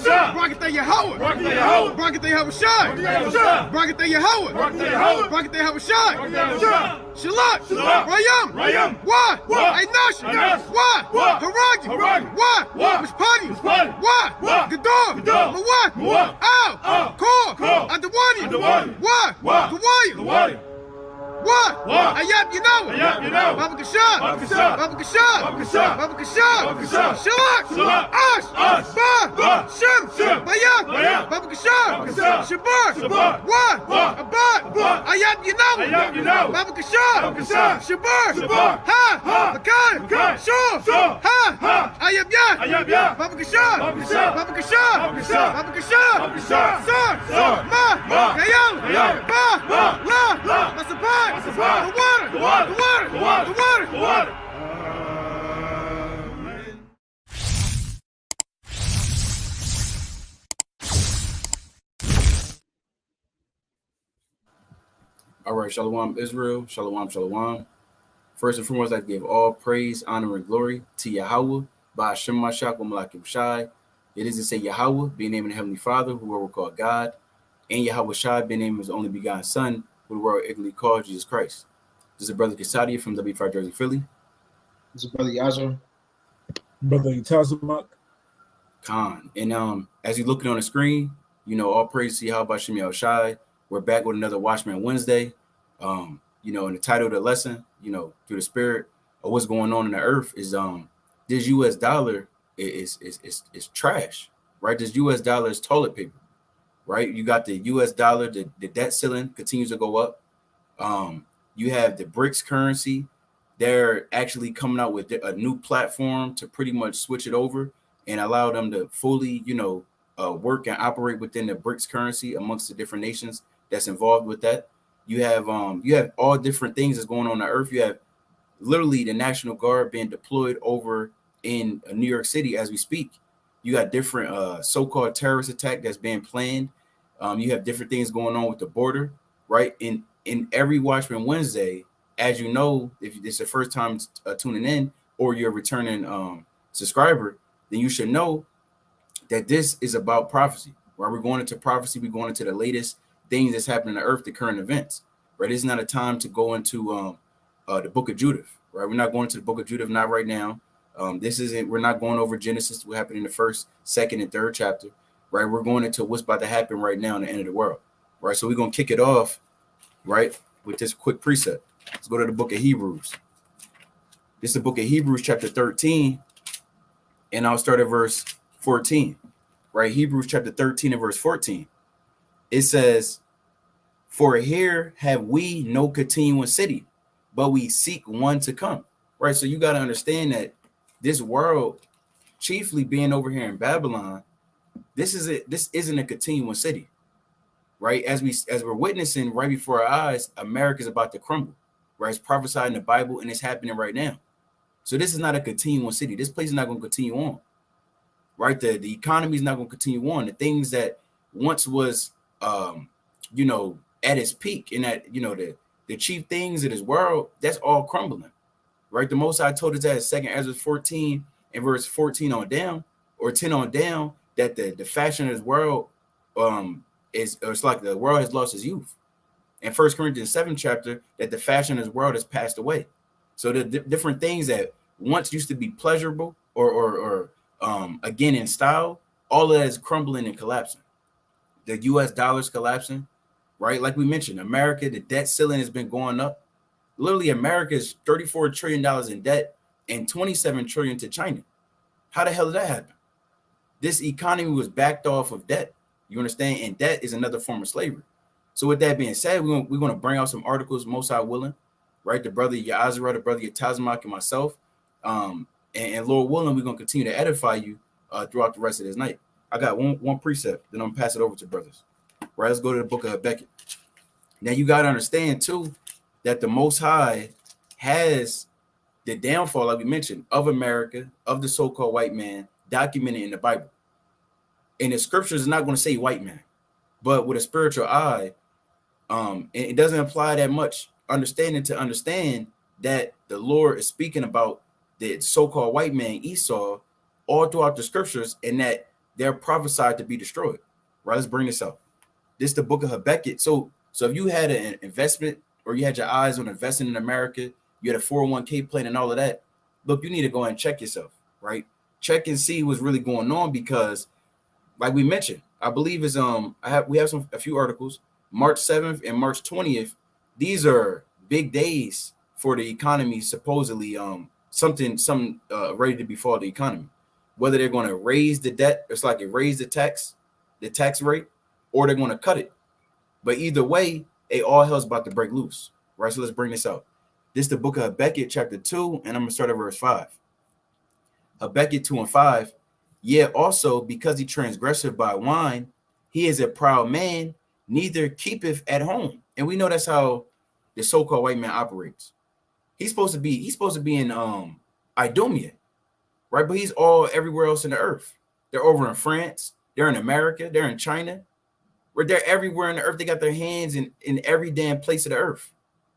Barakatah Yahweh. Barakatah Yahushai. Barakatah Yahweh. Barakatah Yahushai. Shalak. Rayam. Why? Ainash. Why? Haragi. Why? Mishpani. Why? Gador. Mawat. Ow. Kor. Adawani. Why? Kawaya. What? Ayab Yinawa. Baba Kashab. Shalak. Ash. Ba. Shem. Bayab. Baba Kashab. Shabar. What? Abad. Ayab Yinawa. Baba Kashab. Shabar. Ha. Bakar. Shur. Ha. Ayab Yad. Baba Kashab. Sir. Ma. Kayal. Ba. La. Masapai. The water. All right, Shalom Israel, Shalom. First and foremost, I give all praise, honor, and glory to Yahweh, by Hashem Mashak Malakim Shai. It is to say Yahweh, being named in the Heavenly Father, who we call God, and Yahweh Shai, being named His only begotten Son, who the world ignorantly called Jesus Christ. This is Brother Kasadia from W5 Jersey, Philly. This is Brother Yazoo. Brother Itazamak. Khan. And as you're looking on the screen, all praise to Yahweh Shem Yahweh Shai. We're back with another Watchmen Wednesday. And the title of the lesson, through the spirit of what's going on in the earth is this US dollar is trash, right? This US dollar is toilet paper, right? You got the US dollar, the debt ceiling continues to go up. You have the BRICS currency. They're actually coming out with a new platform to pretty much switch it over and allow them to fully, work and operate within the BRICS currency amongst the different nations that's involved with that. You have all different things that's going on earth. You have literally the National Guard being deployed over in New York City as we speak. You got different so-called terrorist attack that's being planned. You have different things going on with the border, right? In every Watchmen Wednesday, as you know, if it's the first time tuning in or you're a returning subscriber, then you should know that this is about prophecy, right? We're going into prophecy. We're going into the latest things that's happening on earth, the current events, right? It's not a time to go into the book of Judith, right? We're not going to the book of Judith, not right now. We're not going over Genesis, what happened in the first, second, and third chapter, right? We're going into what's about to happen right now in the end of the world, right? So we're going to kick it off, right, with this quick precept. Let's go to the book of Hebrews. This is the book of Hebrews, chapter 13, and I'll start at verse 14, right? Hebrews chapter 13 and verse 14. It says, "For here have we no continuing city, but we seek one to come." Right? So you got to understand that this world, chiefly being over here in Babylon, this isn't a continuing city. Right? As we're witnessing right before our eyes, America is about to crumble. Right? It's prophesied in the Bible, and it's happening right now. So this is not a continuing city. This place is not going to continue on. Right? The economy is not going to continue on. The things that once was at its peak, and that the chief things of this world, that's all crumbling, right? The Most High told us that in 2 Ezra 14 and verse 14 on down, or 10 on down, that the fashion of this world it's like the world has lost its youth. In 1 Corinthians 7 chapter, that the fashion of this world has passed away. So the different things that once used to be pleasurable or again in style, all of that is crumbling and collapsing. The US dollar's collapsing, right? Like we mentioned, America, the debt ceiling has been going up. Literally, America is $34 trillion in debt and $27 trillion to China. How the hell did that happen? This economy was backed off of debt. You understand? And debt is another form of slavery. So with that being said, we're going to bring out some articles, most high willing, right? The brother Yazra, the brother Yatazamak, and myself. And Lord willing, we're going to continue to edify you throughout the rest of this night. I got one precept, then I'm going to pass it over to brothers. Right, let's go to the book of Habakkuk. Now, you got to understand, too, that the Most High has the downfall, like we mentioned, of America, of the so-called white man, documented in the Bible. And the scriptures is not going to say white man, but with a spiritual eye, it doesn't apply that much understanding to understand that the Lord is speaking about the so-called white man, Esau, all throughout the scriptures, and that they're prophesied to be destroyed. Right? Let's bring this up. This is the book of Habakkuk. So if you had an investment or you had your eyes on investing in America, you had a 401k plan and all of that, look, you need to go and check yourself, right? Check and see what's really going on, because like we mentioned, I believe is we have a few articles, March 7th and March 20th. These are big days for the economy, supposedly something ready to befall the economy. Whether they're going to raise the debt, it's like it raise the tax rate, or they're going to cut it. But either way, all hell's about to break loose, right? So let's bring this out. This is the book of Habakkuk, chapter 2, and I'm going to start at verse 5. Habakkuk 2 and 5. Yet also, because he transgresseth by wine, he is a proud man, neither keepeth at home. And we know that's how the so-called white man operates. He's supposed to be in Idumea, right? But he's all everywhere else in the earth. They're over in France, they're in America, they're in China, where they're everywhere in the earth. They got their hands in every damn place of the earth.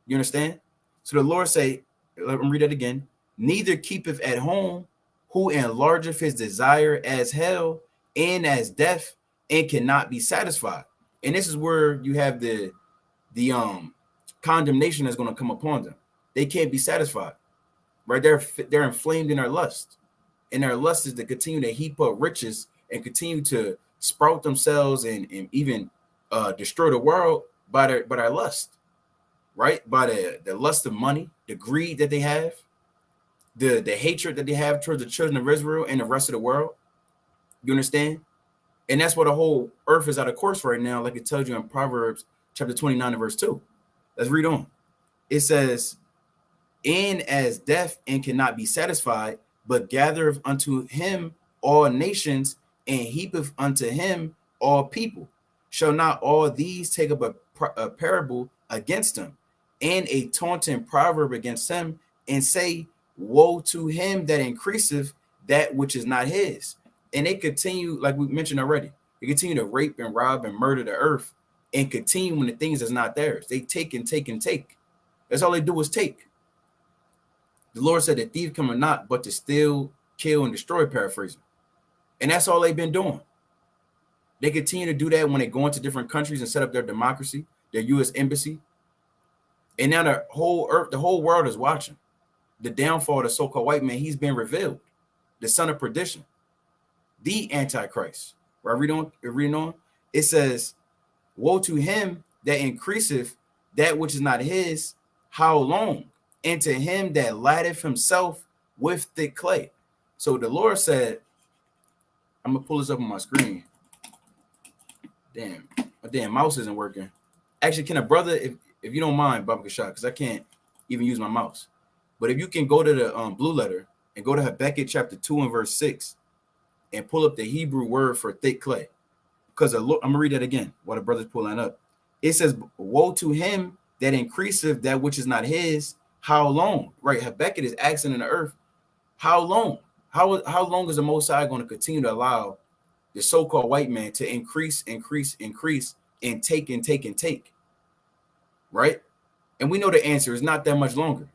You understand? So the Lord say, let me read that again. Neither keepeth at home, who enlargeth his desire as hell and as death, and cannot be satisfied. And this is where you have the condemnation that's going to come upon them. They can't be satisfied, right? They're inflamed in their lust, and their lust is to continue to heap up riches and continue to sprout themselves and even destroy the world by their lust, right? By the lust of money, the greed that they have, the hatred that they have towards the children of Israel and the rest of the world. You understand? And that's why the whole earth is out of course right now, like it tells you in Proverbs chapter 29 and verse 2. Let's read on. It says, and as death and cannot be satisfied, but gathereth unto him all nations, and heapeth unto him all people. Shall not all these take up a parable against him, and a taunting proverb against him, and say, woe to him that increaseth that which is not his. And they continue, like we mentioned already, they continue to rape and rob and murder the earth, and continue when the things is not theirs. They take and take and take. That's all they do is take. The Lord said, the thief cometh not but to steal, kill, and destroy, paraphrasing. And that's all they've been doing. They continue to do that when they go into different countries and set up their democracy, their U.S. embassy. And now the whole earth, the whole world is watching the downfall of the so-called white man. He's been revealed, the son of perdition, the Antichrist. Right? Reading on, it says, woe to him that increaseth that which is not his, how long? And to him that laddeth himself with thick clay. So the Lord said, I'm gonna pull this up on my screen. Damn, my damn mouse isn't working. Actually, can a brother, if you don't mind, Baba Shah, because I can't even use my mouse. But if you can go to the blue letter and go to Habakkuk chapter 2 and verse 6 and pull up the Hebrew word for thick clay. Because I'm gonna read that again while the brother's pulling up. It says, woe to him that increaseth that which is not his, how long? Right? Habakkuk is asking in the earth, how long? How long is the Most High going to continue to allow the so-called white man to increase, and take and take and take? Right? And we know the answer is not that much longer.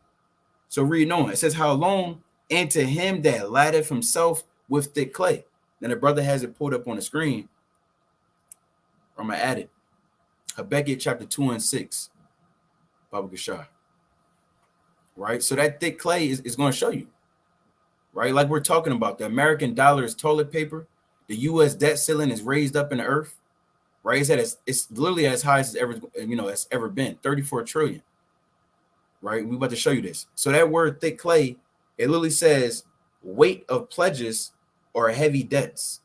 So reading on, it says, how long? And to him that laddeth himself with thick clay. Then the brother has it pulled up on the screen. I'm going to add it. Habakkuk chapter 2 and 6. Baba Shah. Right? So that thick clay is going to show you. Right? Like we're talking about, the American dollar is toilet paper. The U.S. debt ceiling is raised up in the earth. Right? It's literally as high as it's ever been, 34 trillion. Right? We're about to show you this. So that word thick clay, it literally says weight of pledges or heavy debts.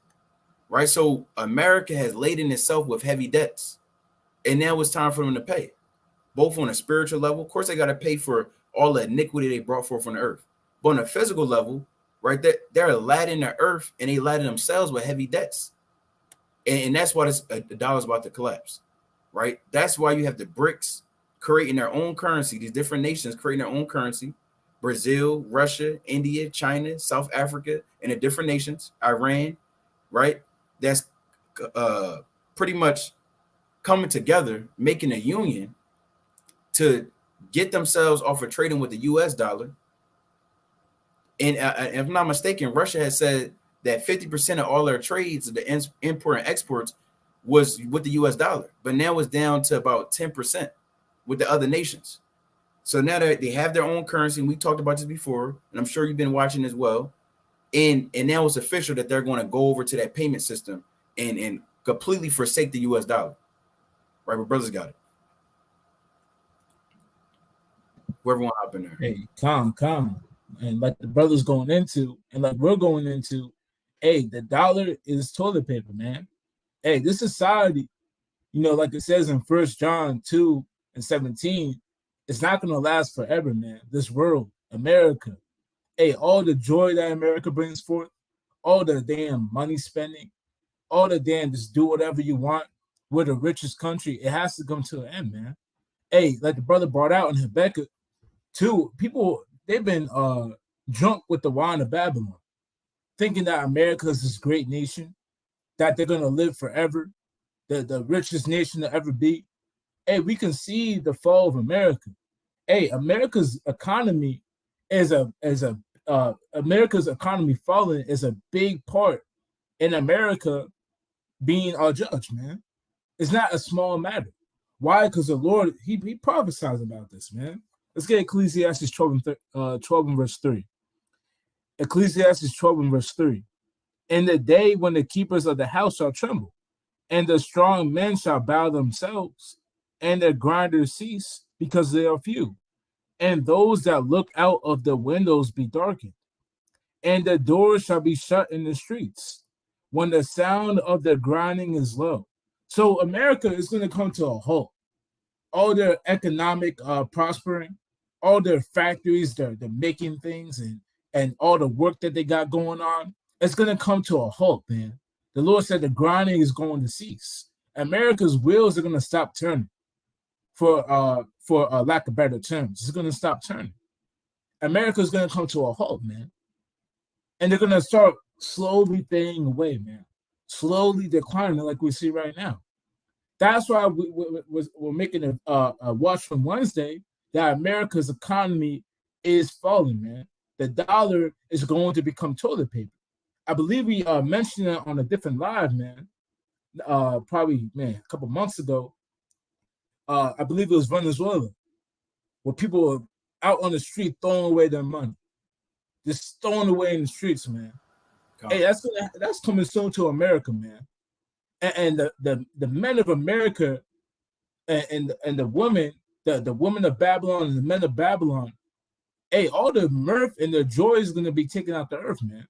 Right? So America has laden itself with heavy debts. And now it's time for them to pay. Both on a spiritual level. Of course, they got to pay for all the iniquity they brought forth on the earth. But on a physical level, right, they're laden the earth, and they laden themselves with heavy debts. And that's why the dollar's about to collapse. Right? That's why you have the BRICS creating their own currency. These different nations creating their own currency. Brazil, Russia, India, China, South Africa, and the different nations, Iran, right? That's pretty much coming together, making a union to get themselves off of trading with the U.S. dollar. And if I'm not mistaken, Russia has said that 50% of all their trades, the import and exports, was with the US dollar. But now it's down to about 10% with the other nations. So now that they have their own currency, and we talked about this before, and I'm sure you've been watching as well. And now it's official that they're going to go over to that payment system and completely forsake the US dollar. Right, my brothers got it. Whoever want to hop in there. Hey, calm. And like the brothers going into, and like we're going into, hey, the dollar is toilet paper, man. Hey, this society, like it says in 1 John 2:17, it's not going to last forever, man. This world, America, hey, all the joy that America brings forth, all the damn money spending, all the damn just do whatever you want. We're the richest country. It has to come to an end, man. Hey, like the brother brought out in Habakkuk, too, people, they've been drunk with the wine of Babylon, thinking that America is this great nation, that they're going to live forever, the richest nation to ever be. Hey, we can see the fall of America. Hey, America's economy America's economy falling is a big part in America being our judge, man. It's not a small matter. Why? Because the Lord, he prophesies about this, man. Let's get Ecclesiastes 12 and verse 3. Ecclesiastes 12 and verse 3. In the day when the keepers of the house shall tremble, and the strong men shall bow themselves, and their grinders cease, because they are few, and those that look out of the windows be darkened, and the doors shall be shut in the streets, when the sound of their grinding is low. So America is going to come to a halt. All their economic prospering, all their factories, they're making things, and all the work that they got going on, it's going to come to a halt, man. The Lord said the grinding is going to cease. America's wheels are going to stop turning, for lack of better terms. It's going to stop turning. America's going to come to a halt, man. And they're going to start slowly fading away, man. Slowly declining like we see right now. That's why we're making a Watchmen Wednesday, that America's economy is falling, man. The dollar is going to become toilet paper. I believe we mentioned it on a different live, man. Probably, man, a couple months ago. I believe it was Venezuela, where people were out on the street throwing away their money, just throwing away in the streets, man. Hey, that's coming soon to America, man. And the men of America and the women, the women of Babylon and the men of Babylon, hey, all the mirth and the joy is gonna be taken out the earth, man.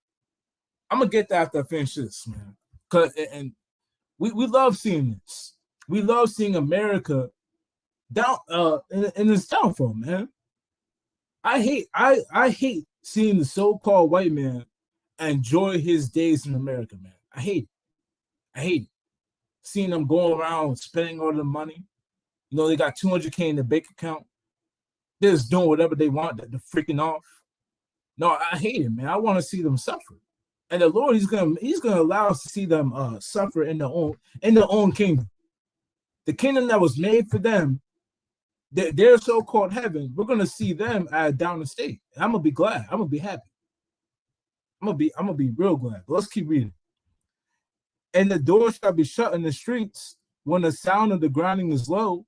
I'm gonna get that after I finish this, man. And we love seeing this. We love seeing America down in its downfall, man. I hate seeing the so-called white man enjoy his days in America, man. I hate it. Seeing them go around spending all the money. They got 200K in their bank account. They're just doing whatever they want. They're freaking off. No, I hate it, man. I want to see them suffer. And the Lord, He's gonna allow us to see them suffer in their own kingdom. The kingdom that was made for them, their so-called heaven. We're gonna see them at a down state. And I'm gonna be glad. I'm gonna be happy. I'm gonna be real glad. But let's keep reading. And the doors shall be shut in the streets when the sound of the grinding is low,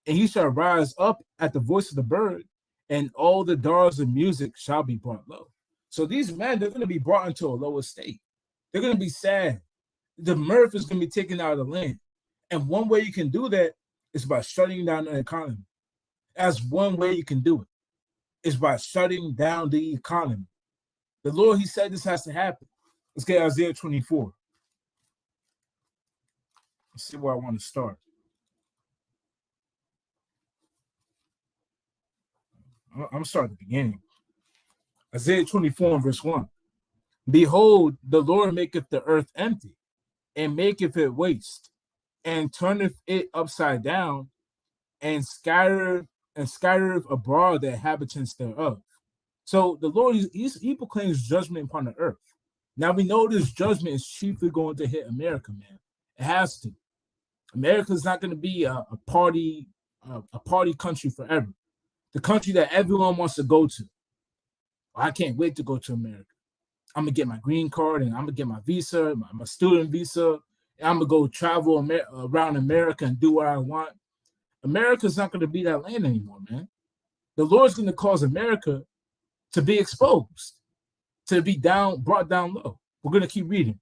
and he shall rise up at the voice of the bird, and all the doors of music shall be brought low. So these men, they're going to be brought into a lower state. They're going to be sad. The mirth is going to be taken out of the land. And one way you can do that is by shutting down the economy. That's one way you can do it, is by shutting down the economy. The Lord, He said this has to happen. Let's get Isaiah 24. Let's see where I want to start. I'm starting at the beginning. Isaiah 24 verse 1. Behold, the Lord maketh the earth empty, and maketh it waste, and turneth it upside down, and scattereth abroad the inhabitants thereof. So the Lord, he proclaims judgment upon the earth. Now we know this judgment is chiefly going to hit America, man. It has to. America is not going to be a party country forever. The country that everyone wants to go to. I can't wait to go to America. I'm gonna get my green card and I'm gonna get my visa, my student visa, and I'm gonna go travel around America and do what I want. America's not gonna be that land anymore, man. The Lord's gonna cause America to be exposed, to be brought down low. We're gonna keep reading.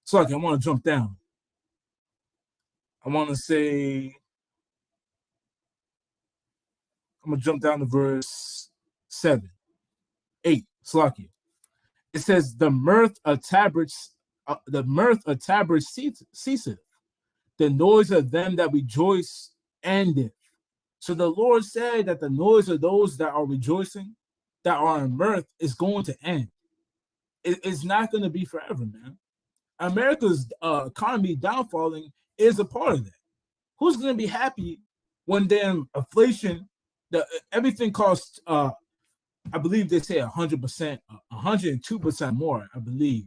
So like I want to jump down. I want to say, I'm gonna jump down to verse 8. Slakia. It says, the mirth of tabrets ceaseth, the noise of them that rejoice endeth. So the Lord said that the noise of those that are rejoicing, that are in mirth, is going to end. It's not going to be forever, man. America's economy downfalling is a part of that. Who's going to be happy when damn inflation, everything costs, I believe they say 100%, 102% more, I believe.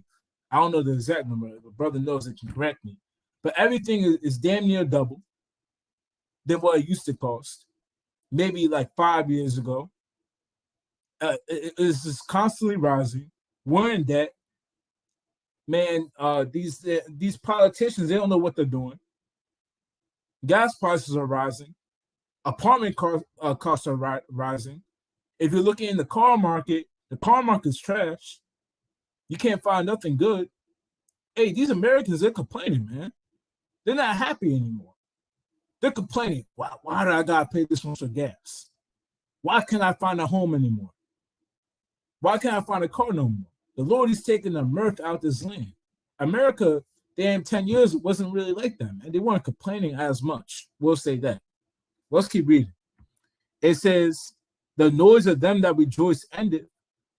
I don't know the exact number. The brother knows it can correct me. But everything is damn near double than what it used to cost. Maybe like 5 years ago. It's just constantly rising. We're in debt. Man, these politicians, they don't know what they're doing. Gas prices are rising. Apartment costs are rising. If you're looking in the car market's trash. You can't find nothing good. Hey, these Americans, they're complaining, man. They're not happy anymore. They're complaining. Why do I gotta pay this much for gas? Why can't I find a home anymore? Why can't I find a car no more? The Lord is taking the mirth out this land. America, damn 10 years, wasn't really like that, man. They weren't complaining as much. We'll say that. Let's keep reading. It says, the noise of them that rejoice ended,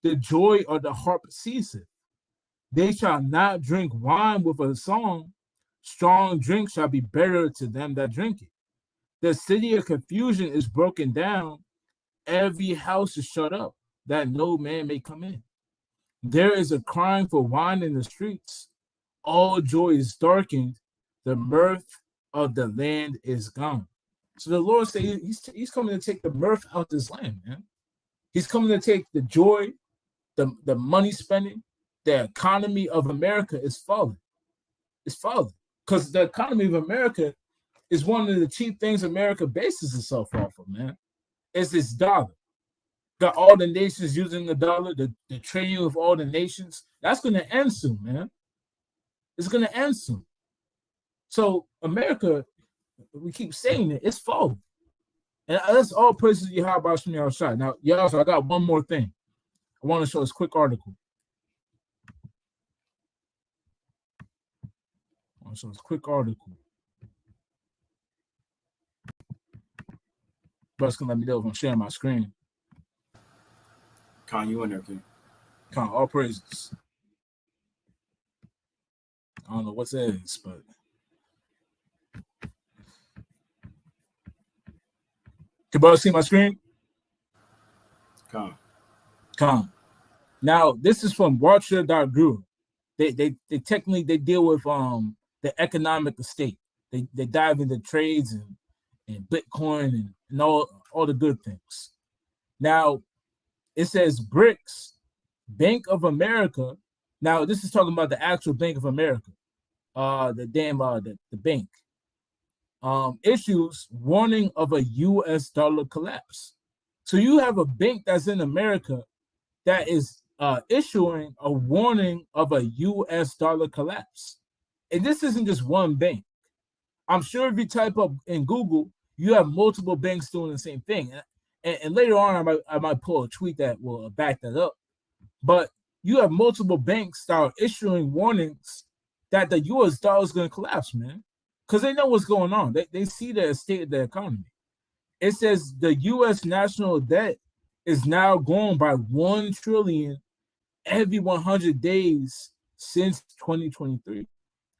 the joy of the harp ceaseth. They shall not drink wine with a song. Strong drink shall be better to them that drink it. The city of confusion is broken down. Every house is shut up, that no man may come in. There is a crying for wine in the streets. All joy is darkened. The mirth of the land is gone. So the Lord said he's coming to take the mirth out this land, man. He's coming to take the joy, the money spending. The economy of America is falling. It's falling. Because the economy of America is one of the chief things America bases itself off of, man. It's this dollar. Got all the nations using the dollar, the trading of all the nations. That's going to end soon, man. It's going to end soon. So America, we keep saying it, it's falling. And that's all praises you have about Shimei Shai. Now, y'all, so I got one more thing. I want to show this quick article. So it's a quick article. Brother's gonna let me know if I'm sharing my screen. Con, you in there, King? Con, all praises. I don't know what it is, but can brother see my screen? Con. Now this is from Watcher.guru. They technically they deal with the economic estate. They dive into trades and Bitcoin and all the good things. Now it says BRICS, Bank of America. Now this is talking about the actual Bank of America, the bank. Issues warning of a U.S. dollar collapse. So you have a bank that's in America that is issuing a warning of a U.S. dollar collapse. And this isn't just one bank. I'm sure if you type up in Google, you have multiple banks doing the same thing. And later on, I might pull a tweet that will back that up. But you have multiple banks that are issuing warnings that the U.S. dollar is going to collapse, man. Because they know what's going on. They see the state of the economy. It says the U.S. national debt is now growing by $1 trillion every 100 days since 2023.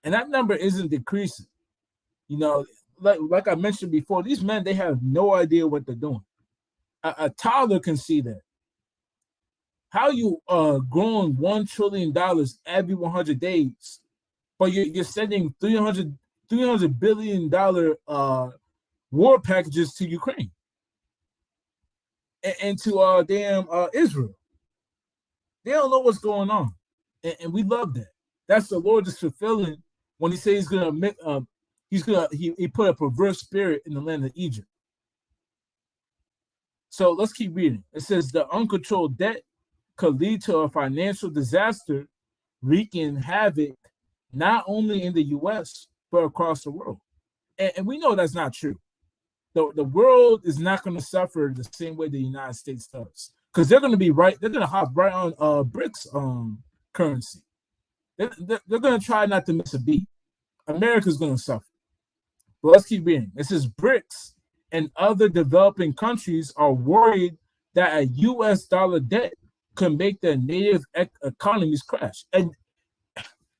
And that number isn't decreasing. You know, like I mentioned before, these men, they have no idea what they're doing. A toddler can see that. How you growing $1 trillion every 100 days, but you're sending $300 billion war packages to Ukraine and to Israel. They don't know what's going on, and we love that. That's the Lord just fulfilling when He says He put a perverse spirit in the land of Egypt. So let's keep reading. It says the uncontrolled debt could lead to a financial disaster, wreaking havoc not only in the U.S. but across the world. And we know that's not true. The world is not going to suffer the same way the United States does, because they're going to be right. They're going to hop right on BRICS currency. They're going to try not to miss a beat. America's going to suffer. But let's keep reading. It says BRICS and other developing countries are worried that a U.S. dollar debt could make their native economies crash. And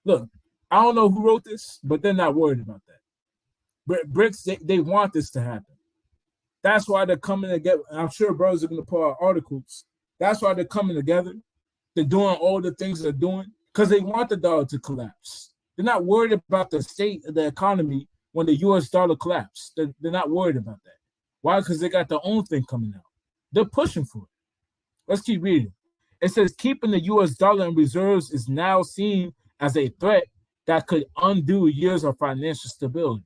look, I don't know who wrote this, but they're not worried about that. BRICS, they want this to happen. That's why they're coming together. I'm sure brothers are going to pull out articles. That's why they're coming together. They're doing all the things they're doing because they want the dollar to collapse. They're not worried about the state of the economy when the U.S. dollar collapsed. They're not worried about that. Why? Because they got their own thing coming out. They're pushing for it. Let's keep reading. It says keeping the U.S. dollar in reserves is now seen as a threat that could undo years of financial stability.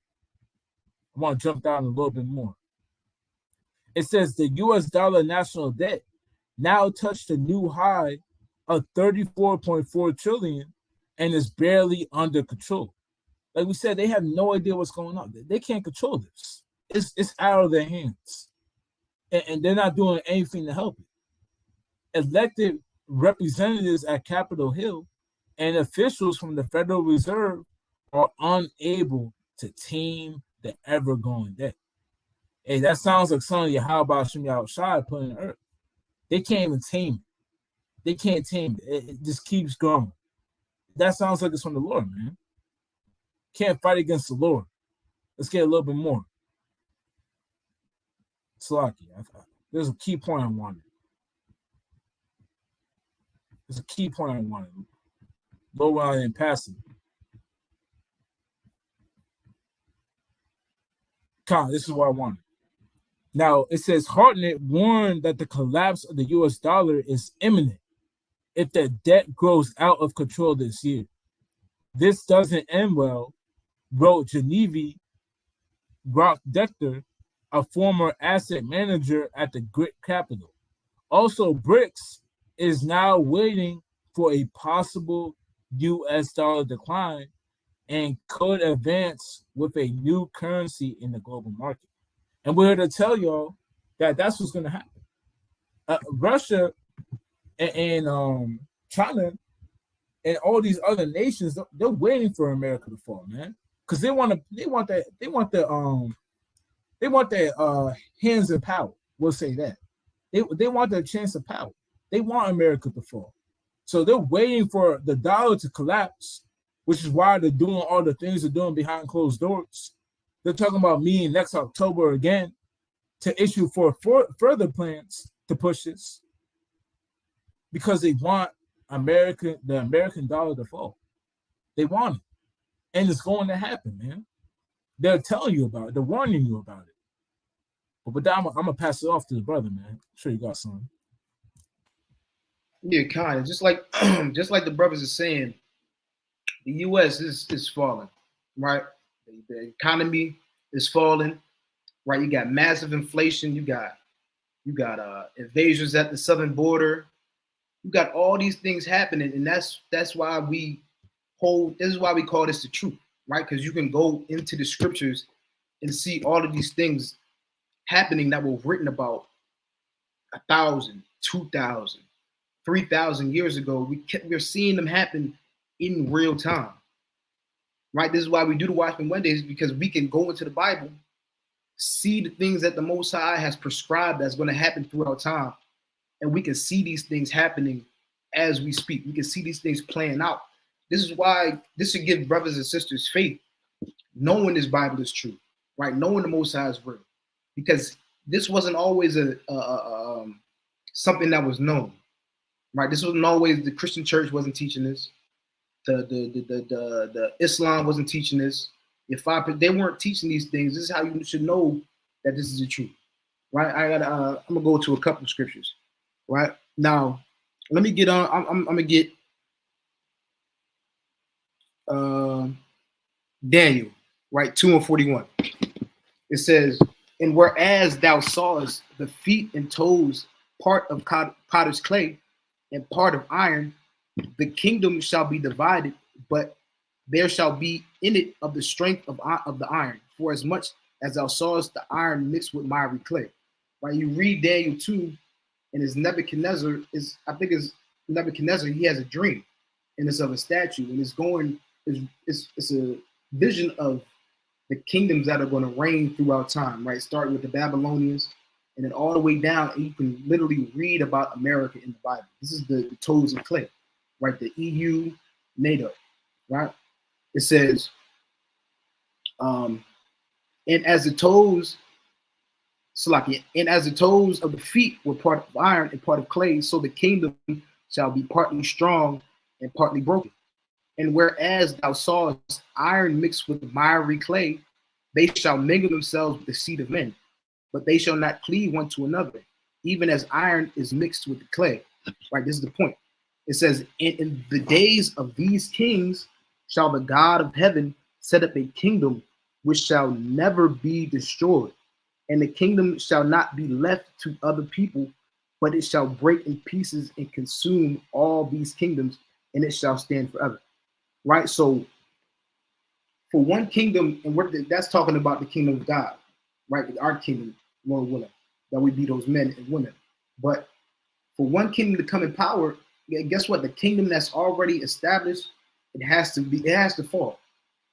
I want to jump down a little bit more. It says the U.S. dollar national debt now touched a new high of 34.4 trillion and is barely under control. Like we said, they have no idea what's going on. They can't control this. It's out of their hands, and they're not doing anything to help it. Elected representatives at Capitol Hill and officials from the Federal Reserve are unable to tame the ever-growing debt. Hey, that sounds like something Yahweh Shem Yahushua put in the earth. They can't even tame it. They can't tame it. It just keeps growing. That sounds like it's from the Lord, man. Can't fight against the Lord. Let's get a little bit more. Slaki, there's a key point I wanted. There's a key point I wanted. Low on and passing. This is what I wanted. Now, it says Hartnett warned that the collapse of the U.S. dollar is imminent if the debt grows out of control this year. This doesn't end well, wrote Genevieve Rock-Decter, a former asset manager at the Grit Capital. Also, BRICS is now waiting for a possible U.S. dollar decline and could advance with a new currency in the global market. And we're here to tell y'all that that's what's going to happen. Russia and China and all these other nations, they're waiting for America to fall, man, because they want their hands in power. We'll say that they want their chance of power. They want America to fall, so they're waiting for the dollar to collapse, which is why they're doing all the things they're doing behind closed doors. They're talking about meeting next October again to issue for further plans to push this because they want the American dollar to fall. They want it. And it's going to happen, man. They're telling you about it. They're warning you about it. But with that, I'm going to pass it off to the brother, man. I'm sure you got something. Yeah, kind of. Just like the brothers are saying, the U.S. is falling, right? The economy is falling, right? You got massive inflation. You got invasions at the southern border. You got all these things happening, and that's why we hold. This is why we call this the truth, right? Because you can go into the scriptures and see all of these things happening that were written about 1,000, 2,000, 3,000 years ago. We're seeing them happen in real time. Right? This is why we do the Watchmen Wednesdays, because we can go into the Bible, see the things that the Most High has prescribed that's going to happen throughout time, and we can see these things happening as we speak. We can see these things playing out. This is why this should give brothers and sisters faith, knowing this Bible is true, right? Knowing the Most High is real, because this wasn't always something that was known, right? This wasn't always, the Christian church wasn't teaching this. The Islam wasn't teaching this. They weren't teaching these things. This is how you should know that this is the truth, right? I'm gonna go to a couple of scriptures, right? Now, Let me get on. I'm gonna get Daniel, right? 2:41. It says, and whereas thou sawest the feet and toes, part of potter's clay and part of iron, the kingdom shall be divided, but there shall be in it of the strength of the iron, for as much as thou sawest the iron mixed with miry clay. Right? You read Daniel 2, and it's Nebuchadnezzar, Nebuchadnezzar, he has a dream, and it's of a statue, and it's a vision of the kingdoms that are going to reign throughout time, right? Starting with the Babylonians and then all the way down, and you can literally read about America in the Bible. This is the toes of clay, right? The EU, NATO, right? It says, and as the toes, and as the toes of the feet were part of iron and part of clay, so the kingdom shall be partly strong and partly broken. And whereas thou sawest iron mixed with miry clay, they shall mingle themselves with the seed of men, but they shall not cleave one to another, even as iron is mixed with the clay. Right, this is the point. It says, in the days of these kings shall the God of heaven set up a kingdom which shall never be destroyed, and the kingdom shall not be left to other people, but it shall break in pieces and consume all these kingdoms, and it shall stand forever. Right? So for one kingdom, and that's talking about the kingdom of God, right? Our kingdom, Lord willing, that we be those men and women. But for one kingdom to come in power, guess what? The kingdom that's already established, it has to fall,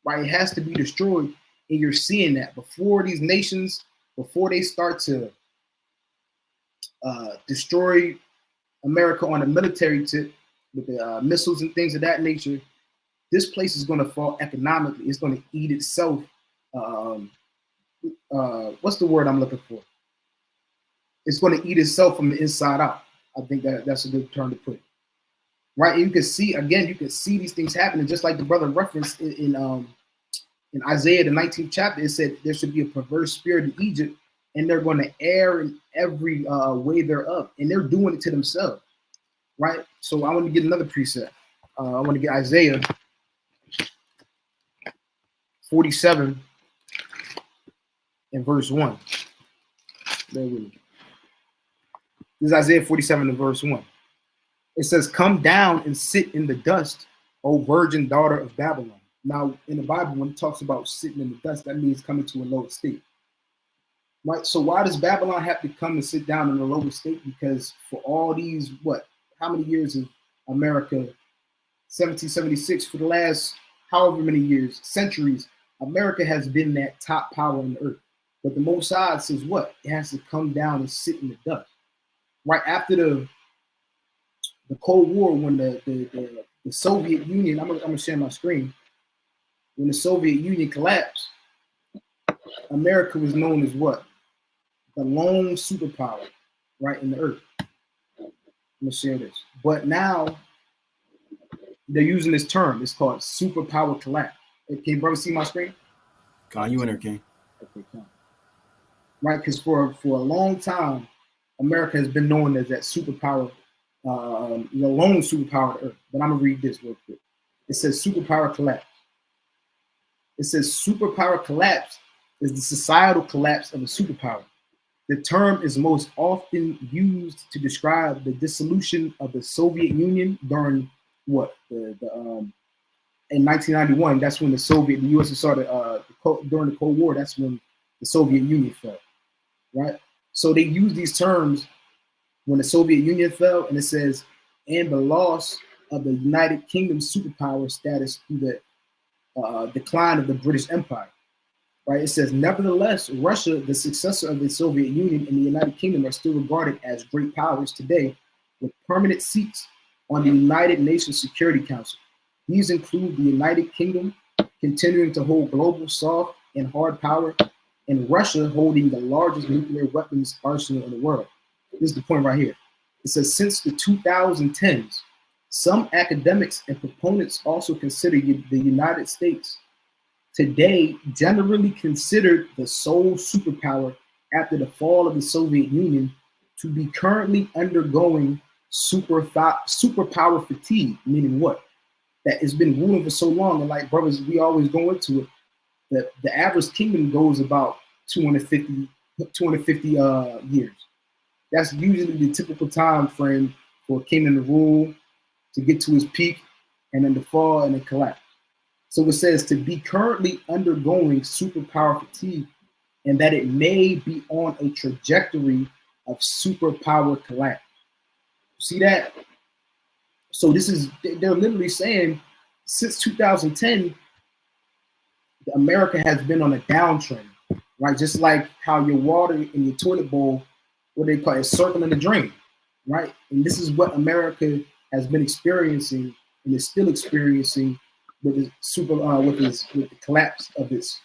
right? It has to be destroyed. And you're seeing that before these nations, before they start to destroy America on a military tip with the missiles and things of that nature, this place is going to fall economically. It's going to eat itself. What's the word I'm looking for? It's going to eat itself from the inside out. I think that's a good term to put it. Right? And you can see, again, you can see these things happening, just like the brother referenced in Isaiah, the 19th chapter. It said there should be a perverse spirit in Egypt, and they're going to err in every way thereof, and they're doing it to themselves. Right? So I want to get another precept. I want to get Isaiah 47 and verse 1. Bear with me. This is Isaiah 47 and verse 1. It says, come down and sit in the dust, O virgin daughter of Babylon. Now, in the Bible, when it talks about sitting in the dust, that means coming to a lower state. Right? So why does Babylon have to come and sit down in a lower state? Because for all these, how many years of America, 1776, for the last however many years, centuries, America has been that top power on the earth. But the Most High says what? It has to come down and sit in the dust. Right after the Cold War, when the Soviet Union, I'm gonna share my screen. When the Soviet Union collapsed, America was known as what? The lone superpower, right, in the earth. I'm gonna share this. But now they're using this term. It's called superpower collapse. Can you brother see my screen? Con, you in there, King? Okay, come. Right, because for a long time, America has been known as that superpower, the lone superpower of the earth. But I'm gonna read this real quick. It says superpower collapse. It says superpower collapse is the societal collapse of a superpower. The term is most often used to describe the dissolution of the Soviet Union during in 1991. That's when the USSR during the Cold War. That's when the Soviet Union fell. Right. So they use these terms when the Soviet Union fell, and it says, and the loss of the United Kingdom's superpower status through the decline of the British Empire. Right? It says, nevertheless, Russia, the successor of the Soviet Union, and the United Kingdom are still regarded as great powers today, with permanent seats on the United Nations Security Council. These include the United Kingdom continuing to hold global soft and hard power, and Russia holding the largest nuclear weapons arsenal in the world. This is the point right here. It says, since the 2010s, some academics and proponents also consider the United States today generally considered the sole superpower after the fall of the Soviet Union to be currently undergoing superpower fatigue, meaning what? That it's been ruling for so long, and like brothers, we always go into it. That the average kingdom goes about 250 years. That's usually the typical time frame for a kingdom to rule, to get to his peak, and then to fall and then collapse. So it says to be currently undergoing superpower fatigue, and that it may be on a trajectory of superpower collapse. See that? So this is, they're literally saying since 2010, America has been on a downtrend, right? Just like how your water in your toilet bowl, what they call it, circling the drain, right? And this is what America has been experiencing and is still experiencing with the with the collapse of its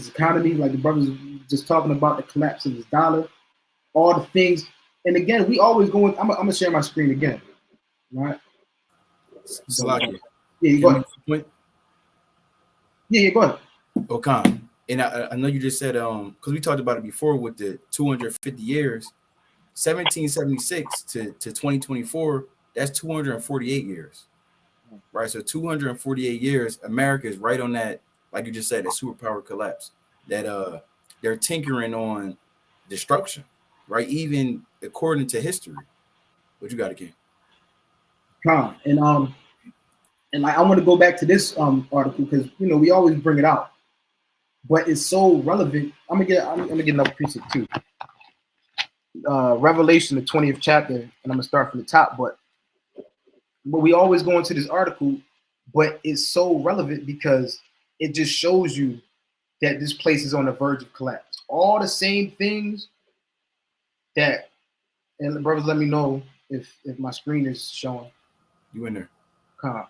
economy, like the brothers just talking about the collapse of his dollar, all the things. And again, we always go. I'm gonna share my screen again, right? Salaki. Yeah, you go ahead. Yeah, go ahead. Okan. And I know you just said because we talked about it before with the 250 years, 1776 to 2024, that's 248 years. Right. So 248 years, America is right on that, like you just said, the superpower collapse. That they're tinkering on destruction, right? Even according to history. What you got again? And I want to go back to this article because we always bring it out, but it's so relevant. I'm gonna get another piece of too. Revelation, the 20th chapter, and I'm gonna start from the top. But we always go into this article, but it's so relevant because it just shows you that this place is on the verge of collapse. All the same things that, and the brothers, let me know if my screen is showing. You in there?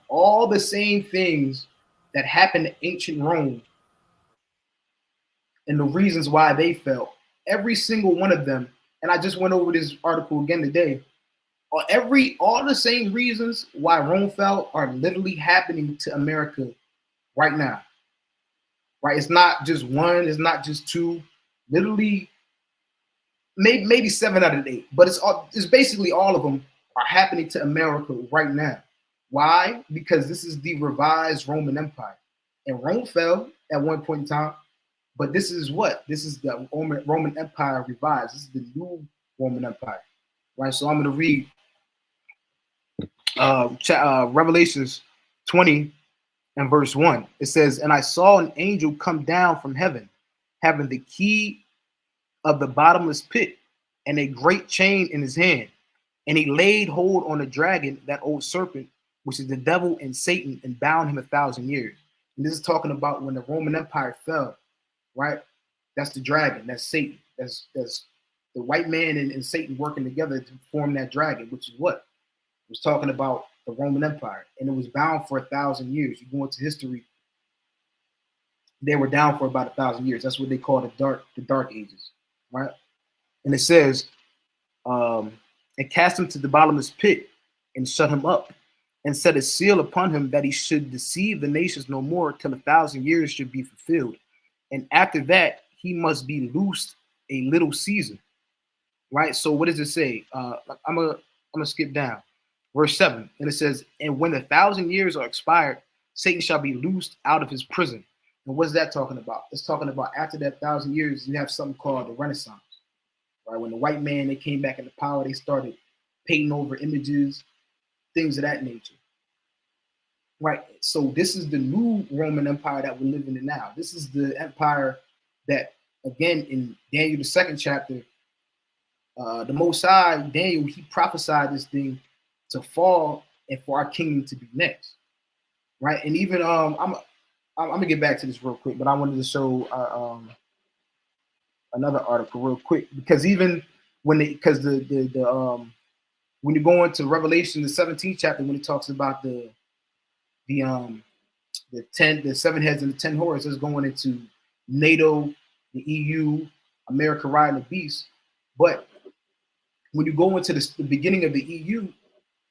All the same things that happened to ancient Rome and the reasons why they fell, every single one of them, and I just went over this article again today, all the same reasons why Rome fell are literally happening to America right now. Right? It's not just one, it's not just two, literally maybe 7 out of 8, but it's basically all of them are happening to America right now. Why? Because this is the revised Roman Empire. And Rome fell at one point in time, but this is what? This is the Roman Empire revised. This is the new Roman Empire. Right? So I'm going to read Revelations 20 and verse 1. It says, "And I saw an angel come down from heaven, having the key of the bottomless pit and a great chain in his hand. And he laid hold on the dragon, that old serpent, which is the devil and Satan, and bound him 1,000 years." And this is talking about when the Roman Empire fell, right? That's the dragon, that's Satan. That's the white man and Satan working together to form that dragon, which is what? It was talking about the Roman Empire. And it was bound for 1,000 years. You go into history, they were down for about 1,000 years. That's what they call the dark ages, right? And it says, and cast him to the bottomless pit and shut him up and set a seal upon him that he should deceive the nations no more till 1,000 years should be fulfilled. And after that, he must be loosed a little season, right? So what does it say? I'm gonna skip down. Verse 7, and it says, "And when 1,000 years are expired, Satan shall be loosed out of his prison." And what's that talking about? It's talking about after that 1,000 years, you have something called the Renaissance, right? When the white man, they came back into power, they started painting over images, things of that nature, right? So this is the new Roman Empire that we're living in now. This is the empire that, again, in Daniel, the 2nd chapter, the Most High, Daniel, he prophesied this thing to fall and for our kingdom to be next, right? And even I'm gonna get back to this real quick, but I wanted to show another article real quick, because even when when you go into Revelation, the 17th chapter, when it talks about the 7 heads and the 10 horns, is going into NATO, the EU, America riding the beast. But when you go into the beginning of the EU,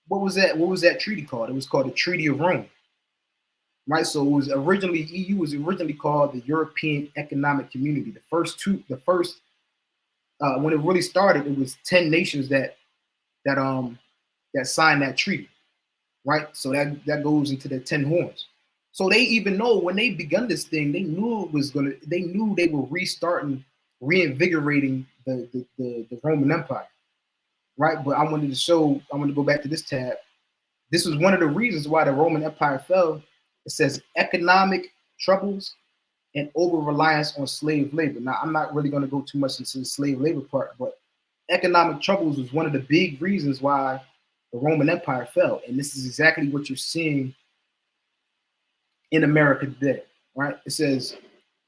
what was that treaty called? It was called the Treaty of Rome, right? So it was EU was originally called the European Economic Community. The first when it really started, it was 10 nations that signed that treaty, right? So that goes into the 10 horns. So they even know when they begun this thing, they knew they were reinvigorating the Roman Empire, right? But I wanted to go back to this tab. This was one of the reasons why the Roman Empire fell. It says economic troubles and over-reliance on slave labor. Now, I'm not really going to go too much into the slave labor part, but economic troubles was one of the big reasons why the Roman Empire fell. And this is exactly what you're seeing in America today, right? It says,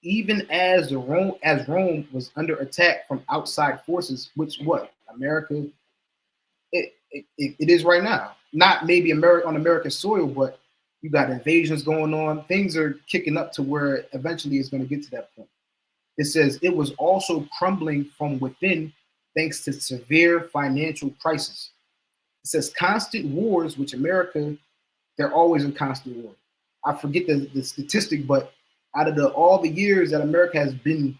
even as Rome was under attack from outside forces, which what? America, it is right now. Not maybe on American soil, but you got invasions going on. Things are kicking up to where eventually it's going to get to that point. It says it was also crumbling from within thanks to severe financial crisis. It says constant wars, which America, they're always in constant war. I forget the statistic, but out of all the years that America has been,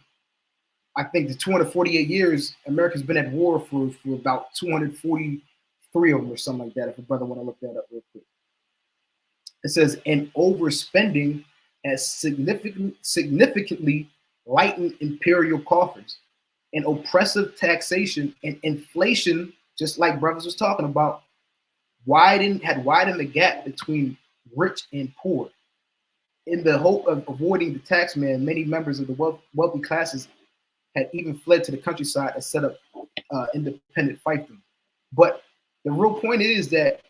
I think the 248 years, America's been at war for about 243 of them or something like that, if a brother want to look that up real quick. It says, and overspending has significantly lightened imperial coffers, and oppressive taxation and inflation, just like brothers was talking about, widened the gap between rich and poor. In the hope of avoiding the tax man, many members of the wealthy classes had even fled to the countryside and set up independent fiefdom. But the real point is that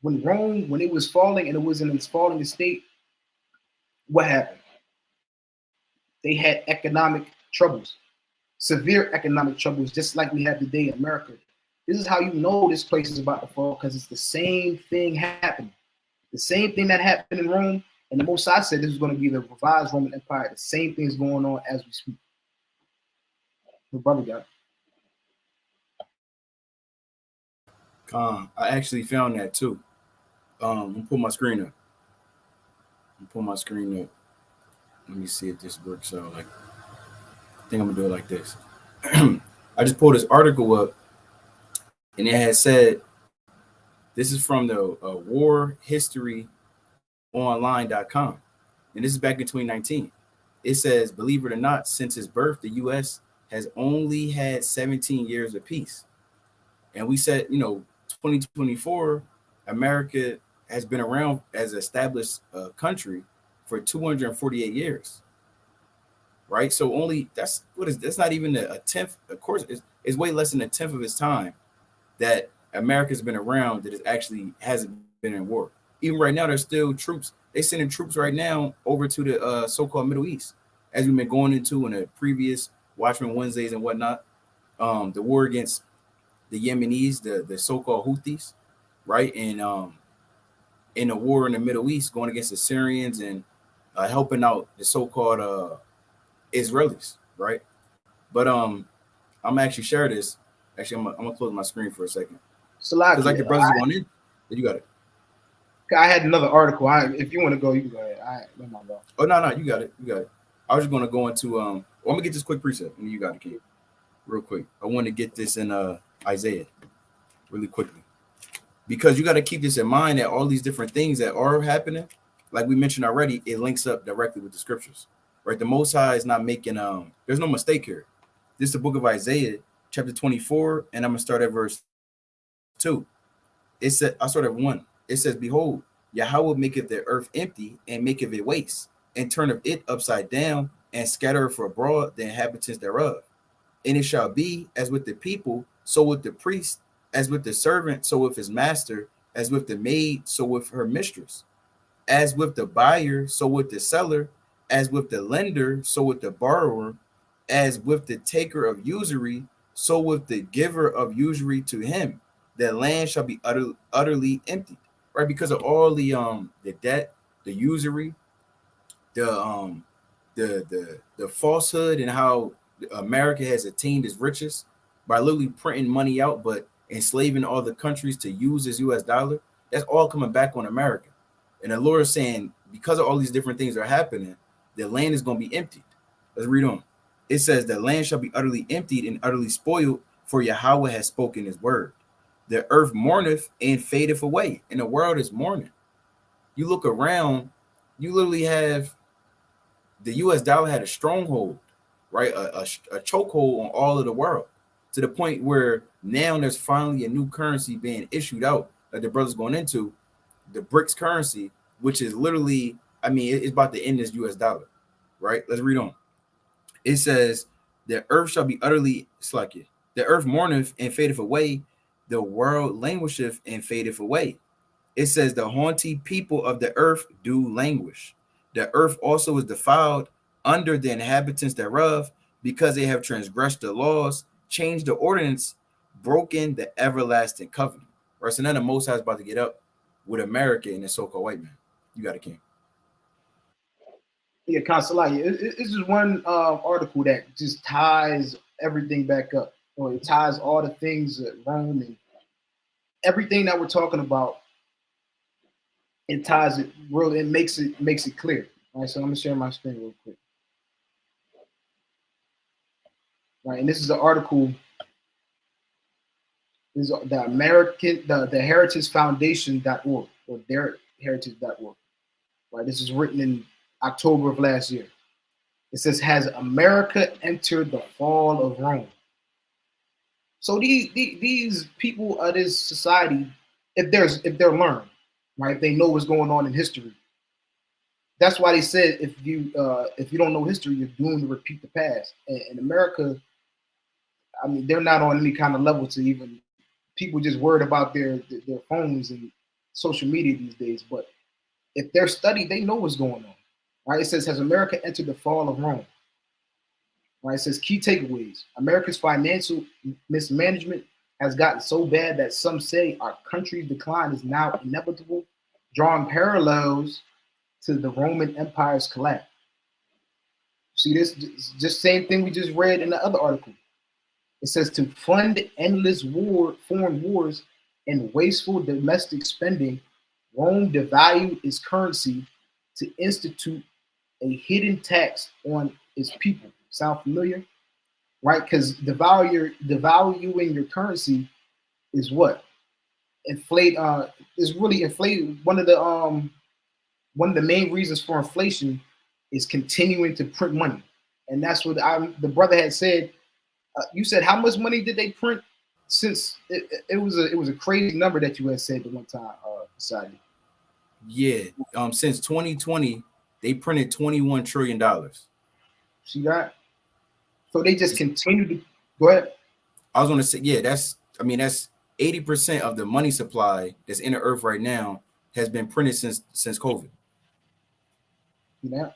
when Rome, when it was falling and it was in its falling state, what happened? They had economic troubles, severe economic troubles, just like we have today in America. This is how you know this place is about to fall, because it's the same thing happening. The same thing that happened in Rome, and the Most High said this is going to be the revised Roman Empire. The same thing is going on as we speak. The brother got I actually found that too. I'm gonna pull my screen up. Let me see if this works out. Like, I think I'm gonna do it like this. I just pulled this article up, and it had said, this is from the warhistoryonline.com, and this is back in 2019. It says, believe it or not, since its birth, the U.S. has only had 17 years of peace. And we said, 2024, America has been around as an established country for 248 years, right? So that's not even a tenth. Of course, it's way less than a tenth of its time that America's been around that hasn't been in war. Even right now, there's still troops. They're sending troops right now over to the so-called Middle East, as we've been going into in the previous Watchmen Wednesdays and whatnot. The war against the Yemenis, the so-called Houthis, right? And in the war in the Middle East, going against the Syrians and helping out the so-called Israelis, right? But I'm actually share this. Actually, I'm gonna close my screen for a second. Because like the brothers going in, you got it. I had another article. If you want to go, you can go ahead. Oh no, you got it. I was just gonna go into I'm gonna get this quick precept, and you got it, kid. Real quick. I want to get this in Isaiah really quickly, because you got to keep this in mind that all these different things that are happening, like we mentioned already, it links up directly with the scriptures, right? The Most High is not making there's no mistake here. This is the book of Isaiah, chapter 24, and I'm gonna start at verse 2. It said, I start at 1. It says, behold, Yahweh maketh the earth empty and maketh it waste, and turneth it upside down, and scattereth abroad the inhabitants thereof. And it shall be as with the people, so with the priest, as with the servant, so with his master, as with the maid, so with her mistress, as with the buyer, so with the seller, as with the lender, so with the borrower, as with the taker of usury, so with the giver of usury to him. The land shall be utterly emptied, right? Because of all the debt, the usury, the falsehood, and how America has attained its riches by literally printing money out, but enslaving all the countries to use this US dollar. That's all coming back on America. And the Lord is saying, because of all these different things that are happening, the land is going to be emptied. Let's read on. It says the land shall be utterly emptied and utterly spoiled, for Yahweh has spoken his word. The earth mourneth and fadeth away, and the world is mourning. You look around, you literally have the US dollar had a stronghold, right? A chokehold on all of the world, to the point where now there's finally a new currency being issued out that the brothers going into, the BRICS currency, which is literally, I mean, it's about to end this US dollar, right? Let's read on. It says, the earth shall be utterly slacky. The earth mourneth and fadeth away. The world languisheth and fadeth away. It says, the haughty people of the earth do languish. The earth also is defiled under the inhabitants thereof, because they have transgressed the laws, changed the ordinance, broken the everlasting covenant. Right, so now the Most High is about to get up with America and the so-called white man. You got a king. Yeah, Consolati. It's just one article that just ties everything back up, or it ties all the things at Rome and everything that we're talking about. It ties it real. It makes it clear. All right, so I'm gonna share my screen real quick. Right, and this is the article. This is the American the Heritage Foundation.org, or their heritage.org. Right, this is written in October of last year. It says, has America entered the fall of Rome? So these people of this society, if they're learned, right, if they know what's going on in history, that's why they said if you don't know history, you're doomed to repeat the past. And America, I mean, they're not on any kind of level to even, people just worried about their phones and social media these days. But if they're studied, they know what's going on. Right? It says, has America entered the fall of Rome? Right? It says, key takeaways. America's financial mismanagement has gotten so bad that some say our country's decline is now inevitable, drawing parallels to the Roman Empire's collapse. See this? Just same thing we just read in the other article. It says, to fund endless foreign wars and wasteful domestic spending, Rome devalued its currency to institute a hidden tax on its people. Sound familiar? Right? Because devaluing your currency is what? Is really inflate. One of the main reasons for inflation is continuing to print money. And that's what the brother had said. You said, how much money did they print since it was a crazy number that you had said at one time, Society. Yeah, since 2020, they printed $21 trillion. See that? So they just continue to go ahead. I was going to say, yeah, that's 80% of the money supply that's in the earth right now has been printed since COVID. Yeah,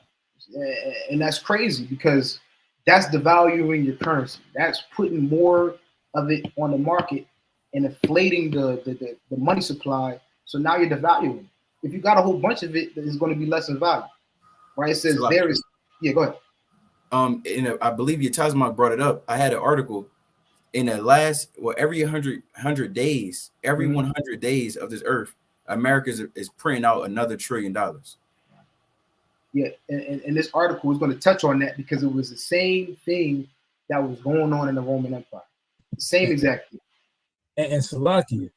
and that's crazy because that's devaluing your currency. That's putting more of it on the market and inflating the money supply. So now you're devaluing. If you got a whole bunch of it, it's going to be less in value, right? It says there is. Yeah, go ahead. I believe Yatazma brought it up. I had an article in the last, every 100 days, every 100 days of this earth, America is printing out another $1 trillion. Yeah, and this article is going to touch on that because it was the same thing that was going on in the Roman Empire. Same exact thing. And Salakia.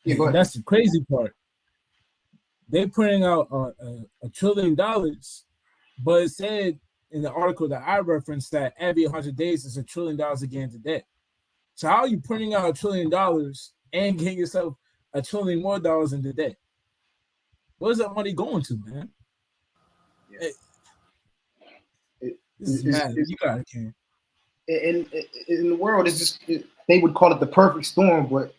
Yeah, go ahead. That's the crazy part. They're printing out $1 trillion, but it said in the article that I referenced that every 100 days is $1 trillion again into debt. So how are you printing out $1 trillion and getting yourself $1 trillion more into debt? Where's that money going to, man? Yeah. This is mad. You got it, King. In the world, it's just they would call it the perfect storm, but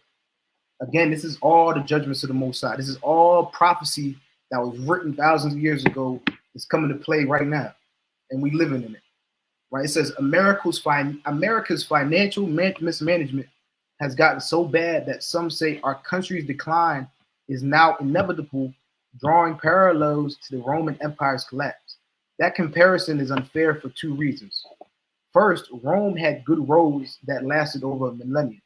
again, this is all the judgments of the Most High. This is all prophecy that was written thousands of years ago. It's coming to play right now, and we living in it. Right? It says America's financial mismanagement has gotten so bad that some say our country's decline is now inevitable, drawing parallels to the Roman Empire's collapse. That comparison is unfair for two reasons. First, Rome had good roads that lasted over a millennium.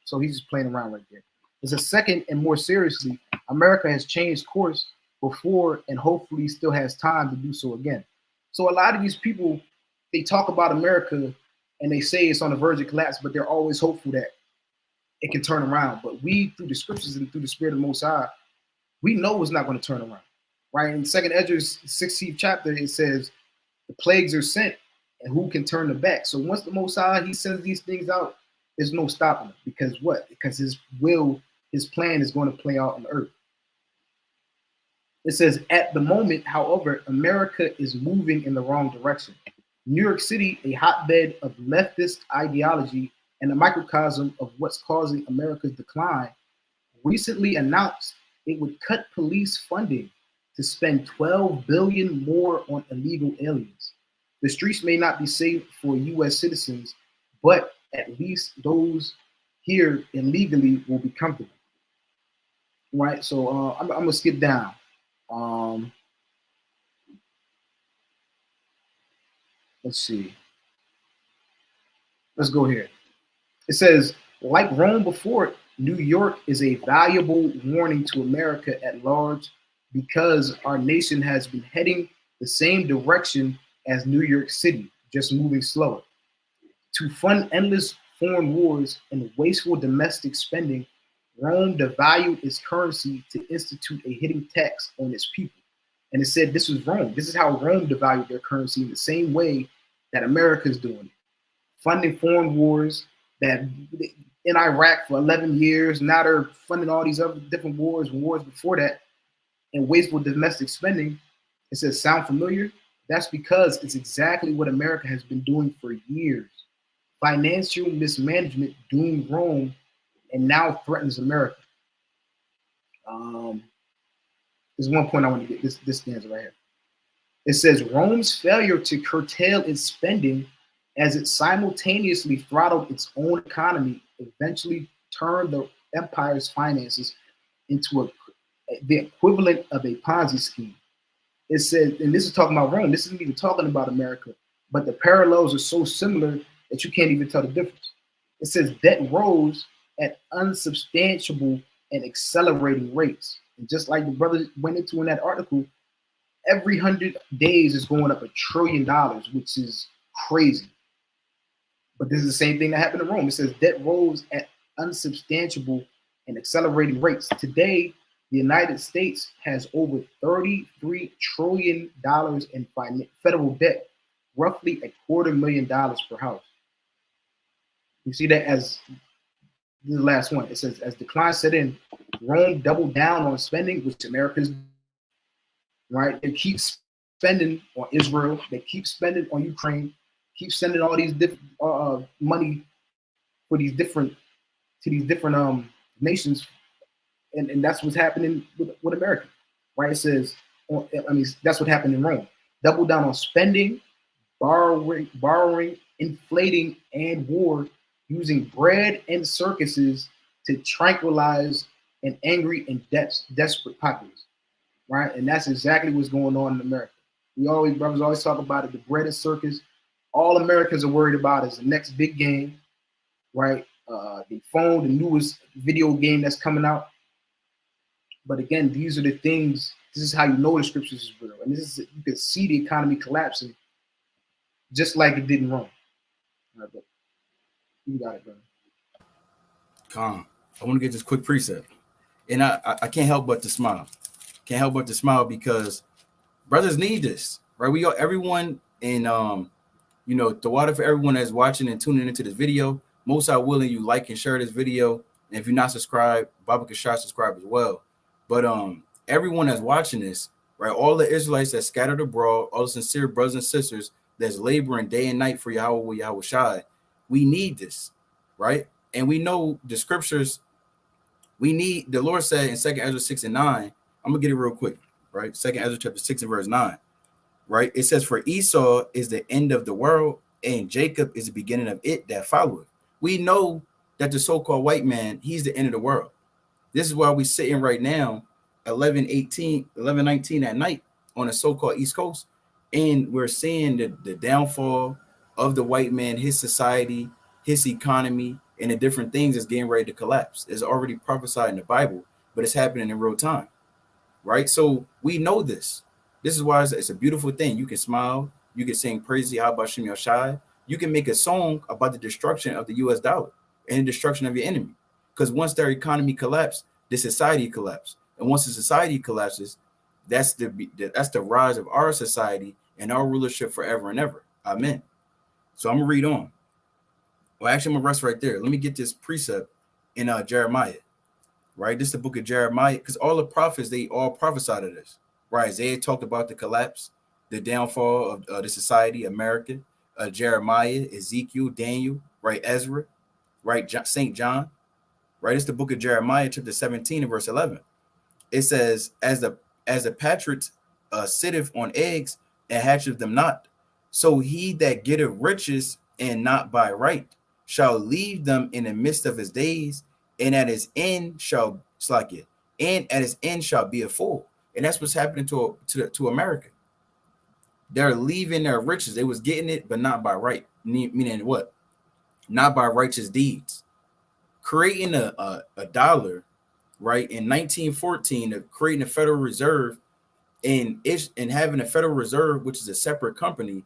So he's just playing around right there. There's a second, and more seriously, America has changed course before and hopefully still has time to do so again. So a lot of these people, they talk about America and they say it's on the verge of collapse, but they're always hopeful that it can turn around. But we, through the scriptures and through the Spirit of the Most High, we know it's not going to turn around. Right? In 2nd Ezra's 16th chapter, it says the plagues are sent, and who can turn them back? So once the Most High, he sends these things out, there's no stopping them. Because what? Because his will, his plan is going to play out on the earth. It says, at the moment, however, America is moving in the wrong direction. New York City, a hotbed of leftist ideology and a microcosm of what's causing America's decline, recently announced it would cut police funding to spend $12 billion more on illegal aliens. The streets may not be safe for U.S. citizens, but at least those here illegally will be comfortable. Right? So I'm gonna skip down. Let's see. Let's go here. It says, like Rome before it, New York is a valuable warning to America at large because our nation has been heading the same direction as New York City, just moving slower. To fund endless foreign wars and wasteful domestic spending, Rome devalued its currency to institute a hidden tax on its people. And it said this was Rome. This is how Rome devalued their currency in the same way that America is doing it. Funding foreign wars that in Iraq for 11 years, now they're funding all these other different wars before that, and wasteful domestic spending. It says, sound familiar? That's because it's exactly what America has been doing for years. Financial mismanagement doomed Rome and now threatens America. There's one point I want to get. This stands right here. It says Rome's failure to curtail its spending as it simultaneously throttled its own economy eventually turned the empire's finances into the equivalent of a Ponzi scheme. It said, and this is talking about Rome, this isn't even talking about America, but the parallels are so similar that you can't even tell the difference. It says debt rose at unsubstantiable and accelerating rates. And just like the brother went into in that article, every 100 days is going up $1 trillion, which is crazy. But this is the same thing that happened in Rome. It says debt rose at unsubstantiable and accelerating rates. Today, the United States has over $33 trillion in federal debt, roughly $250,000 per house. You see that as the last one. It says, as decline set in, Rome doubled down on spending, which America's, right? They keep spending on Israel. They keep spending on Ukraine. Keep sending all these different money for these different nations, and that's what's happening with America, right? It says, I mean, that's what happened in Rome. Double down on spending, borrowing, inflating, and war, using bread and circuses to tranquilize an angry and desperate populace, right? And that's exactly what's going on in America. Brothers always talk about it, the bread and circus. All Americans are worried about is the next big game, right? The phone, the newest video game that's coming out. But again, these are the things, this is how you know the scriptures is real. And this is, you can see the economy collapsing just like it did in Rome. Right, but you got it, brother. Calm. I want to get this quick precept. And I can't help but to smile. Can't help but to smile because brothers need this, right? We got everyone in the water for everyone that's watching and tuning into this video. Most are willing you like and share this video. And if you're not subscribed, Baba Kashar subscribe as well. But everyone that's watching this, right? All the Israelites that scattered abroad, all the sincere brothers and sisters that's laboring day and night for Yahweh Shai, we need this, right? And we know the scriptures. We need, the Lord said in 2nd Ezra 6 and 9, I'm gonna get it real quick, right? 2nd Ezra chapter 6 and verse 9. Right, it says, for Esau is the end of the world, and Jacob is the beginning of it that followeth. We know that the so-called white man, he's the end of the world. This is why we're sitting right now, 11:19 at night on the so-called East Coast, and we're seeing the downfall of the white man, his society, his economy, and the different things that's getting ready to collapse. It's already prophesied in the Bible, but it's happening in real time, right? So we know this. This is why it's a beautiful thing. You can smile, You can sing praise Yahweh Shem Shai. You can make a song about the destruction of the US dollar and the destruction of your enemy. Because once their economy collapses, the society collapses. And once the society collapses, that's the rise of our society and our rulership forever and ever. Amen. So I'm gonna read on. Well, actually, I'm gonna rest right there. Let me get this precept in Jeremiah. Right, this is the book of Jeremiah, because all the prophets, they all prophesied of this. Right, Isaiah talked about the collapse, the downfall of the society, America. Jeremiah, Ezekiel, Daniel, right, Ezra, right, Saint John. Right, it's the book of Jeremiah, chapter 17 and verse 11. It says, as the patriot sitteth on eggs and hatcheth them not, so he that getteth riches and not by right shall leave them in the midst of his days, and at his end shall be a fool. And that's what's happening to America. They're leaving their riches. They was getting it, but not by right. Meaning what? Not by righteous deeds. Creating a dollar, right, in 1914, creating a Federal Reserve and having a Federal Reserve, which is a separate company,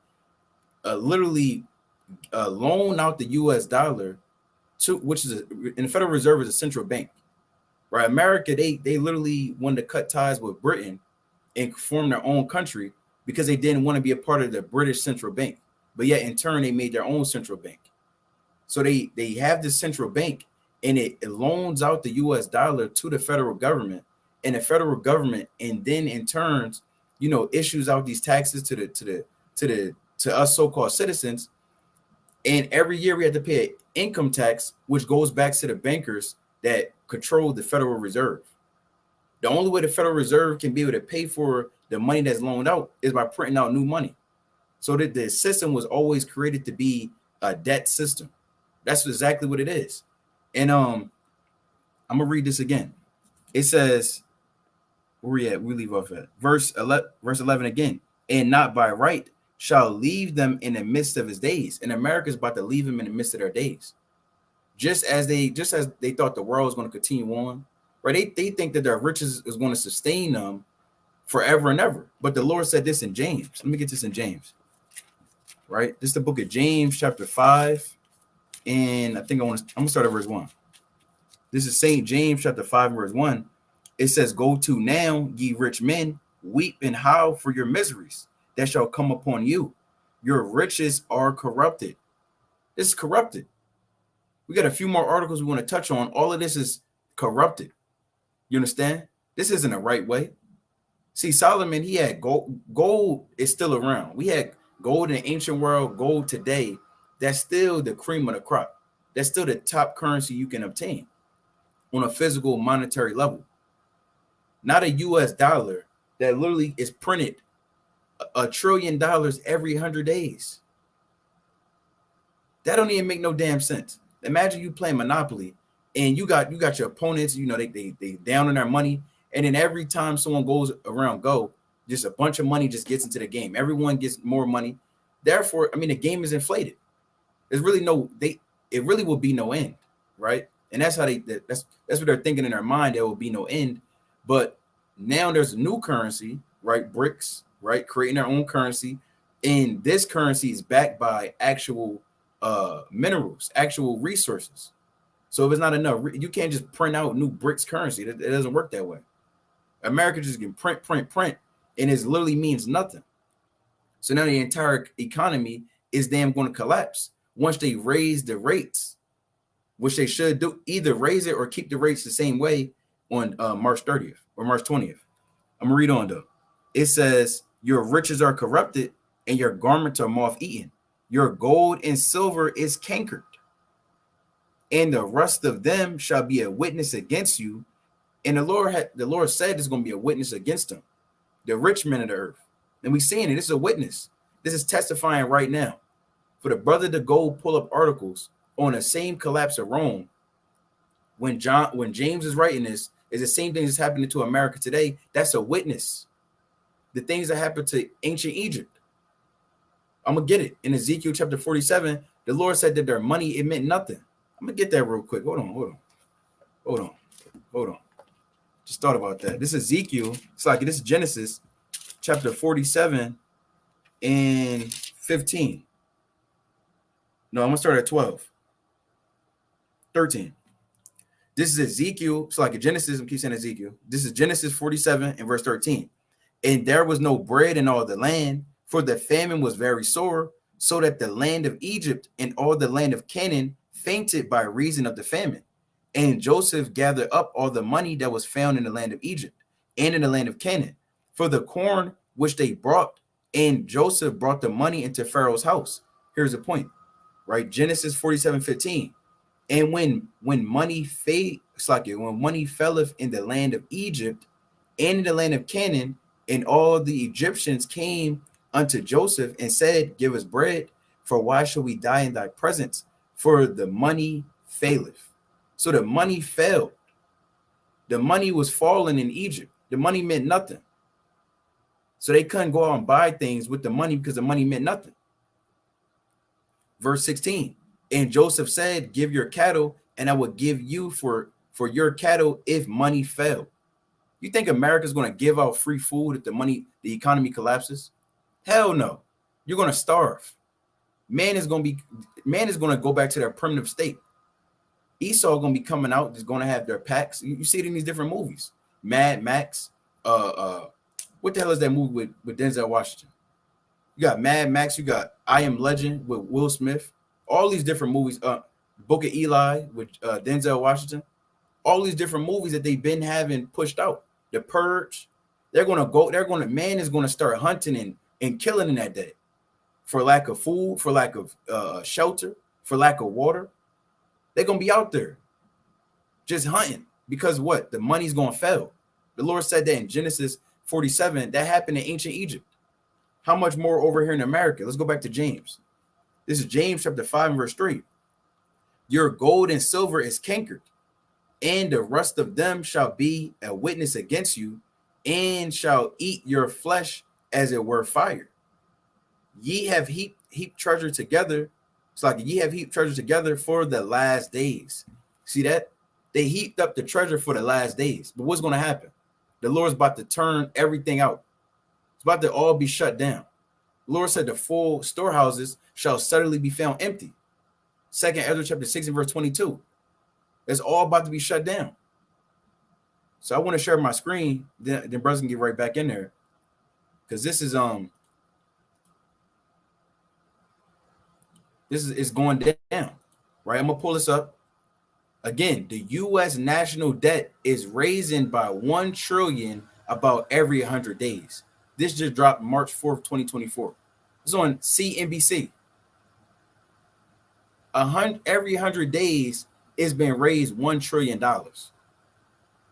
literally loan out the US dollar to, which is and the Federal Reserve is a central bank, right? America, they literally wanted to cut ties with Britain and form their own country because they didn't want to be a part of the British central bank. But yet in turn, they made their own central bank. So they have this central bank, and it loans out the US dollar to the federal government, and the federal government, and then in turns, issues out these taxes to us so-called citizens. And every year we have to pay an income tax, which goes back to the bankers that control the Federal Reserve. The only way the Federal Reserve can be able to pay for the money that's loaned out is by printing out new money. So that the system was always created to be a debt system. That's exactly what it is. And I'm gonna read this again. It says, where we at? We leave off at verse 11 again. And not by right shall leave them in the midst of his days. And America's about to leave them in the midst of their days. Just as they thought the world was going to continue on, right? They think that their riches is going to sustain them forever and ever. But the Lord said this in James. Let me get this in James. Right? This is the book of James, chapter 5. And I think I'm gonna start at verse 1. This is St. James, chapter 5, verse 1. It says, go to now, ye rich men, weep and howl for your miseries that shall come upon you. Your riches are corrupted. It's corrupted. We got a few more articles we want to touch on. All of this is corrupted. You understand? This isn't a right way. See, Solomon, he had gold. Gold is still around. We had gold in the ancient world, gold today. That's still the cream of the crop. That's still the top currency you can obtain on a physical monetary level. Not a US dollar that literally is printed $1 trillion every 100 days. That don't even make no damn sense. Imagine you playing Monopoly and you got your opponents, they down on their money, and then every time someone goes around go, just a bunch of money just gets into the game. Everyone gets more money. Therefore, the game is inflated. There's really it really will be no end, right? And that's how that's what they're thinking in their mind. There will be no end. But now there's a new currency, right? BRICS, right? Creating their own currency. And this currency is backed by actual minerals, actual resources. So if it's not enough, you can't just print out new BRICS currency. It doesn't work that way. America just can print, and it literally means nothing. So now the entire economy is damn going to collapse once they raise the rates, which they should do, either raise it or keep the rates the same way on March 30th or March 20th. I'm gonna read on though. It says, your riches are corrupted and your garments are moth-eaten. Your gold and silver is cankered, and the rust of them shall be a witness against you. And the Lord said there's going to be a witness against them, the rich men of the earth. And we seeing it. This is a witness. This is testifying right now. For the brother to go pull up articles on the same collapse of Rome, when James is writing this, is the same thing that's happening to America today. That's a witness. The things that happened to ancient Egypt. I'm going to get it. In Ezekiel chapter 47, the Lord said that their money, it meant nothing. I'm going to get that real quick. Hold on. Just thought about that. This is Ezekiel. This is Genesis chapter 47 and 15. No, I'm gonna start at 12. 13. This is Ezekiel. So like Genesis, I keep saying Ezekiel. This is Genesis 47 and verse 13. And there was no bread in all the land, for the famine was very sore, so that the land of Egypt and all the land of Canaan fainted by reason of the famine. And Joseph gathered up all the money that was found in the land of Egypt and in the land of Canaan for the corn which they brought. And Joseph brought the money into Pharaoh's house. Here's the point, right? Genesis 47:15. And when money when money felleth in the land of Egypt and in the land of Canaan, and all the Egyptians came unto Joseph and said, give us bread, for why shall we die in thy presence? For the money faileth. So the money failed. The money was falling in Egypt. The money meant nothing. So they couldn't go out and buy things with the money because the money meant nothing. Verse 16. And Joseph said, give your cattle, and I will give you for your cattle if money fail. You think America's going to give out free food if the economy collapses? Hell no. You're going to starve. Man is going to go back to their primitive state. Esau going to be coming out, is going to have their packs. You see it in these different movies. Mad Max. What the hell is that movie with Denzel Washington? You got Mad Max. You got I Am Legend with Will Smith. All these different movies, Book of Eli with Denzel Washington, all these different movies that they've been having pushed out. The Purge, man is going to start hunting and killing in that day for lack of food, for lack of shelter, for lack of water. They're going to be out there just hunting because what? The money's going to fail. The Lord said that in Genesis 47, that happened in ancient Egypt. How much more over here in America? Let's go back to James. This is James chapter 5 and verse 3. Your gold and silver is cankered, and the rust of them shall be a witness against you, and shall eat your flesh as it were fire. Ye have heaped treasure together. It's like ye have heaped treasure together for the last days. See that? They heaped up the treasure for the last days. But what's going to happen? The Lord's about to turn everything out. It's about to all be shut down. The Lord said the full storehouses shall suddenly be found empty. 2 Ezra chapter 6 and verse 22. It's all about to be shut down. So I want to share my screen. Then brothers can get right back in there. Because this is going down. Right? I'm gonna pull this up. Again, the US national debt is raising by 1 trillion about every 100 days. This just dropped March 4th, 2024. It's on CNBC. Every 100 days it's been raised $1 trillion.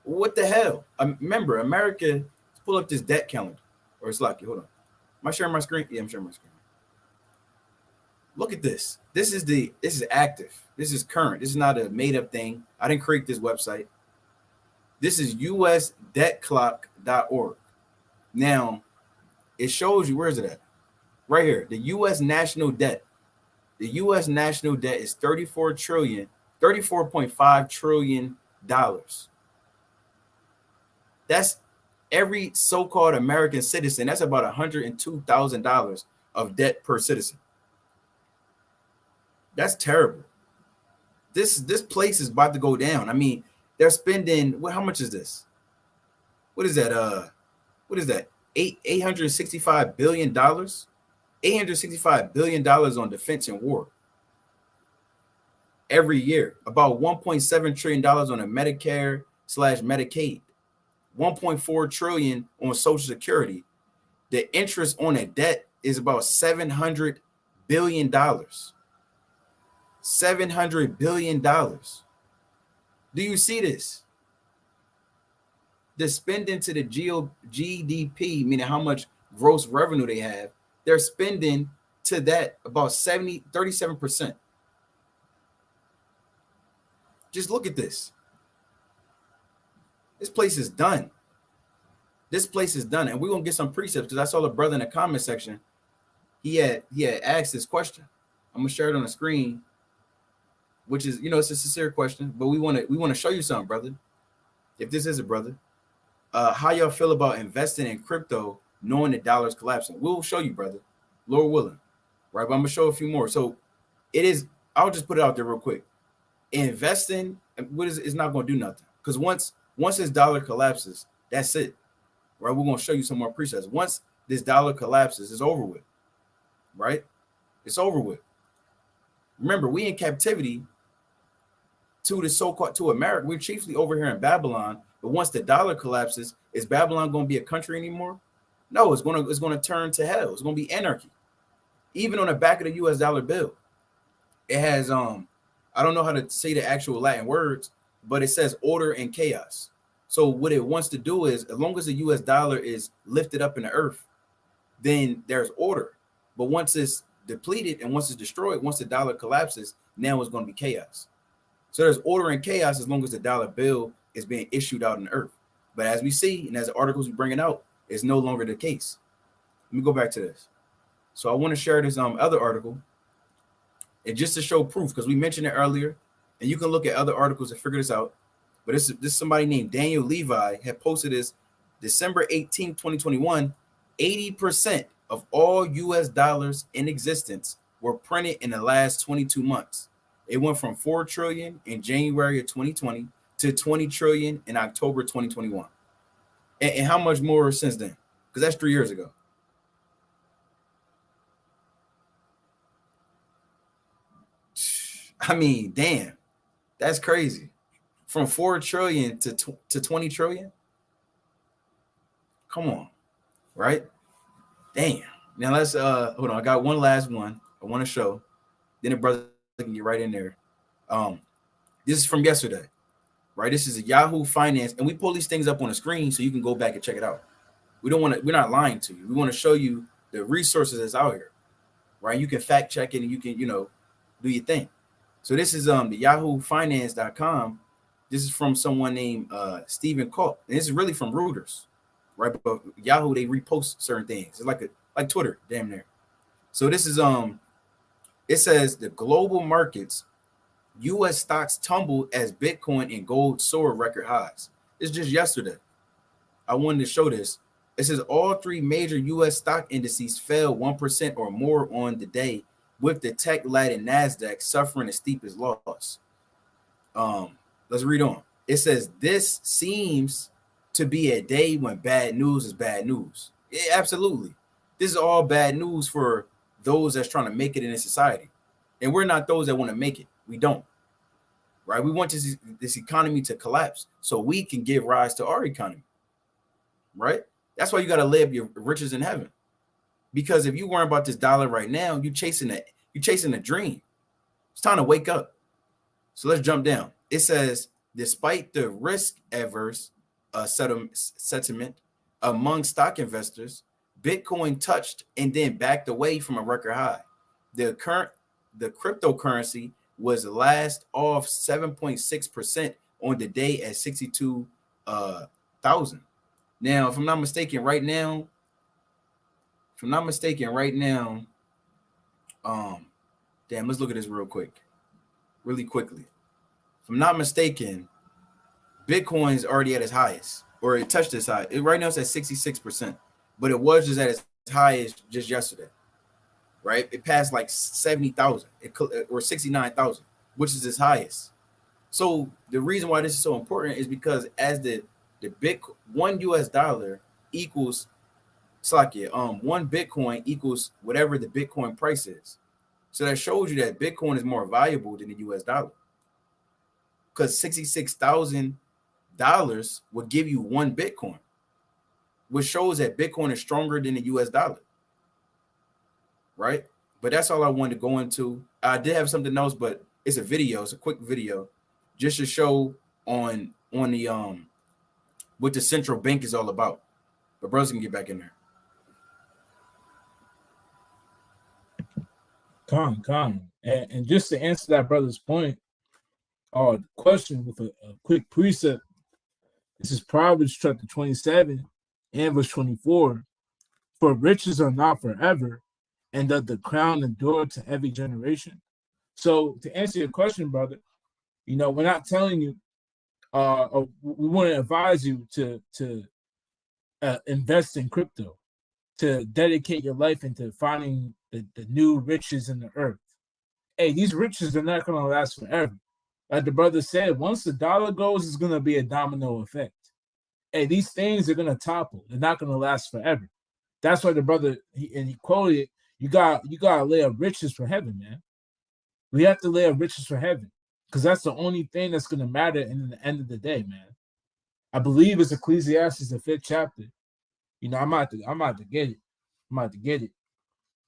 What the hell? Remember, America, let's pull up this debt calendar. Or it's like, hold on. Am I sharing my screen? Yeah, I'm sharing my screen. Look at this. This is active. This is current. This is not a made-up thing. I didn't create this website. This is usdebtclock.org. Now, it shows you, where is it at? Right here, the U.S. national debt. The U.S. national debt is $34.5 trillion. That's every so-called American citizen. That's about $102,000 of debt per citizen. That's terrible. This place is about to go down. I mean, they're spending, how much is this? What is that? What is that? $865 billion? $865 billion on defense and war every year. About $1.7 trillion on a Medicare/Medicaid. $1.4 trillion on Social Security. The interest on a debt is about $700 billion. $700 billion. Do you see this? The spending to the GDP, meaning how much gross revenue they have, they're spending to that about 37%. Just look at this. This place is done. This place is done. And we're going to get some precepts because I saw a brother in the comment section. He had asked this question. I'm going to share it on the screen, which is, it's a sincere question, but we want to show you something, brother. If this is a brother, how y'all feel about investing in crypto knowing the dollar's collapsing? We'll show you, brother, Lord willing, right? But I'm gonna show a few more. So it is. I'll just put it out there real quick. Investing, what is it's not gonna do nothing, because once this dollar collapses, that's it, right? We're gonna show you some more presets. Once this dollar collapses, it's over with, right? It's over with. Remember, we in captivity to the so-called to America. We're chiefly over here in Babylon. But once the dollar collapses, is Babylon going to be a country anymore? No, it's going to turn to hell. It's going to be anarchy. Even on the back of the U.S. dollar bill, it has I don't know how to say the actual Latin words, but it says order and chaos. So what it wants to do is, as long as the U.S. dollar is lifted up in the earth, then there's order. But once it's depleted and once it's destroyed, once the dollar collapses, now it's going to be chaos. So there's order and chaos as long as the dollar bill is being issued out in the earth. But as we see, and as the articles we're bringing out, it's no longer the case. Let me go back to this. So I want to share this other article, and just to show proof, because we mentioned it earlier, and you can look at other articles and figure this out. But this somebody named Daniel Levi had posted this December 18, 2021. 80% of all US dollars in existence were printed in the last 22 months. It went from 4 trillion in January of 2020 to 20 trillion in October 2021. And how much more since then? Because that's 3 years ago. I mean, damn, that's crazy. From 4 trillion to 20 trillion. Come on, right? Damn. Now let's hold on. I got one last one I want to show. Then the brother can get right in there. This is from yesterday, right? This is a Yahoo Finance, and we pull these things up on the screen so you can go back and check it out. We're not lying to you. We want to show you the resources that's out here, right? You can fact check it and you can, do your thing. So this is the yahoofinance.com. This is from someone named Stephen Koch. And this is really from Reuters, right? But Yahoo, they repost certain things. It's like Twitter, damn near. So this is it says the global markets, U.S. stocks tumbled as Bitcoin and gold soar record highs. It's just yesterday. I wanted to show this. It says all 3 major U.S. stock indices fell 1% or more on the day, with the tech-laden NASDAQ suffering the steepest loss. Let's read on. It says this seems to be a day when bad news is bad news. Yeah, absolutely. This is all bad news for those that's trying to make it in this society. And we're not those that want to make it. We don't. Right? We want this economy to collapse so we can give rise to our economy. Right? That's why you got to live your riches in heaven. Because if you worry about this dollar right now, you're chasing a dream. It's time to wake up. So let's jump down. It says, despite the risk-averse sentiment among stock investors, Bitcoin touched and then backed away from a record high. The cryptocurrency was last off 7.6% on the day at 62,000. Now, if I'm not mistaken, right now, damn, let's look at this really quickly. If I'm not mistaken, Bitcoin's already at its highest, or it touched its high. Right now it's at 66%, but it was just at its highest just yesterday, right? It passed like 70,000 or 69,000, which is its highest. So the reason why this is so important is because as the Bitcoin, $1 equals one Bitcoin equals whatever the Bitcoin price is. So that shows you that Bitcoin is more valuable than the US dollar. Because $66,000 would give you 1 Bitcoin, which shows that Bitcoin is stronger than the US dollar. Right? But that's all I wanted to go into. I did have something else, but it's a video. It's a quick video just to show on the what the central bank is all about. But brothers can get back in there. Con. And just to answer that brother's point or question with a quick precept, this is Proverbs chapter 27 and verse 24. For riches are not forever, and doth the crown endure to every generation. So to answer your question, brother, we're not telling you, we want to advise you to invest in crypto, to dedicate your life into finding the new riches in the earth. Hey, these riches are not going to last forever. Like the brother said, once the dollar goes, it's going to be a domino effect. Hey, these things are going to topple. They're not going to last forever. That's why the brother, he quoted it, you got to lay up riches for heaven, man. We have to lay up riches for heaven because that's the only thing that's going to matter in the end of the day, man. I believe it's Ecclesiastes, the 5th chapter. You know, I'm about to get it.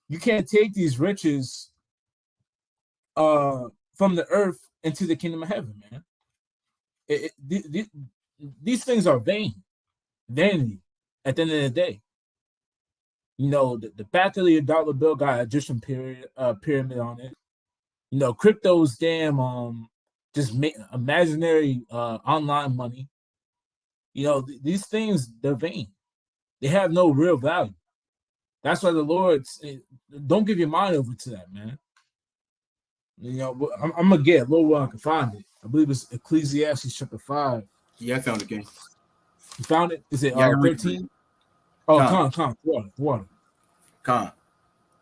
You can't take these riches from the earth into the kingdom of heaven, man. These things are vanity at the end of the day. You know, the back of your dollar bill got Egyptian pyramid on it. You know, crypto's damn just imaginary online money. You know, these things, they're vain. They have no real value. That's why the Lord don't give your mind over to that, man. You know, I'm gonna get a little while I can find it. I believe it's Ecclesiastes chapter 5. Yeah, I found it again. You found it? Is it Yeah, 13? Oh, water. Con.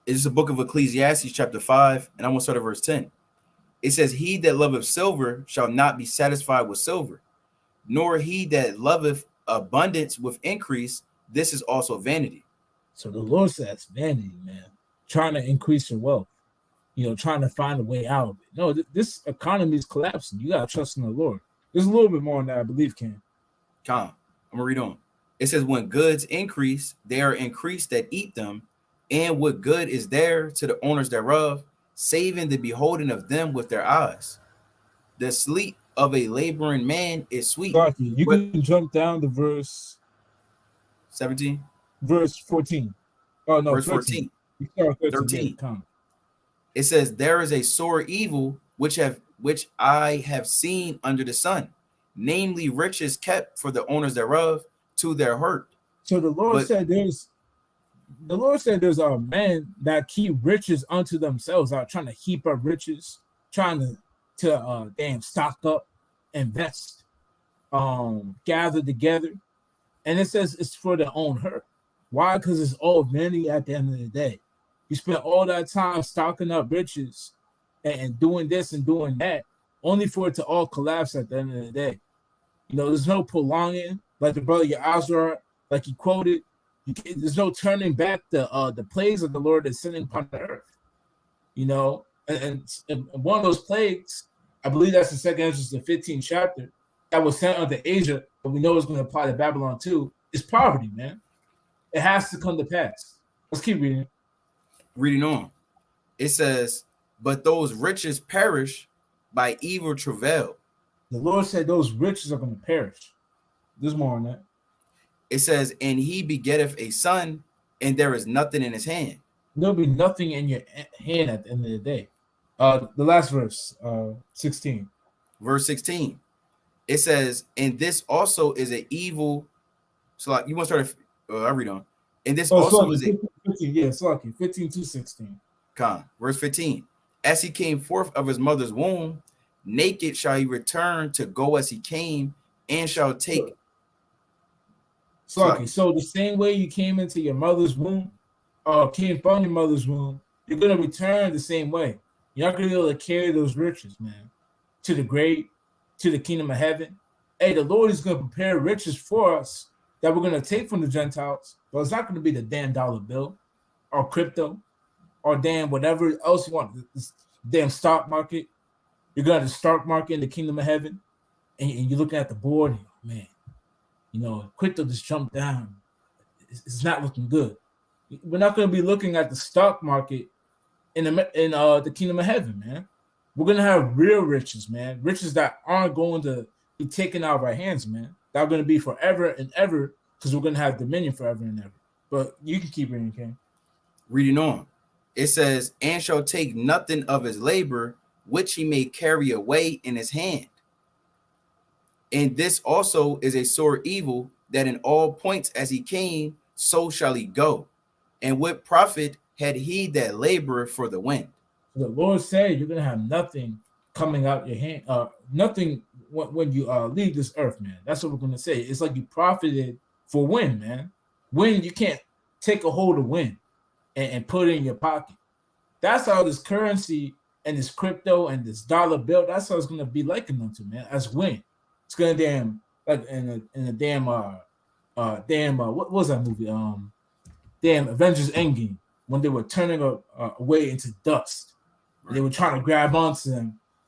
It's the book of Ecclesiastes chapter 5, and I'm gonna start at verse 10. It says, "He that loveth silver shall not be satisfied with silver, nor he that loveth abundance with increase. This is also vanity." So the Lord says vanity, man. Trying to increase your wealth, you know, trying to find a way out of it. No, this economy is collapsing. You gotta trust in the Lord. There's a little bit more on that, I believe, Ken. Con. I'm gonna read on. It says, "When goods increase, they are increased that eat them, and what good is there to the owners thereof, saving the beholding of them with their eyes. The sleep of a laboring man is sweet." You can jump down to verse 17. Verse 14. Oh no, Verse 13. 14. You start 13. Yeah, It says, "There is a sore evil which I have seen under the sun, namely riches kept for the owners thereof to their hurt." So the Lord said there's men that keep riches unto themselves, are trying to heap up riches, trying to damn stock up, invest, gather together. And it says it's for their own hurt. Why? Because it's all vanity at the end of the day. You spend all that time stocking up riches and doing this and doing that, only for it to all collapse at the end of the day. You know, there's no prolonging, like the brother Yazar, like he quoted. There's no turning back the plagues of the Lord that's sending upon the earth. You know, and one of those plagues, I believe that's the second Ezra, the 15th chapter, that was sent unto Asia, but we know it's going to apply to Babylon too, is poverty, man. It has to come to pass. Let's keep reading. Reading on. It says, "But those riches perish by evil travail." The Lord said those riches are going to perish. There's more on that. It says, "And he begetteth a son, and there is nothing in his hand." There'll be nothing in your hand at the end of the day. The last verse, 16. Verse 16. It says, "And this also is an evil." So like, you want to start? I read on. "And this also is a 15, yeah, it's lucky. 15 to 16. Verse 15. "As he came forth of his mother's womb, naked shall he return to go as he came, and shall take." So the same way you came into your mother's womb, came from your mother's womb, you're gonna return the same way. You're not gonna be able to carry those riches, man, to the great, to the kingdom of heaven. Hey, the Lord is gonna prepare riches for us that we're gonna take from the Gentiles, but it's not gonna be the damn dollar bill, or crypto, or damn whatever else you want. This damn stock market. You're gonna have the stock market in the kingdom of heaven, and you're looking at the board, and man, you know, crypto just jumped down. It's not looking good. We're not going to be looking at the stock market in the kingdom of heaven, man. We're going to have real riches, man. Riches that aren't going to be taken out of our hands, man. That are going to be forever and ever, because we're going to have dominion forever and ever. But you can keep reading, Ken. Reading on. It says, "And shall take nothing of his labor, which he may carry away in his hand. And this also is a sore evil, that in all points as he came, so shall he go. And what profit had he that laboreth for the wind?" The Lord said you're going to have nothing coming out your hand, nothing when you leave this earth, man. That's what we're going to say. It's like you profited for wind, man. Wind, you can't take a hold of wind and put it in your pocket. That's how this currency and this crypto and this dollar bill, that's how it's gonna be likened unto, man. As when it's gonna damn like in a damn what was that movie? Damn Avengers Endgame, when they were turning away into dust. Right. They were trying to grab onto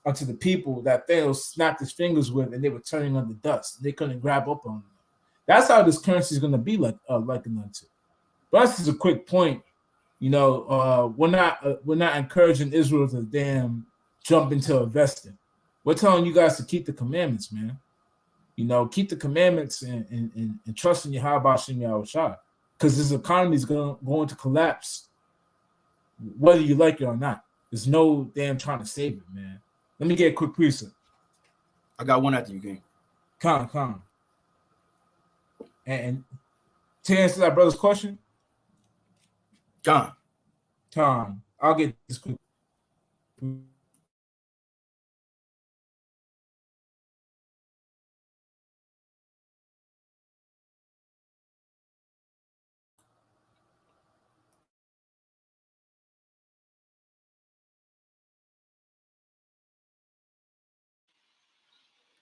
the people that Thanos snapped his fingers with, and they were turning on the dust. They couldn't grab up on them. That's how this currency is going to be likened unto. But that's just a quick point. You know, we're not encouraging Israel to damn jump into investing. We're telling you guys to keep the commandments, man. You know, keep the commandments and trust in Yahweh Shem Yahushua. Because this economy is going to collapse, whether you like it or not. There's no damn trying to save it, man. Let me get a quick precept. I got one after you, King. Come. And to answer that brother's question, Tom, I'll get this quick.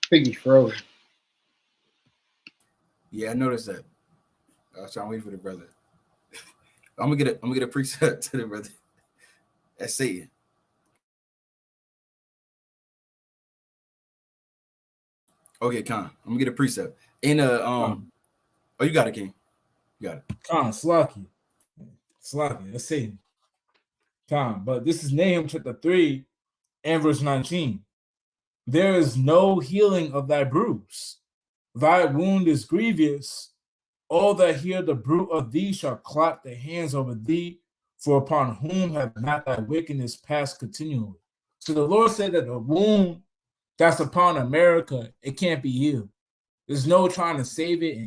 Piggy frozen. Yeah, I noticed that. I was trying to wait for the brother. I'm gonna get a precept to the brother. That's Satan. Okay, Con. I'm gonna get a precept. In a oh, you got it, King. You got it. Con, Slocky. That's Satan. Con, but this is Nahum chapter 3 and verse 19. There is no healing of thy bruise. Thy wound is grievous. All that hear the bruit of thee shall clap their hands over thee, for upon whom have not thy wickedness passed continually. So the Lord said that the wound that's upon America, it can't be healed. There's no trying to save it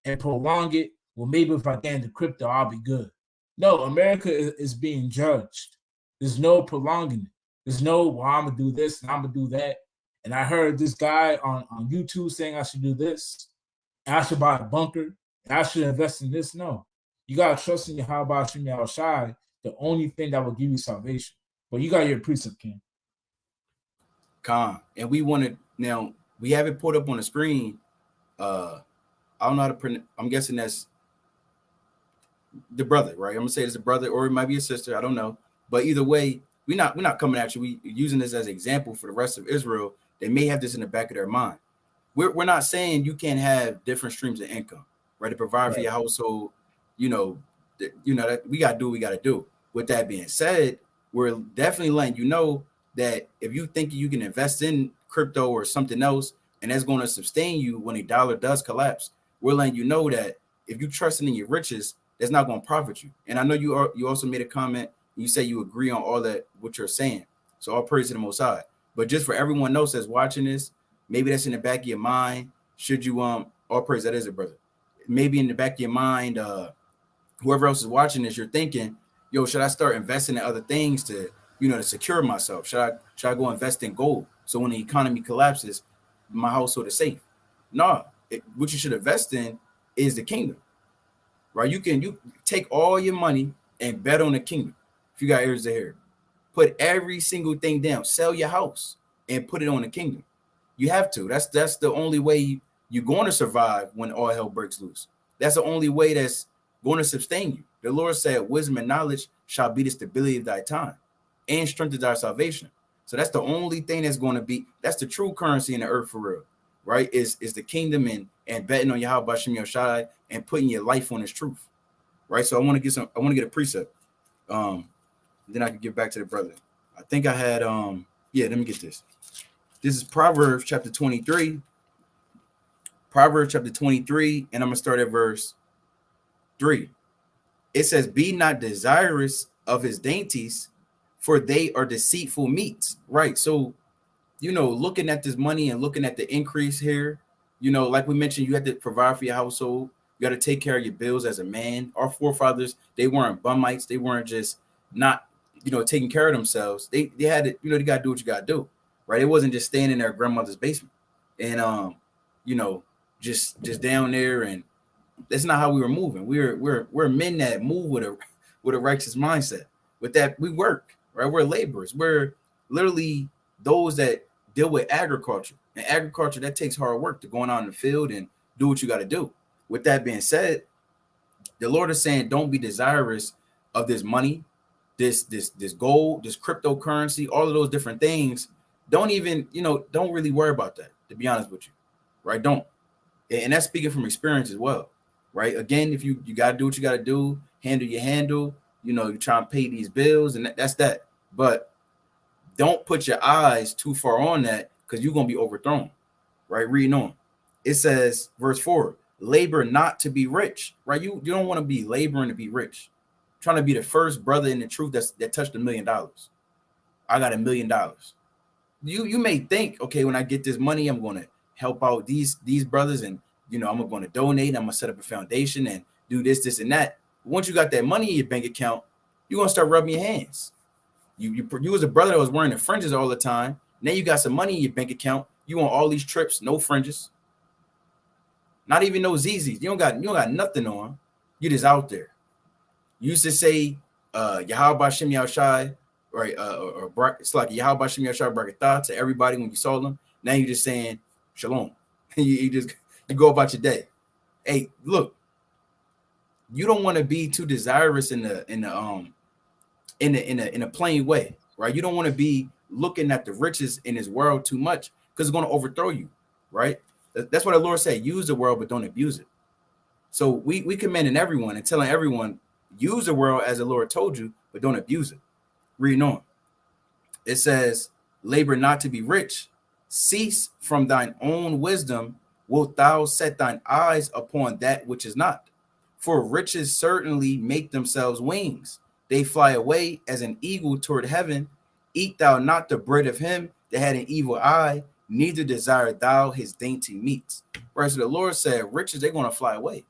and prolong it. Well, maybe if I get into crypto, I'll be good. No, America is being judged. There's no prolonging it. There's no, well, I'm going to do this and I'm going to do that. And I heard this guy on YouTube saying I should do this, and I should buy a bunker, and I should invest in this. No. You got to trust in Yahweh Shem Yahushua, the only thing that will give you salvation. But you got your precept, King. Con. And we wanted, now, we have it put up on the screen. I don't know how to print. I'm guessing that's the brother, right? I'm going to say it's a brother, or it might be a sister. I don't know. But either way, we're not coming at you. We using this as an example for the rest of Israel. They may have this in the back of their mind. We're not saying you can't have different streams of income, right? To provide for your household, that we got to do what we got to do. With that being said, we're definitely letting you know that if you think you can invest in crypto or something else, and that's going to sustain you when a dollar does collapse, we're letting you know that if you trusting in your riches, that's not going to profit you. And I know you also made a comment. You say you agree on all that what you're saying. So all praise to the Most High. But just for everyone else that's watching this, maybe that's in the back of your mind. Should you all praise, that is it, brother. Maybe in the back of your mind, whoever else is watching this, you're thinking, yo, should I start investing in other things to secure myself? Should I go invest in gold so when the economy collapses, my household is safe? No, what you should invest in is the kingdom, right? You take all your money and bet on the kingdom. If you got ears to hear, put every single thing down, sell your house and put it on the kingdom. You have to. That's the only way you're going to survive when all hell breaks loose. That's the only way that's going to sustain you. The Lord said, wisdom and knowledge shall be the stability of thy time and strength of thy salvation. So that's the only thing that's going to be, that's the true currency in the earth for real, right? Is the kingdom and betting on Yahweh Shem Yahushua and putting your life on his truth, right? So I want to get a precept. Then I can get back to the brother. I think I had, let me get this. This is Proverbs chapter 23. Proverbs chapter 23, and I'm going to start at verse 3. It says, be not desirous of his dainties, for they are deceitful meats. Right. So, looking at this money and looking at the increase here, like we mentioned, you had to provide for your household. You got to take care of your bills as a man. Our forefathers, they weren't bummites. They weren't just not, taking care of themselves. They had to, they got to do what you got to do. Right. It wasn't just staying in their grandmother's basement and, just down there. And that's not how we were moving. We're men that move with a righteous mindset. With that, we work. right? We're laborers. We're literally those that deal with agriculture. And agriculture, that takes hard work to going out in the field and do what you got to do. With that being said, the Lord is saying, don't be desirous of this money, this gold, this cryptocurrency, all of those different things. Don't even, don't really worry about that, to be honest with you, right? Don't. And that's speaking from experience as well, right? Again, if you got to do what you got to do, handle your handle, you try and pay these bills, and that's that. But don't put your eyes too far on that, because you're going to be overthrown, right? Reading on. It says, verse 4, labor not to be rich, right? You don't want to be laboring to be rich. Trying to be the first brother in the truth that touched $1 million. I got $1 million. You may think, okay, when I get this money, I'm going to help out these brothers, and I'm going to donate. I'm going to set up a foundation and do this, and that. Once you got that money in your bank account, you're going to start rubbing your hands. You was a brother that was wearing the fringes all the time. Now you got some money in your bank account. You on all these trips, no fringes, not even no ZZs. You don't got nothing on. You just out there. You used to say Yahweh Shem Yahushai, right? Or it's like Yahweh Shem Yahushai Barakatah to everybody when you saw them. Now you're just saying Shalom. you go about your day. Hey, look, you don't want to be too desirous in a plain way, right? You don't want to be looking at the riches in this world too much, because it's going to overthrow you, right? That's what the Lord said: use the world, but don't abuse it. So we commanding everyone and telling everyone, use the world as the Lord told you, but don't abuse it. Reading on, it says, labor not to be rich, cease from thine own wisdom, wilt thou set thine eyes upon that which is not? For riches certainly make themselves wings. They fly away as an eagle toward heaven. Eat thou not the bread of him that had an evil eye, neither desire thou his dainty meats. Right, so the Lord said, riches, they're going to fly away.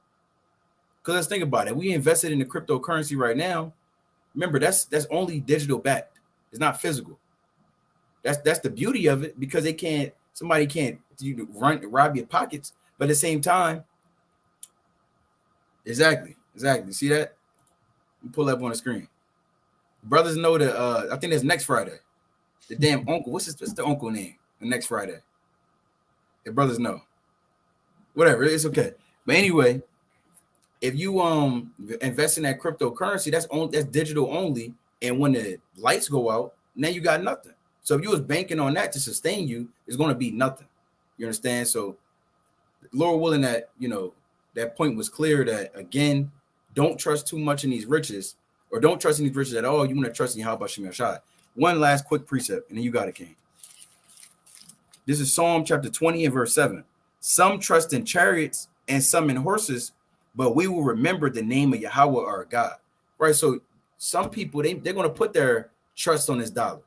Because let's think about it. We invested in the cryptocurrency right now. Remember, that's only digital backed. It's not physical. That's the beauty of it, because somebody can't rob your pockets. But at the same time, exactly. See that? Pull up on the screen. Brothers know that I think that's next Friday. The damn uncle. What's the uncle name? The next Friday. The brothers know. Whatever, it's okay. But anyway, if you invest in that cryptocurrency, that's digital only. And when the lights go out, now you got nothing. So if you was banking on that to sustain you, it's going to be nothing. You understand? So Lord willing that, that point was clear, that again, don't trust too much in these riches, or don't trust in these riches at all. You want to trust in Yahweh Shem Yahushai. One last quick precept, and then you got it, King. This is Psalm chapter 20 and verse 7. Some trust in chariots and some in horses, but we will remember the name of Yahweh our God. Right? So some people, they're going to put their trust on this dollar.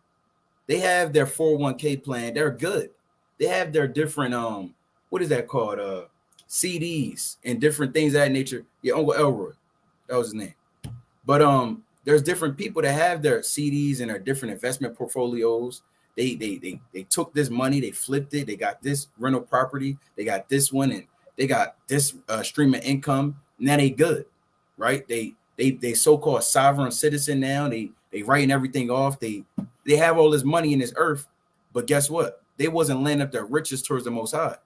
They have their 401k plan. They're good. They have their different, what is that called? CDs and different things of that nature. Yeah, Uncle Elroy. That was his name. But there's different people that have their CDs and their different investment portfolios. They took this money, they flipped it, they got this rental property, they got this one, and they got this stream of income. Now they good, right? They so-called sovereign citizen now. They writing everything off. They have all this money in this earth, but guess what? They wasn't laying up their riches towards the Most High.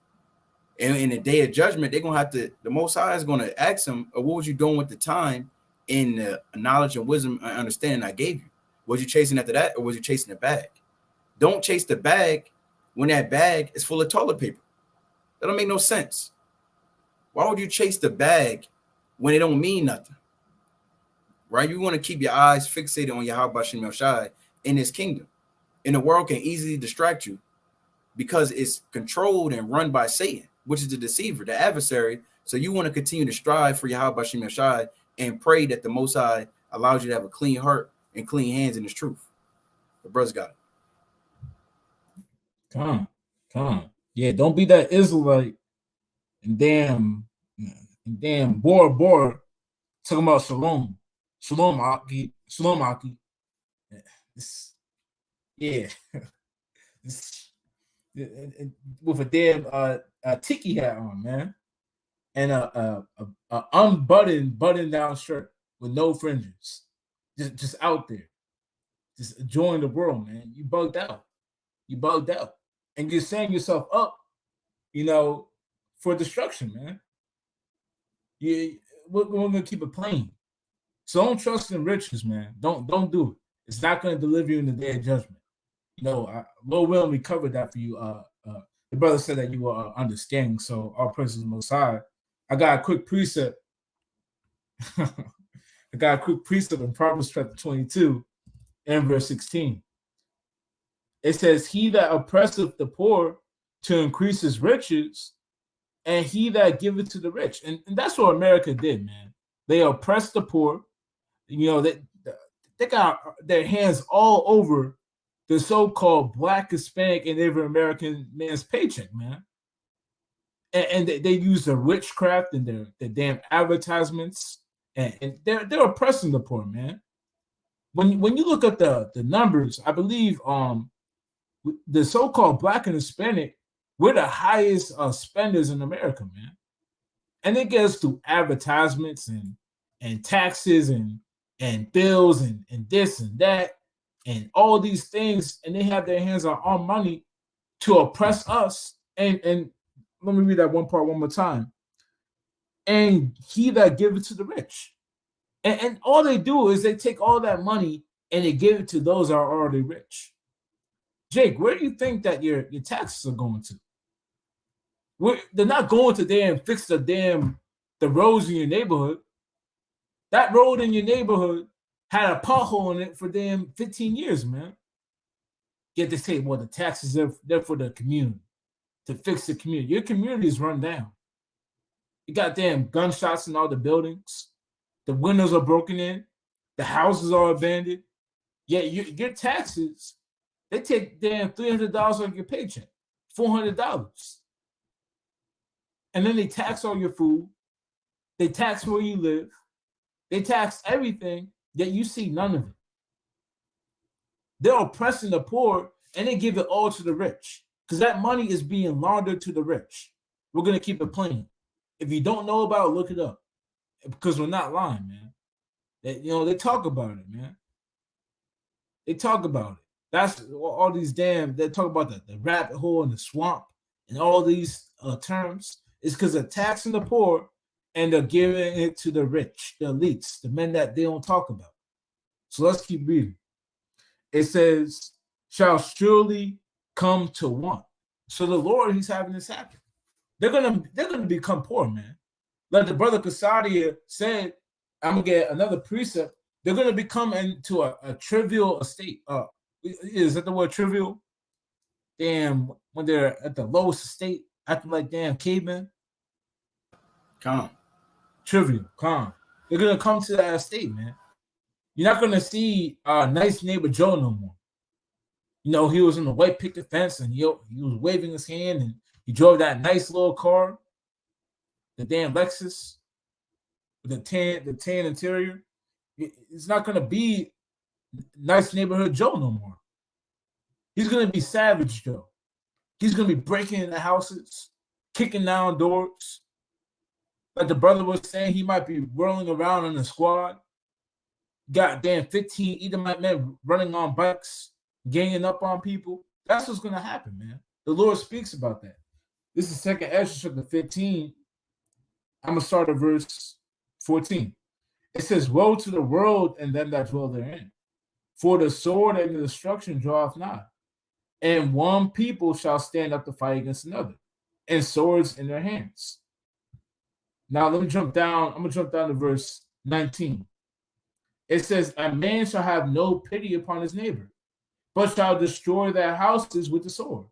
And in the day of judgment, they're gonna have to. The Most High is gonna ask them, "What was you doing with the time in the knowledge and wisdom and understanding I gave you? Was you chasing after that, or was you chasing the bag? Don't chase the bag when that bag is full of toilet paper. That don't make no sense. Why would you chase the bag when it don't mean nothing? Right? You want to keep your eyes fixated on Yahweh Shem Yahushai in his kingdom. And the world can easily distract you because it's controlled and run by Satan, which is the deceiver, the adversary. So you want to continue to strive for Yahweh Shem Yahushai and pray that the Most High allows you to have a clean heart and clean hands in his truth. The brother's got it. Come on. Yeah, don't be that Israelite and damn Bora talking about Shalom Aki. Yeah. With a damn tiki hat on, man, and a unbuttoned button down shirt with no fringes, just out there, just enjoying the world, man. You bugged out. You bugged out. And you're setting yourself up, for destruction, man. We're gonna keep it plain. So don't trust in riches, man. Don't do it. It's not gonna deliver you in the day of judgment. Lord willing, we covered that for you. The brother said that you were understanding. So all praise the Most High. I got a quick precept. I got a quick precept in Proverbs chapter 22 and verse 16. It says, "He that oppresseth the poor to increase his riches, and he that giveth to the rich." And that's what America did, man. They oppressed the poor. They got their hands all over the so-called Black, Hispanic, and Native American man's paycheck, man. And they use the witchcraft and their damn advertisements, and they're oppressing the poor, man. When you look at the numbers, I believe the so-called Black and Hispanic, we're the highest spenders in America, man. And it gets through advertisements and taxes and bills and this and that and all these things, and they have their hands on our money to oppress us. And let me read that one part one more time. And he that giveth to the rich. And all they do is they take all that money and they give it to those that are already rich. Jake, where do you think that your taxes are going to? They're not going to there and fix the roads in your neighborhood. That road in your neighborhood had a pothole in it for 15 years, man. Yet they say, well, the taxes are there for the community, to fix the community. Your community is run down. You got gunshots in all the buildings. The windows are broken in. The houses are abandoned. Yet your taxes, they take $300 off your paycheck, $400. And then they tax all your food. They tax where you live. They tax everything, yet you see none of it. They're oppressing the poor, and they give it all to the rich, because that money is being laundered to the rich. We're going to keep it plain. If you don't know about it, look it up, because we're not lying, man. They talk about it, man. They talk about it. That's all these they talk about the rabbit hole and the swamp and all these terms. It's because they're taxing the poor and they're giving it to the rich, the elites, the men that they don't talk about. So let's keep reading. It says, shall surely come to want. So the Lord, he's having this happen. They're gonna become poor, man. Like the brother Kasadia said, I'm gonna get another precept. They're gonna become into a trivial estate. Is that the word trivial? Damn, when they're at the lowest estate, acting like damn cavemen. Calm. Trivial, calm. They're gonna come to that estate, man. You're not gonna see nice neighbor Joe no more. He was in the white picket fence and he was waving his hand and he drove that nice little car, the damn Lexus with the tan interior. It's not gonna be nice neighborhood Joe no more. He's gonna be savage Joe. He's gonna be breaking into houses, kicking down doors. Like the brother was saying, he might be whirling around in a squad. Goddamn 15 Edomite men running on bikes, ganging up on people. That's what's gonna happen, man. The Lord speaks about that. This is 2nd Ezra chapter 15. I'm gonna start at verse 14. It says, woe to the world and them that dwell therein. For the sword and the destruction draweth nigh. And one people shall stand up to fight against another, and swords in their hands. Now let me jump down. I'm gonna jump down to verse 19. It says, a man shall have no pity upon his neighbor, but shall destroy their houses with the sword,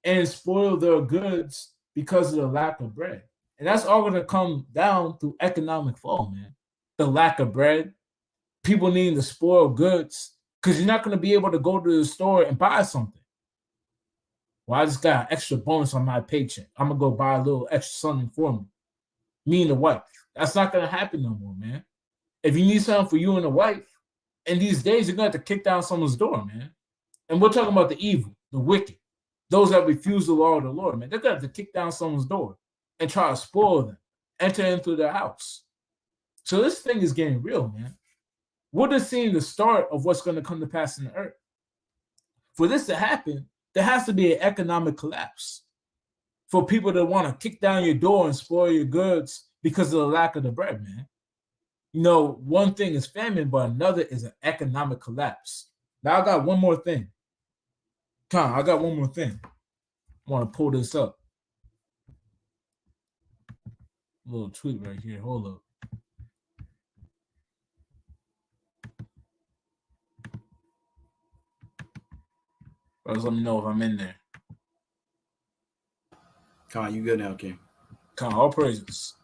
and spoil their goods because of the lack of bread. And that's all gonna come down through economic fall, man. The lack of bread, people needing to spoil goods, because you're not gonna be able to go to the store and buy something. Well, I just got an extra bonus on my paycheck. I'm gonna go buy a little extra something for me and the wife. That's not gonna happen no more, man. If you need something for you and the wife, in these days, you're gonna have to kick down someone's door, man. And we're talking about the evil, the wicked, those that refuse the law of the Lord, man. They're gonna have to kick down someone's door and try to spoil them, enter into their house. So this thing is getting real, man. we're just seeing the start of what's going to come to pass in the earth. For this to happen, there has to be an economic collapse for people to want to kick down your door and spoil your goods because of the lack of the bread, man. You know, one thing is famine, but another is an economic collapse. Now I got one more thing. I got one more thing. I want to pull this up. A little tweet right here. Hold up. Brothers, let me know if I'm in there. You good now, King? All praises.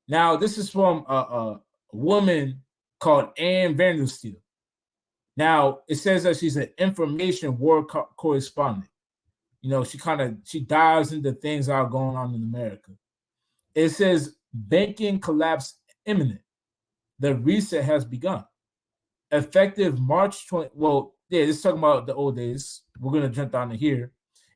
Now, this is from a woman called Ann Vandersteel. Now, it says that she's an information war correspondent. You know, she dives into things that are going on in America. It says banking collapse imminent. The reset has begun. Effective March 20. Well, yeah, this is talking about the old days. We're going to jump down to here.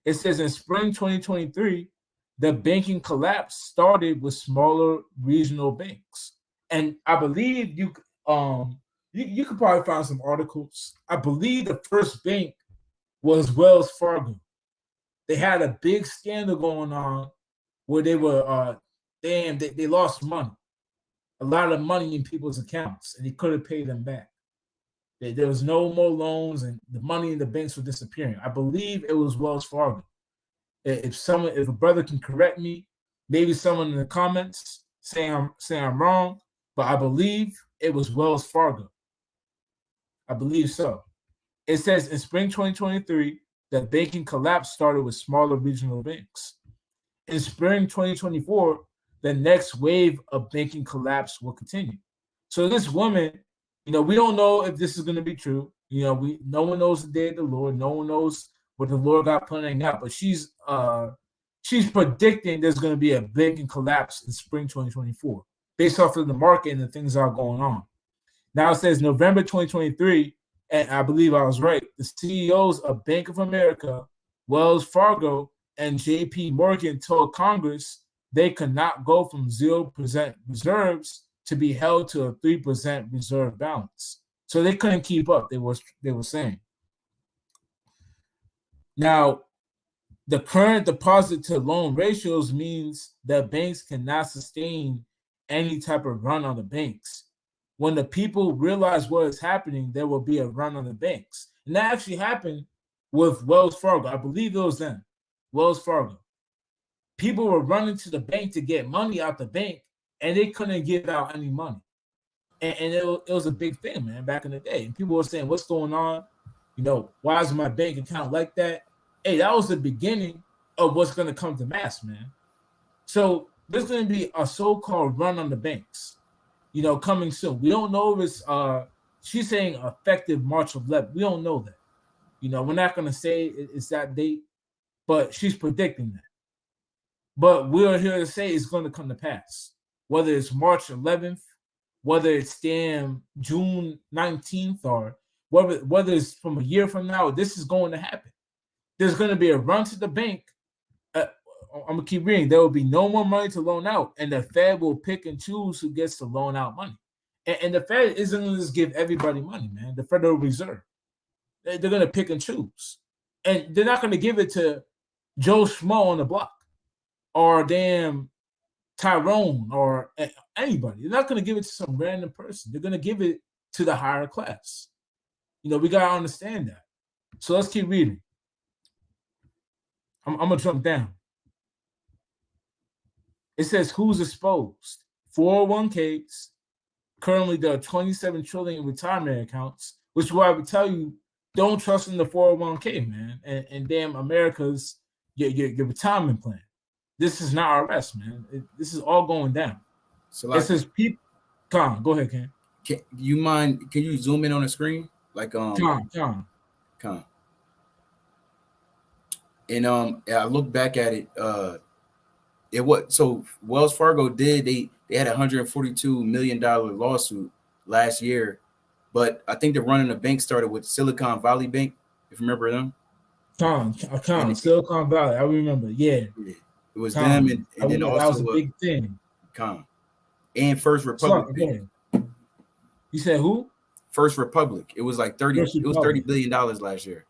It says in spring 2023, the banking collapse started with smaller regional banks. And I believe you could probably find some articles. I believe the first bank was Wells Fargo. They had a big scandal going on where they were they lost money, a lot of money in people's accounts, and they couldn't pay them back. There was no more loans, and the money in the banks were disappearing. I believe it was Wells Fargo. If a brother can correct me, maybe someone in the comments say I'm wrong, but I believe it was Wells Fargo. I believe so. It says in spring 2023, the banking collapse started with smaller regional banks. In spring 2024, the next wave of banking collapse will continue. So this woman, you know, we don't know if this is going to be true. You know, no one knows the day of the Lord. No one knows what the Lord got planning out. But she's predicting there's going to be a banking collapse in spring 2024 based off of the market and the things that are going on. Now it says November 2023, and I believe I was right. The CEOs of Bank of America, Wells Fargo, and JP Morgan told Congress they could not go from 0% reserves to be held to a 3% reserve balance. So they couldn't keep up, they were saying. Now, the current deposit to loan ratios means that banks cannot sustain any type of run on the banks. When the people realize what is happening, there will be a run on the banks. And that actually happened with Wells Fargo. I believe it was them, Wells Fargo. People were running to the bank to get money out the bank, and they couldn't give out any money. And it was a big thing, man, back in the day. And people were saying, what's going on? You know, why is my bank account like that? Hey, that was the beginning of what's going to come to mass, man. So there's going to be a so-called run on the banks, you know, coming soon. We don't know if it's, she's saying effective March 11th. We don't know that. You know, we're not going to say it's that date, but she's predicting that. But we're here to say it's going to come to pass. Whether it's March 11th, whether it's damn June 19th, or whether it's from a year from now, this is going to happen. There's going to be a run to the bank. I'm going to keep reading. There will be no more money to loan out, and the Fed will pick and choose who gets to loan out money. And the Fed isn't going to just give everybody money, man. The Federal Reserve. They're going to pick and choose. And they're not going to give it to Joe Schmo on the block or damn Tyrone or anybody. They're not going to give it to some random person. They're going to give it to the higher class. You know, we got to understand that. So let's keep reading. I'm going to jump down. It says who's exposed? 401ks. Currently, there are 27 trillion retirement accounts, which is why we tell you, don't trust in the 401k, man. And damn America's your retirement plan. This is not our rest, man. This is all going down. So it says people. Con, go ahead, Ken. Can you zoom in on the screen? Like Con. And I look back at it. So Wells Fargo they had a $142 million lawsuit last year, but I think the run in the bank started with Silicon Valley Bank, if you remember them. Silicon Valley, I remember. Yeah. It was them, and then also that was a big thing. And First Republic Bank. You said who? First Republic. It was like 30. First It was Republic. $30 billion last year.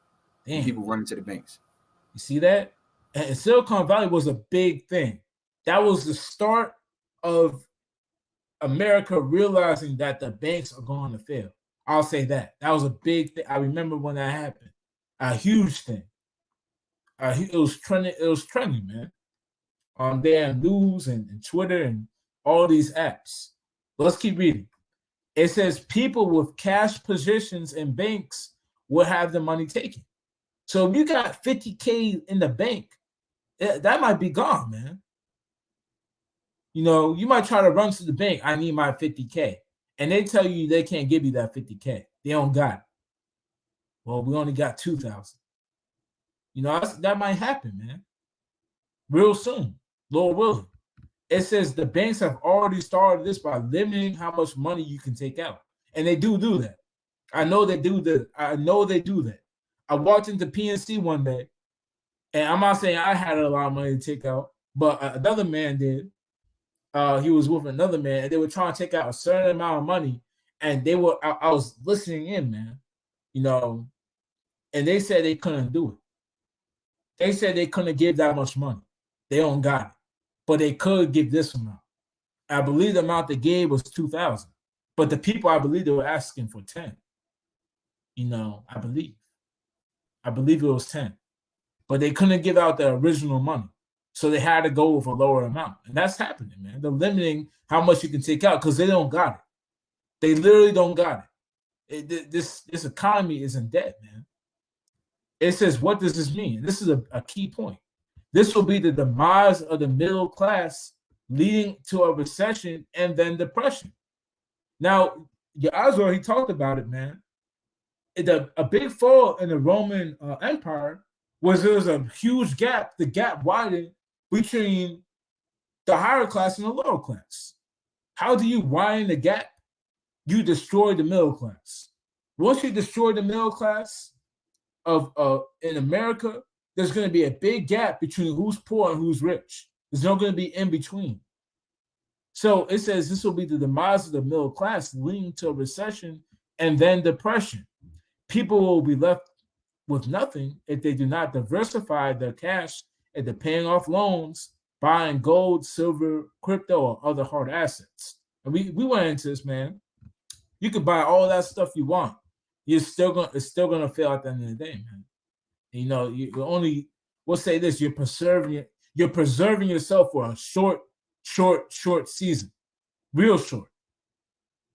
Damn. People running to the banks. You see that? And Silicon Valley was a big thing. That was the start of America realizing that the banks are going to fail. I'll say that. That was a big thing. I remember when that happened. A huge thing. It was trending. It was trending, man. On their news and Twitter and all these apps. Let's keep reading. It says people with cash positions in banks will have the money taken. So if you got 50K in the bank, that might be gone, man. You know, you might try to run to the bank. I need my 50K. And they tell you they can't give you that 50K. They don't got it. Well, we only got 2,000. You know, that might happen, man. Real soon. Lord willing. It says the banks have already started this by limiting how much money you can take out. And they do that. I know they do that. I walked into PNC one day, and I'm not saying I had a lot of money to take out, but another man did. He was with another man, and they were trying to take out a certain amount of money, and they were. I was listening in, man. You know, and they said they couldn't do it. They said they couldn't give that much money. They don't got it, but they could give this amount. I believe the amount they gave was 2,000, but the people, I believe they were asking for 10. You know, I believe it was 10, but they couldn't give out the original money. So they had to go with a lower amount. And that's happening, man. They're limiting how much you can take out because they don't got it. They literally don't got it. This economy is in debt, man. It says, what does this mean? This is a key point. This will be the demise of the middle class, leading to a recession and then depression. Now, Yazor, he talked about it, man. A big fall in the Roman Empire was there was a huge gap. The gap widened between the higher class and the lower class. How do you widen the gap? You destroy the middle class. Once you destroy the middle class in America, there's going to be a big gap between who's poor and who's rich. There's not going to be in between. So it says this will be the demise of the middle class, leading to a recession and then depression. People will be left with nothing if they do not diversify their cash into paying off loans, buying gold, silver, crypto, or other hard assets. And we went into this, man. You could buy all that stuff you want. It's still gonna fail at the end of the day, man. And, you know, we'll say this: you're preserving yourself for a short season, real short.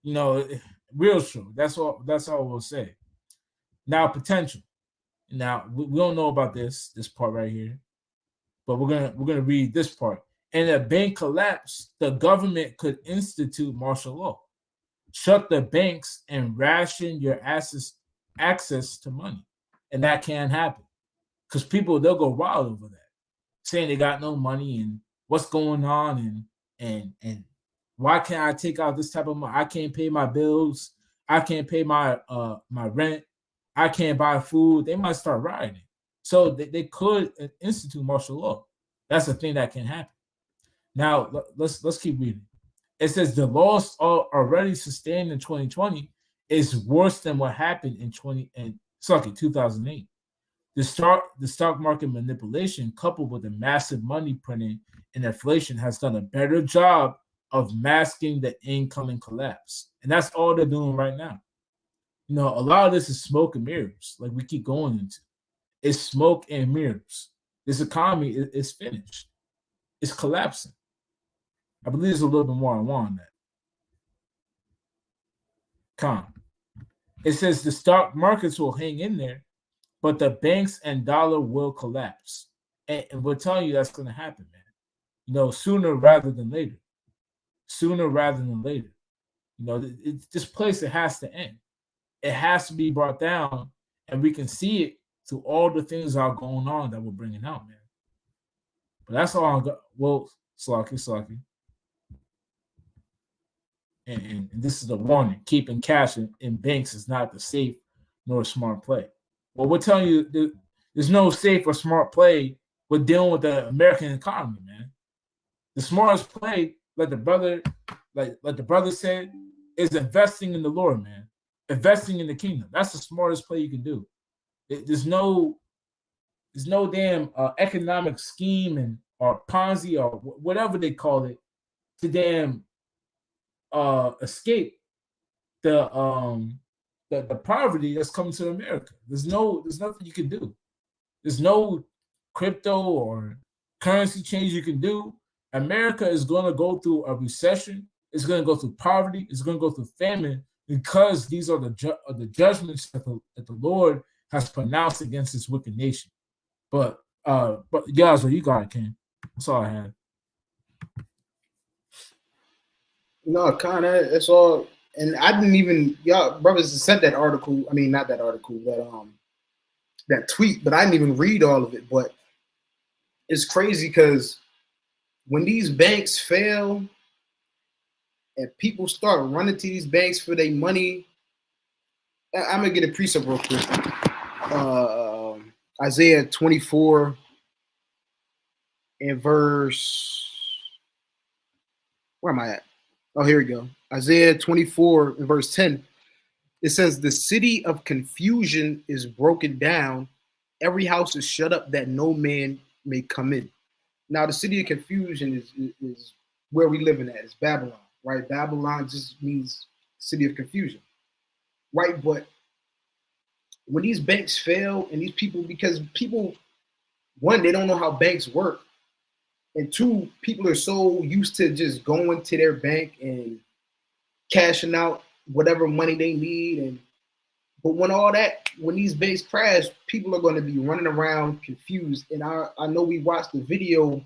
You know, real short. That's all we'll say. Now, potential. Now we don't know about this part right here, but we're gonna read this part. In a bank collapse, the government could institute martial law, shut the banks, and ration your access to money, and that can't happen because they'll go wild over that, saying they got no money and what's going on and why can't I take out this type of money? I can't pay my bills. I can't pay my rent. I can't buy food. They might start rioting. So they could institute martial law. That's the thing that can happen. Now, let's keep reading. It says the loss already sustained in 2020 is worse than what happened in 2008. The stock market manipulation coupled with the massive money printing and inflation has done a better job of masking the incoming collapse. And that's all they're doing right now. You know, a lot of this is smoke and mirrors, like we keep going into. It's smoke and mirrors. This economy is finished. It's collapsing. I believe there's a little bit more I want on that. It says the stock markets will hang in there, but the banks and dollar will collapse. And we're telling you that's going to happen, man. You know, sooner rather than later. Sooner rather than later. You know, this place, it has to end. It has to be brought down, and we can see it through all the things that are going on that we're bringing out, man. But that's all I got. Well, Slocky. And this is a warning. Keeping cash in banks is not the safe nor smart play. Well, we're telling you there's no safe or smart play with dealing with the American economy, man. The smartest play, like the brother said, is investing in the Lord, man. investing in the kingdom. That's the smartest play you can do. There's no damn economic scheme and or Ponzi or whatever they call it to damn escape the poverty that's coming to America. There's nothing you can do. There's no crypto or currency change you can do. America is going to go through a recession. It's going to go through poverty. It's going to go through famine because these are the judgments that the Lord has pronounced against this wicked nation. But guys, you got it, King. That's all I had. No, kind of. That's all. And I didn't even, y'all brothers sent that article. I mean, not that article, but that tweet. But I didn't even read all of it. But it's crazy because when these banks fail and people start running to these banks for their money, I'm gonna get a precept real quick. Isaiah 24 and verse. Where am I at? Oh, here we go. Isaiah 24 and verse 10. It says, "The city of confusion is broken down. Every house is shut up that no man may come in." Now, the city of confusion is where we live in at. It's Babylon, right? Babylon just means city of confusion, right? But when these banks fail and these people, because people, one, they don't know how banks work. And two, people are so used to just going to their bank and cashing out whatever money they need. But when these banks crash, people are going to be running around confused. And I know we watched the video.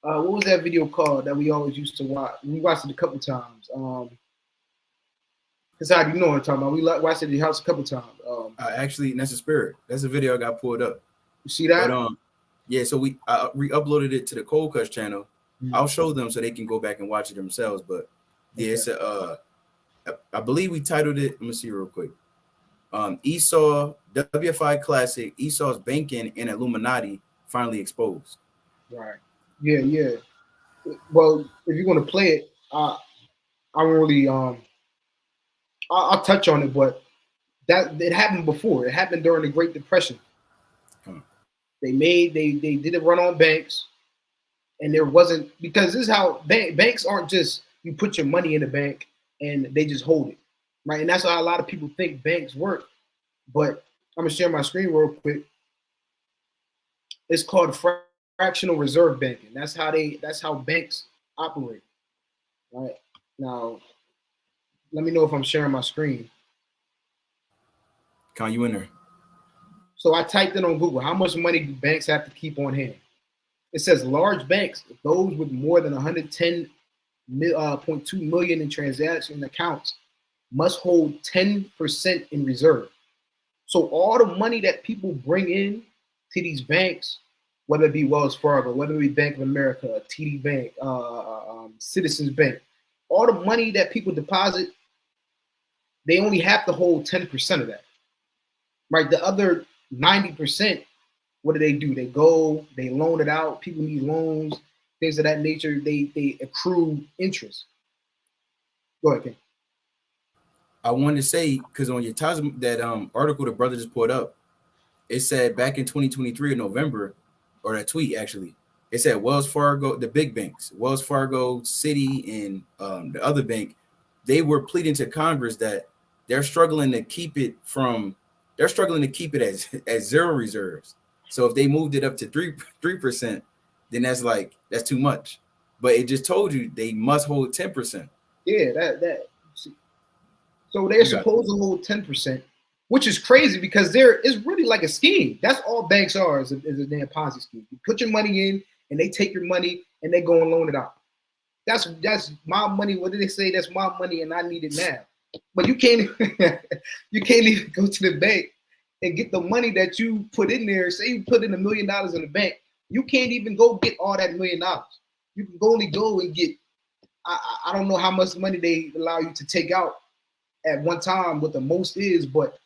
What was that video called that we always used to watch? We watched it a couple times. Because how do you know what I'm talking about? We watched it at the house a couple times. Actually, that's the spirit. That's a video I got pulled up. You see that? But, yeah, so we re-uploaded it to the Cold Cuts channel. Mm-hmm. I'll show them so they can go back and watch it themselves. But yeah, it's I believe we titled it. Let me see real quick. Esau, WFI Classic, Esau's banking and Illuminati finally exposed. Right. Yeah. Well, if you're gonna play it, I won't really I'll touch on it, but that it happened before. It happened during the Great Depression. They did a run on banks, and there wasn't, because this is how banks aren't just you put your money in the bank and they just hold it, right? And that's how a lot of people think banks work. But I'm gonna share my screen real quick. It's called fractional reserve banking. That's how banks operate. Right now, let me know if I'm sharing my screen. Count you in there. So I typed in on Google, how much money do banks have to keep on hand? It says large banks, those with more than 110.2 million in transaction accounts, must hold 10% in reserve. So all the money that people bring in to these banks, whether it be Wells Fargo, whether it be Bank of America, TD Bank, Citizens Bank, all the money that people deposit, they only have to hold 10% of that, right? The other 90%, what do? They go, they loan it out. People need loans, things of that nature. They accrue interest. Go ahead, Ken. I wanted to say, because on your that article the brother just put up, it said back in 2023 in November, or that tweet actually, it said Wells Fargo, the big banks, Wells Fargo, Citi, and the other bank, they were pleading to Congress that they're struggling to keep it as zero reserves. So if they moved it up to 3%, then that's too much. But it just told you they must hold 10%. Yeah, that. So they're supposed to hold 10%, which is crazy because it's really like a scheme. That's all banks are, is a damn Ponzi scheme. You put your money in, and they take your money and they go and loan it out. That's my money. What did they say? That's my money, and I need it now. But you can't even go to the bank and get the money that you put in there. Say you put in $1 million in the bank, you can't even go get all that $1 million. You can only go and get. I don't know how much money they allow you to take out at one time, what the most is, but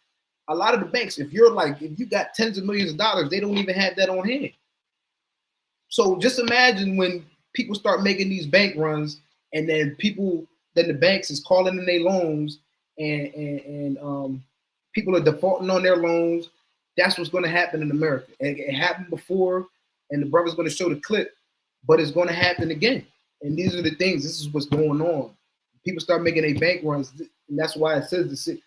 a lot of the banks, if you got tens of millions of dollars, they don't even have that on hand. So just imagine when people start making these bank runs, and then the banks is calling in their loans, and people are defaulting on their loans. That's what's going to happen in America. It happened before, and the brother's going to show the clip, but it's going to happen again. And these are the things. This is what's going on. People start making a bank runs, and that's why it says the city.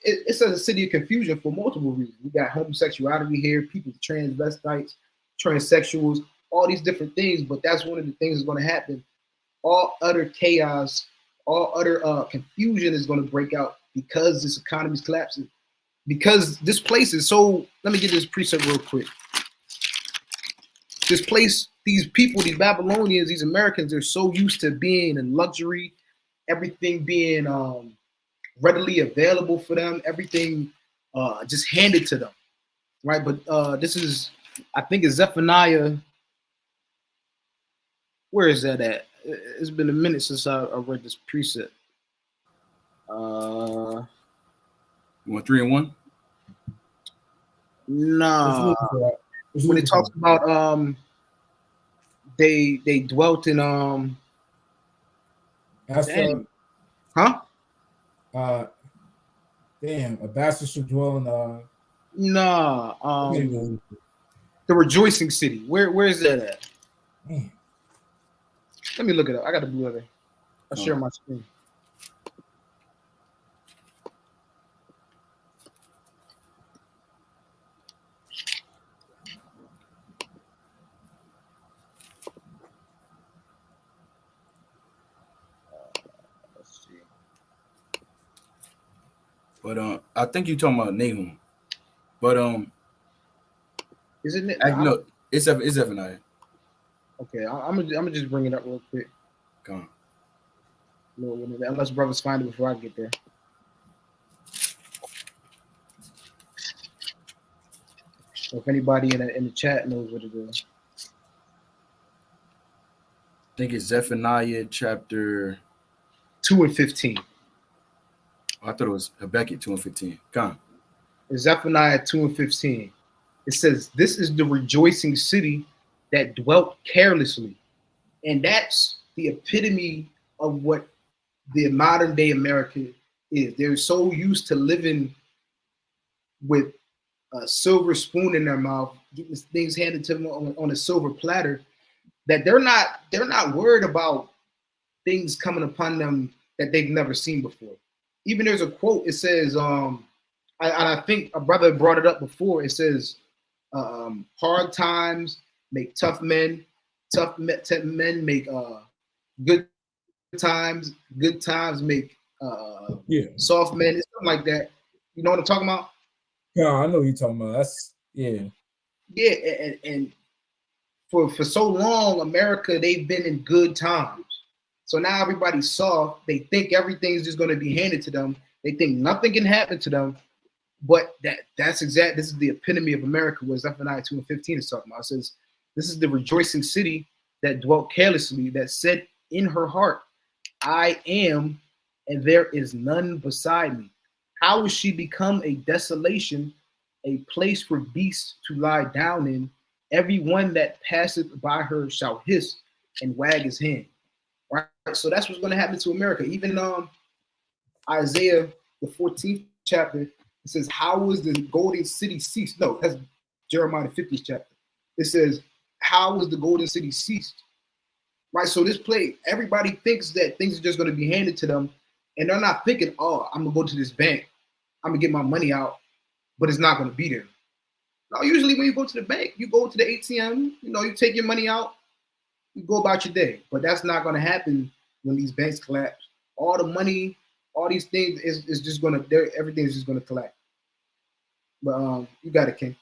It says a city of confusion for multiple reasons. We got homosexuality here, people transvestites, transsexuals, all these different things. But that's one of the things that's going to happen. All utter chaos, all utter confusion is going to break out because this economy is collapsing. Because this place is so. Let me get this precept real quick. This place, these people, these Babylonians, these Americans, they're so used to being in luxury, everything being readily available for them, everything just handed to them, right? But this is, I think it's Zephaniah. Where is that at? It's been a minute since I read this precept. You want 3 and 1? Nah. When it talks about they dwelt in Damn, a bastard should dwell in the rejoicing city. Where is that at? Man. Let me look it up. I got the blue letter. I'll share my screen. Let's see. But I think you're talking about Nahum. But Isn't it? no, it's Zephaniah. Okay, I'm gonna just bring it up real quick. Come on. Unless brothers find it before I get there. Or if anybody in the chat knows what it is. I think it's Zephaniah chapter 2 and 15. I thought it was Habakkuk 2 and 15. Come on. It's Zephaniah 2 and 15. It says, "This is the rejoicing city that dwelt carelessly." And that's the epitome of what the modern day America is. They're so used to living with a silver spoon in their mouth, getting things handed to them on a silver platter, that they're not worried about things coming upon them that they've never seen before. Even there's a quote. It says, I think a brother brought it up before. It says, "Hard times make tough men. Tough men make good times. Good times make soft men." It's something like that. You know what I'm talking about? Yeah, I know what you're talking about. That's Yeah, and for so long, America, they've been in good times. So now everybody's soft. They think everything's just going to be handed to them. They think nothing can happen to them. But this is the epitome of America, what Zephaniah 2 and 15 is talking about. It says, "This is the rejoicing city that dwelt carelessly, that said in her heart, I am, and there is none beside me. How will she become a desolation, a place for beasts to lie down in? Every one that passeth by her shall hiss and wag his hand." Right? So that's what's going to happen to America. Even Isaiah, the 14th chapter, it says, "How was the golden city ceased?" No, that's Jeremiah, the 50th chapter. It says, "How was the golden city ceased?" Right? So this play, everybody thinks that things are just going to be handed to them, and they're not thinking, "Oh, I'm going to go to this bank. I'm going to get my money out," but it's not going to be there. No, usually when you go to the bank, you go to the ATM, you take your money out, you go about your day. But that's not going to happen when these banks collapse. All the money, all these things is just going to, everything is just going to collapse. But you got it, King.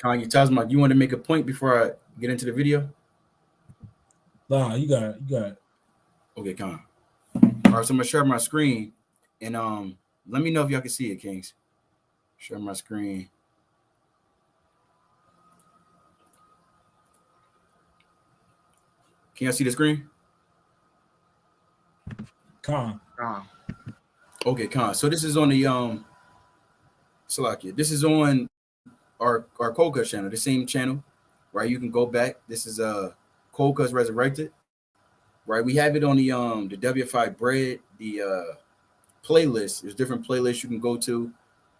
Kanye Tazma, you want to make a point before I get into the video? Nah, you got it. Okay, come on. All right, so I'm gonna share my screen, and let me know if y'all can see it, Kings. Share my screen. Can y'all see the screen? Con. Okay, Con. So this is on the Salakia. This is on our Cold Cut channel, the same channel, right? You can go back. This is Cold Cuts Resurrected. right? We have it on the WFI bread, the playlist. There's different playlists you can go to.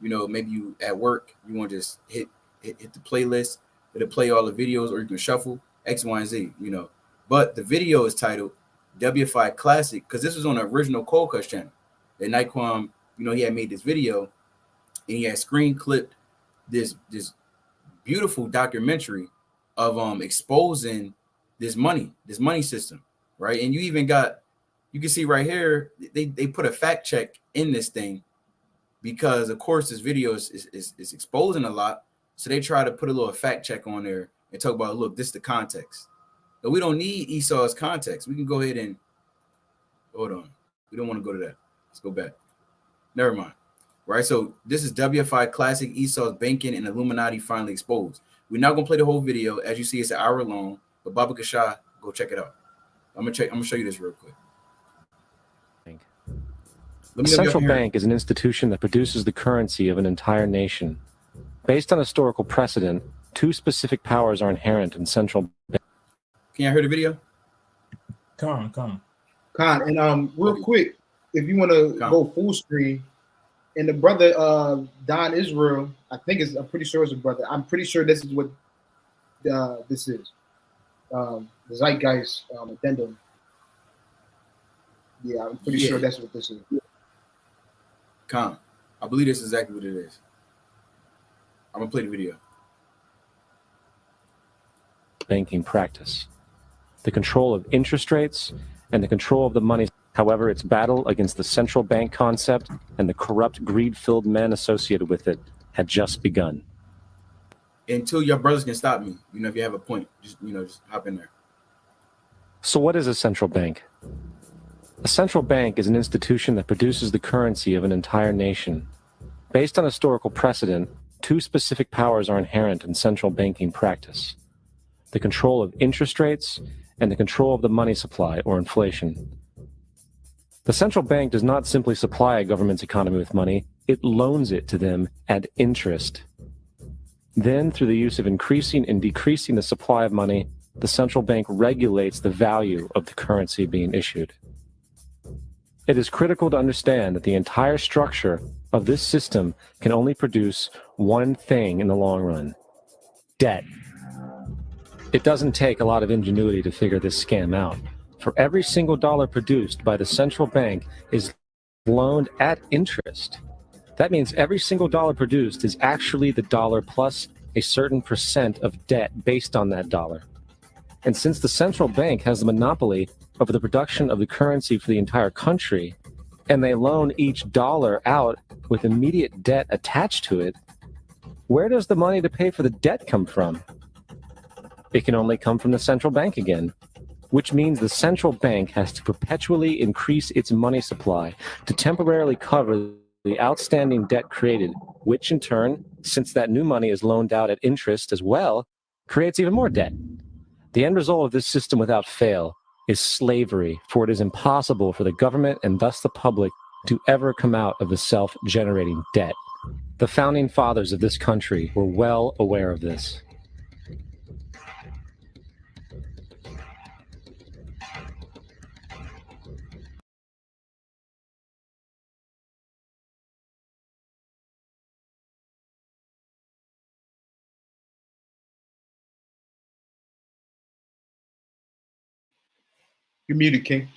You know, maybe you at work, you want to just hit the playlist. It'll play all the videos, or you can shuffle X, Y, and Z, you know. But the video is titled WFI Classic because this was on the original Cold Cuts channel. And Naquan, you know, he had made this video and he had screen clipped this beautiful documentary of exposing this money system, right? And you even got, you can see right here, they put a fact check in this thing because of course this video is exposing a lot. So they try to put a little fact check on there and talk about, look, this is the context. But we don't need Esau's context. We can go ahead and hold on. We don't want to go to that. Let's go back. Never mind. Right. So this is WFI Classic, Esau's banking and Illuminati finally exposed. We're not gonna play the whole video. As you see, it's an hour long. But Baba Kasha, go check it out. I'm gonna show you this real quick. The central bank is an institution that produces the currency of an entire nation. Based on historical precedent, two specific powers are inherent in central bank. Can you hear the video? Con. And real quick, if you want to go full screen, and the brother Don Israel, I'm pretty sure it's a brother. I'm pretty sure this is what this is. The Zeitgeist addendum. Yeah, I'm pretty sure that's what this is. I believe this is exactly what it is. I'm gonna play the video. Banking practice, the control of interest rates, and the control of the money. However, its battle against the central bank concept and the corrupt, greed-filled men associated with it had just begun. Until your brothers can stop me, you know, if you have a point, just hop in there. So what is a central bank? A central bank is an institution that produces the currency of an entire nation. Based on historical precedent, two specific powers are inherent in central banking practice: the control of interest rates and the control of the money supply, or inflation. The central bank does not simply supply a government's economy with money, it loans it to them at interest. Then, through the use of increasing and decreasing the supply of money, the central bank regulates the value of the currency being issued. It is critical to understand that the entire structure of this system can only produce one thing in the long run: debt. It doesn't take a lot of ingenuity to figure this scam out. For every single dollar produced by the central bank is loaned at interest. That means every single dollar produced is actually the dollar plus a certain percent of debt based on that dollar. And since the central bank has the monopoly over the production of the currency for the entire country, and they loan each dollar out with immediate debt attached to it, where does the money to pay for the debt come from? It can only come from the central bank again, which means the central bank has to perpetually increase its money supply to temporarily cover the outstanding debt created, which in turn, since that new money is loaned out at interest as well, creates even more debt. The end result of this system without fail is slavery, for it is impossible for the government and thus the public to ever come out of the self-generating debt. The founding fathers of this country were well aware of this. You're muted, King.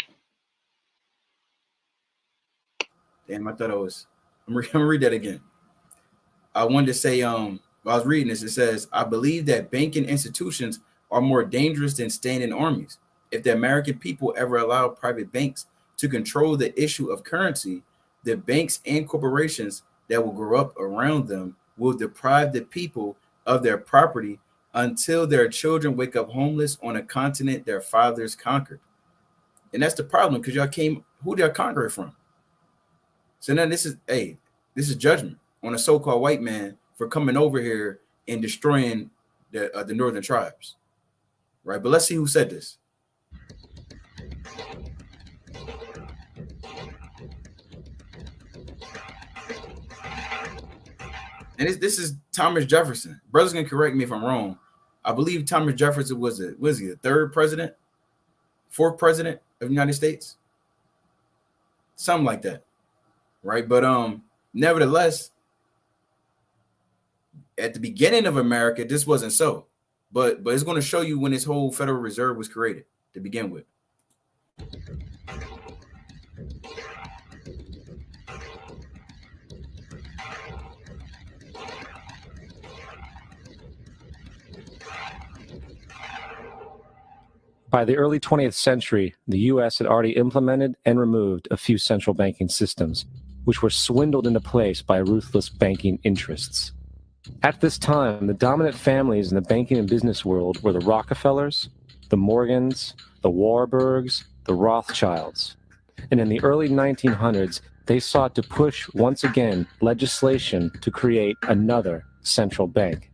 Damn, I thought I was. I'm gonna read that again. I wanted to say, while I was reading this, it says, I believe that banking institutions are more dangerous than standing armies. If the American people ever allow private banks to control the issue of currency, the banks and corporations that will grow up around them will deprive the people of their property until their children wake up homeless on a continent their fathers conquered. And that's the problem, because who did y'all conquer it from? So now this is judgment on a so-called white man for coming over here and destroying the northern tribes, right? But let's see who said this. And this is Thomas Jefferson. Brothers can correct me if I'm wrong. I believe Thomas Jefferson was he the third president, fourth president of the United States? Something like that, right? But nevertheless, at the beginning of America, this wasn't so. But it's going to show you when this whole Federal Reserve was created to begin with. By the early 20th century, the U.S. had already implemented and removed a few central banking systems, which were swindled into place by ruthless banking interests. At this time, the dominant families in the banking and business world were the Rockefellers, the Morgans, the Warburgs, the Rothschilds. And in the early 1900s, they sought to push, once again, legislation to create another central bank.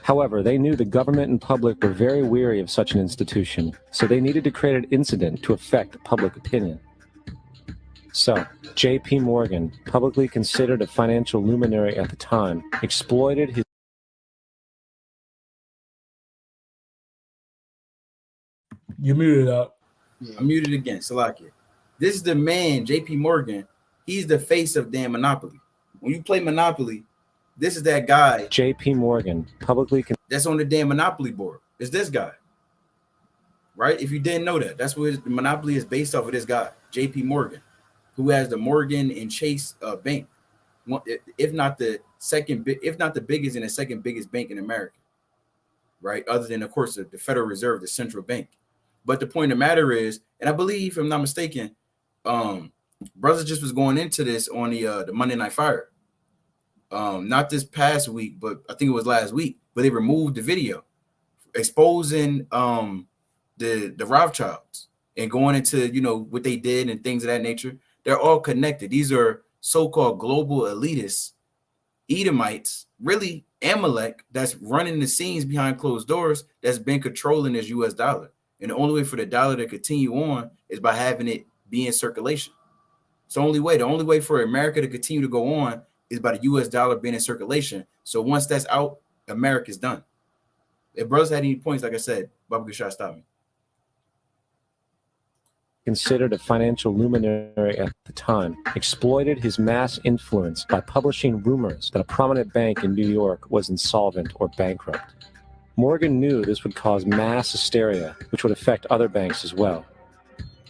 However, they knew the government and public were very weary of such an institution, so they needed to create an incident to affect public opinion. So, J.P. Morgan, publicly considered a financial luminary at the time, exploited his... You muted up. Yeah. I'm muted again, Salakia. This is the man, J.P. Morgan. He's the face of damn Monopoly. When you play Monopoly, this is that guy. J.P. Morgan, publicly... That's on the damn Monopoly board. It's this guy. Right? If you didn't know that, that's what Monopoly is based off of, this guy, J.P. Morgan, who has the Morgan and Chase bank. If not the biggest and the second biggest bank in America. Right? Other than, of course, the Federal Reserve, the central bank. But the point of the matter is, and I believe, if I'm not mistaken, brother just was going into this on the Monday Night Fire. Not this past week, but I think it was last week. But they removed the video exposing the Rothschilds and going into, you know, what they did and things of that nature. They're all connected. These are so-called global elitists, Edomites, really Amalek, that's running the scenes behind closed doors, that's been controlling this US dollar. And the only way for the dollar to continue on is by having it be in circulation. It's the only way. The only way for America to continue to go on is by the US dollar being in circulation. So once that's out, America's done. If brothers had any points, like I said, Baba Gashar, stop me. Considered a financial luminary at the time, exploited his mass influence by publishing rumors that a prominent bank in New York was insolvent or bankrupt. Morgan knew this would cause mass hysteria, which would affect other banks as well.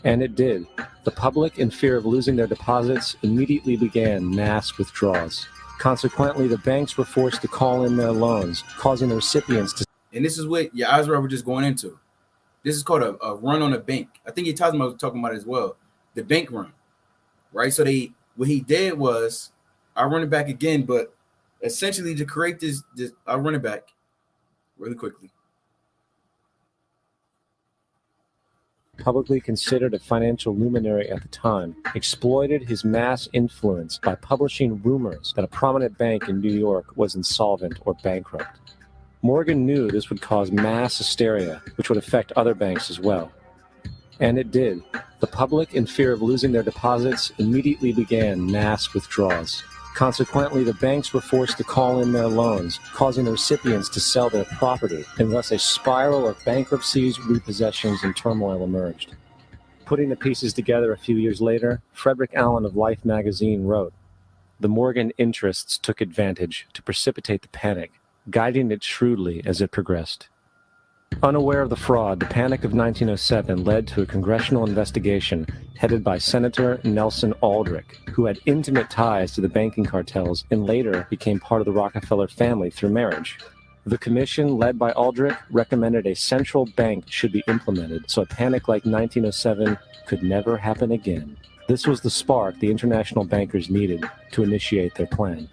And it did. The public, in fear of losing their deposits, immediately began mass withdrawals. Consequently, the banks were forced to call in their loans, causing the recipients to... And this is what your eyes were just going into. This is called a run on a bank. I think he talking about it as well. The bank run, right? So what he did was, I'll run it back again, but essentially to create this I'll run it back really quickly. Publicly considered a financial luminary at the time, exploited his mass influence by publishing rumors that a prominent bank in New York was insolvent or bankrupt. Morgan knew this would cause mass hysteria, which would affect other banks as well. And it did. The public, in fear of losing their deposits, immediately began mass withdrawals. Consequently, the banks were forced to call in their loans, causing the recipients to sell their property, and thus a spiral of bankruptcies, repossessions, and turmoil emerged. Putting the pieces together a few years later, Frederick Allen of Life magazine wrote, "The Morgan interests took advantage to precipitate the panic, guiding it shrewdly as it progressed." Unaware of the fraud, the Panic of 1907 led to a congressional investigation headed by Senator Nelson Aldrich, who had intimate ties to the banking cartels and later became part of the Rockefeller family through marriage. The commission, led by Aldrich, recommended a central bank should be implemented so a panic like 1907 could never happen again. This was the spark the international bankers needed to initiate their plan.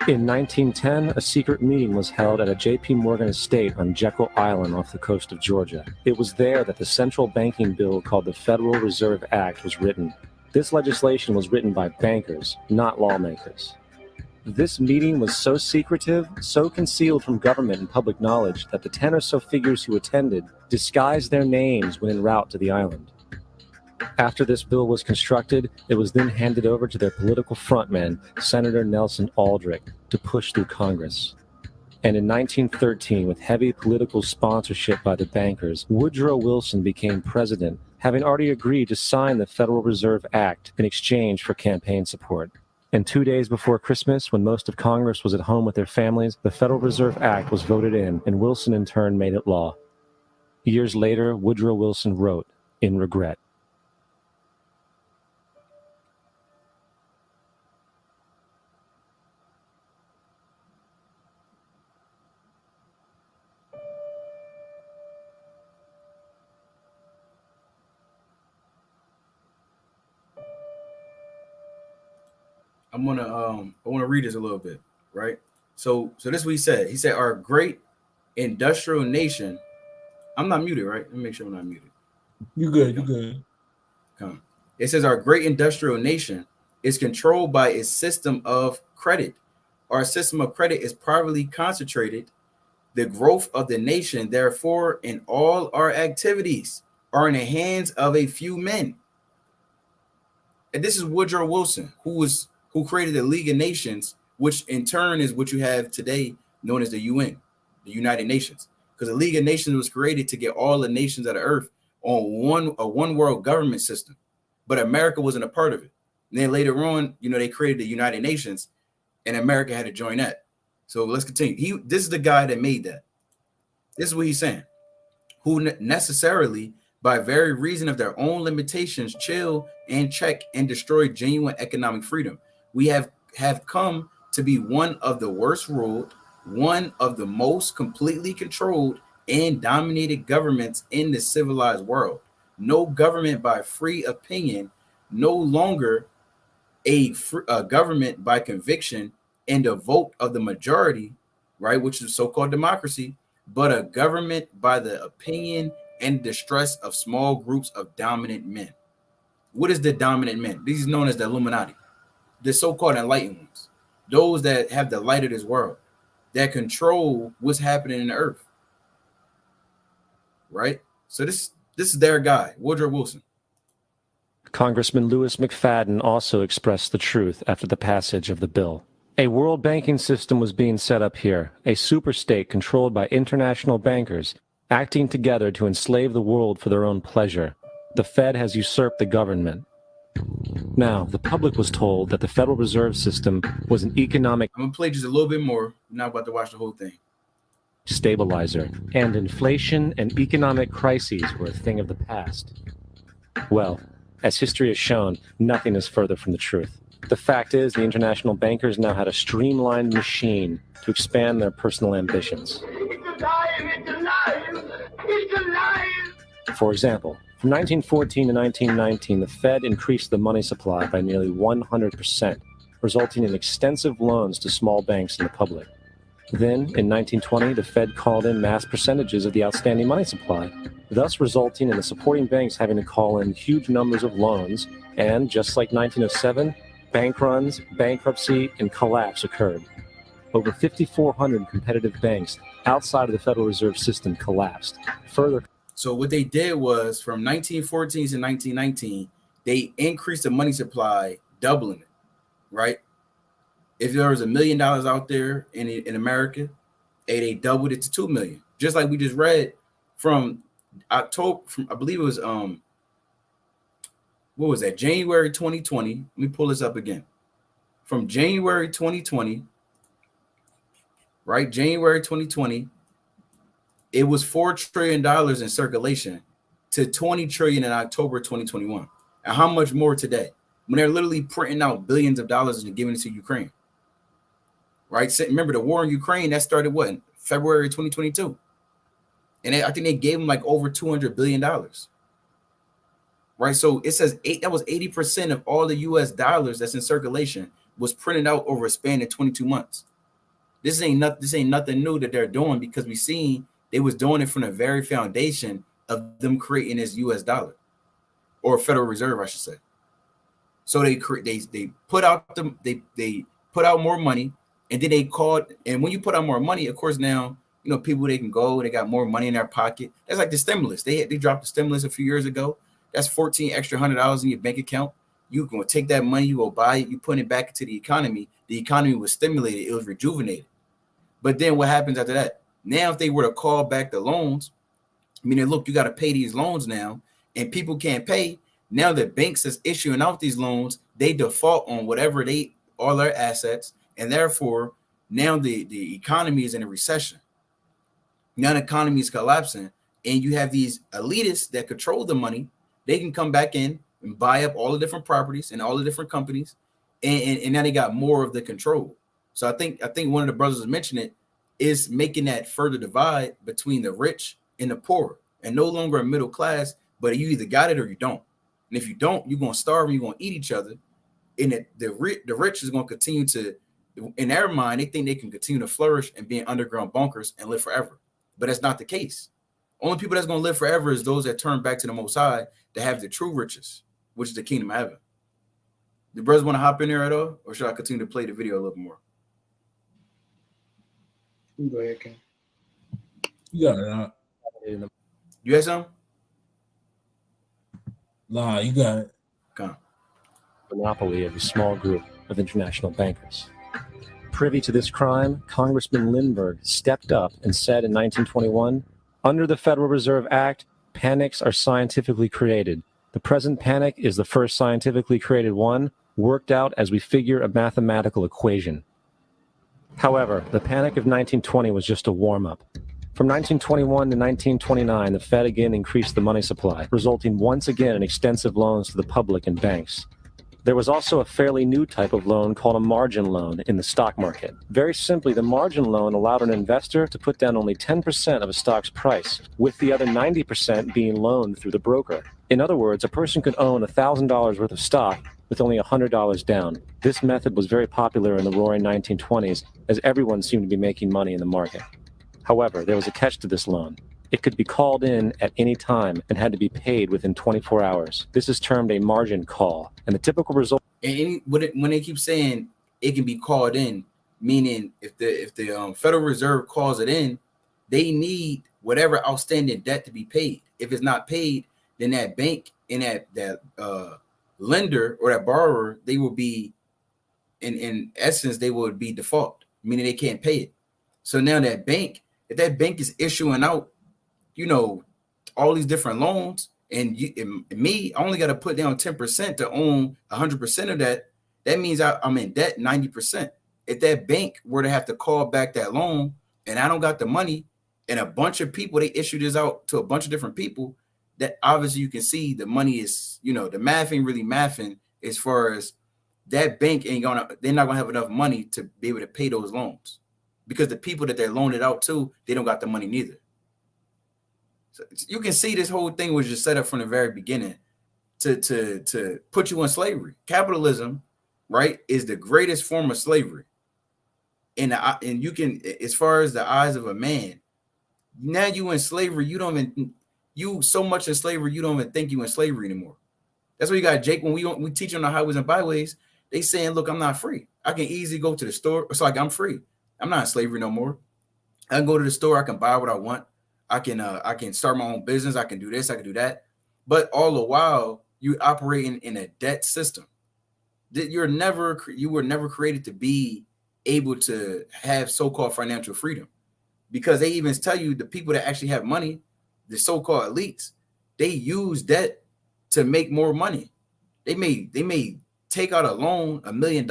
In 1910, a secret meeting was held at a J.P. Morgan estate on Jekyll Island off the coast of Georgia. It was there that the central banking bill called the Federal Reserve Act was written. This legislation was written by bankers, not lawmakers. This meeting was so secretive, so concealed from government and public knowledge that the 10 or so figures who attended disguised their names when en route to the island. After this bill was constructed, it was then handed over to their political frontman, Senator Nelson Aldrich, to push through Congress. And in 1913, with heavy political sponsorship by the bankers, Woodrow Wilson became president, having already agreed to sign the Federal Reserve Act in exchange for campaign support. And 2 days before Christmas, when most of Congress was at home with their families, the Federal Reserve Act was voted in, and Wilson in turn made it law. Years later, Woodrow Wilson wrote, in regret, I want to read this a little bit, right? So this is what he said. He said, our great industrial nation. I'm not muted, right? Let me make sure I'm not muted. You good, you good. Come. It says our great industrial nation is controlled by its system of credit. Our system of credit is privately concentrated. The growth of the nation, therefore, in all our activities are in the hands of a few men. And this is Woodrow Wilson, who created the League of Nations, which in turn is what you have today known as the UN, the United Nations. Because the League of Nations was created to get all the nations of the earth on a one world government system. But America wasn't a part of it. And then later on, they created the United Nations, and America had to join that. So let's continue. This is the guy that made that. This is what he's saying. Who necessarily, by very reason of their own limitations, chill and check and destroy genuine economic freedom. We have come to be one of the worst ruled, one of the most completely controlled and dominated governments in the civilized world. No government by free opinion, no longer a government by conviction and a vote of the majority, right, which is so-called democracy, but a government by the opinion and distress of small groups of dominant men. What is the dominant men? These are known as the Illuminati, the so-called enlightened ones, those that have the light of this world, that control what's happening in the earth, right? So this is their guy, Woodrow Wilson. Congressman Louis McFadden also expressed the truth after the passage of the bill. A world banking system was being set up here, a superstate controlled by international bankers, acting together to enslave the world for their own pleasure. The Fed has usurped the government. Now, the public was told that the Federal Reserve System was an economic I'm going to play just a little bit more. I'm not about to watch the whole thing. stabilizer, and inflation and economic crises were a thing of the past. Well, as history has shown, nothing is further from the truth. The fact is, the international bankers now had a streamlined machine to expand their personal ambitions. It's alive! For example, from 1914 to 1919, the Fed increased the money supply by nearly 100%, resulting in extensive loans to small banks and the public. Then, in 1920, the Fed called in mass percentages of the outstanding money supply, thus resulting in the supporting banks having to call in huge numbers of loans, and just like 1907, bank runs, bankruptcy, and collapse occurred. Over 5,400 competitive banks outside of the Federal Reserve System collapsed. Further, so what they did was from 1914 to 1919, they increased the money supply, doubling it, right? If there was $1 million out there in America, and they doubled it to 2 million. Just like we just read from October, I believe it was what was that? January 2020. Let me pull this up again. From January 2020, right? January 2020, it was $4 trillion in circulation to 20 trillion in October 2021. And how much more today? When they're literally printing out billions of dollars and giving it to Ukraine. Right? So remember the war in Ukraine that started what? In February 2022. And I think they gave them like over $200 billion. Right? So it says that was 80% of all the US dollars that's in circulation was printed out over a span of 22 months. This ain't nothing new that they're doing, because we seen they was doing it from the very foundation of them creating this US dollar, or Federal Reserve, I should say. So they put out they put out more money, and then they called, and when you put out more money, of course, now people, they can go, they got more money in their pocket. That's like the stimulus. They dropped the stimulus a few years ago. That's $14 extra $100 in your bank account. You can take that money, you go buy it, you put it back into the economy. The economy was stimulated, it was rejuvenated. But then what happens after that? Now, if they were to call back the loans, meaning, look, you got to pay these loans now, and people can't pay, now the banks is issuing out these loans, they default on whatever all their assets, and therefore now the economy is in a recession. Now the economy is collapsing, and you have these elitists that control the money. They can come back in and buy up all the different properties and all the different companies, and now they got more of the control. So I think one of the brothers was mentioning it is making that further divide between the rich and the poor, and no longer a middle class, but you either got it or you don't. And if you don't, you're gonna starve and you're gonna eat each other. And the rich is gonna continue to, in their mind, they think they can continue to flourish and be in underground bunkers and live forever. But that's not the case. Only people that's gonna live forever is those that turn back to the Most High, that have the true riches, which is the kingdom of heaven. The brothers want to hop in there at all, or should I continue to play the video a little more? You go ahead, King. You got it. You had some? Nah, you got it. Come. Monopoly of a small group of international bankers. Privy to this crime, Congressman Lindbergh stepped up and said in 1921, under the Federal Reserve Act, panics are scientifically created. The present panic is the first scientifically created one, worked out as we figure a mathematical equation. However, the panic of 1920 was just a warm-up. From 1921 to 1929, the Fed again increased the money supply, resulting once again in extensive loans to the public and banks. There was also a fairly new type of loan called a margin loan in the stock market. Very simply, the margin loan allowed an investor to put down only 10% of a stock's price, with the other 90% being loaned through the broker. In other words, a person could own $1,000 worth of stock with only $100 down. This method was very popular in the roaring 1920s, as everyone seemed to be making money in the market. However, there was a catch to this loan. It could be called in at any time and had to be paid within 24 hours. This is termed a margin call, and the typical result. And when they keep saying it can be called in, meaning if the Federal Reserve calls it in, they need whatever outstanding debt to be paid. If it's not paid, then that bank and that lender or that borrower, they will be, in essence, they would be default, meaning they can't pay it. So now that bank, if that bank is issuing out, all these different loans, and me, I only got to put down 10% to own 100% of that. That means I'm in debt 90%. If that bank were to have to call back that loan and I don't got the money, and a bunch of people, they issue this out to a bunch of different people, that obviously you can see the money is, the math ain't really mathing, as far as that bank they're not gonna have enough money to be able to pay those loans, because the people that they're loaning it out to, they don't got the money neither. So you can see this whole thing was just set up from the very beginning to put you in slavery. Capitalism, right, is the greatest form of slavery. And you can, as far as the eyes of a man, now you in slavery, you so much in slavery, you don't even think you in slavery anymore. That's why you got Jake, when we teach on the highways and byways, they saying, look, I'm not free. I can easily go to the store. It's like I'm free. I'm not in slavery no more. I can go to the store, I can buy what I want. I can start my own business. I can do this, I can do that. But all the while, you operating in a debt system. You were never created to be able to have so-called financial freedom, because they even tell you the people that actually have money, the so-called elites, they use debt to make more money. They may take out a loan, $1 million,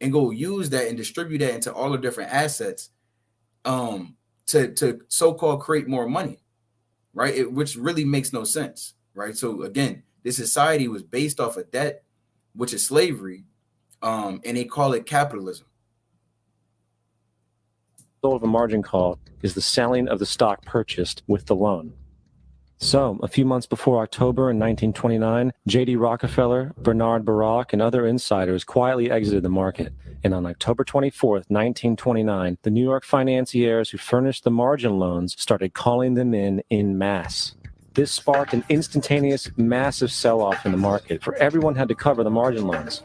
and go use that and distribute that into all the different assets, to so-called create more money, right? Which really makes no sense, right? So again, this society was based off of debt, which is slavery, and they call it capitalism. The result of a margin call is the selling of the stock purchased with the loan. So, a few months before October in 1929, J.D. Rockefeller, Bernard Baruch, and other insiders quietly exited the market. And on October 24th, 1929, the New York financiers who furnished the margin loans started calling them in masse. This sparked an instantaneous, massive sell-off in the market, for everyone had to cover the margin loans.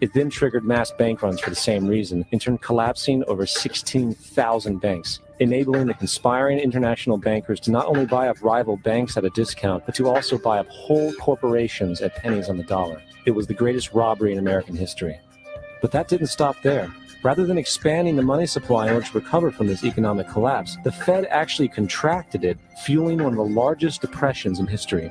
It then triggered mass bank runs for the same reason, in turn collapsing over 16,000 banks, enabling the conspiring international bankers to not only buy up rival banks at a discount, but to also buy up whole corporations at pennies on the dollar. It was the greatest robbery in American history. But that didn't stop there. Rather than expanding the money supply in order to recover from this economic collapse, the Fed actually contracted it, fueling one of the largest depressions in history.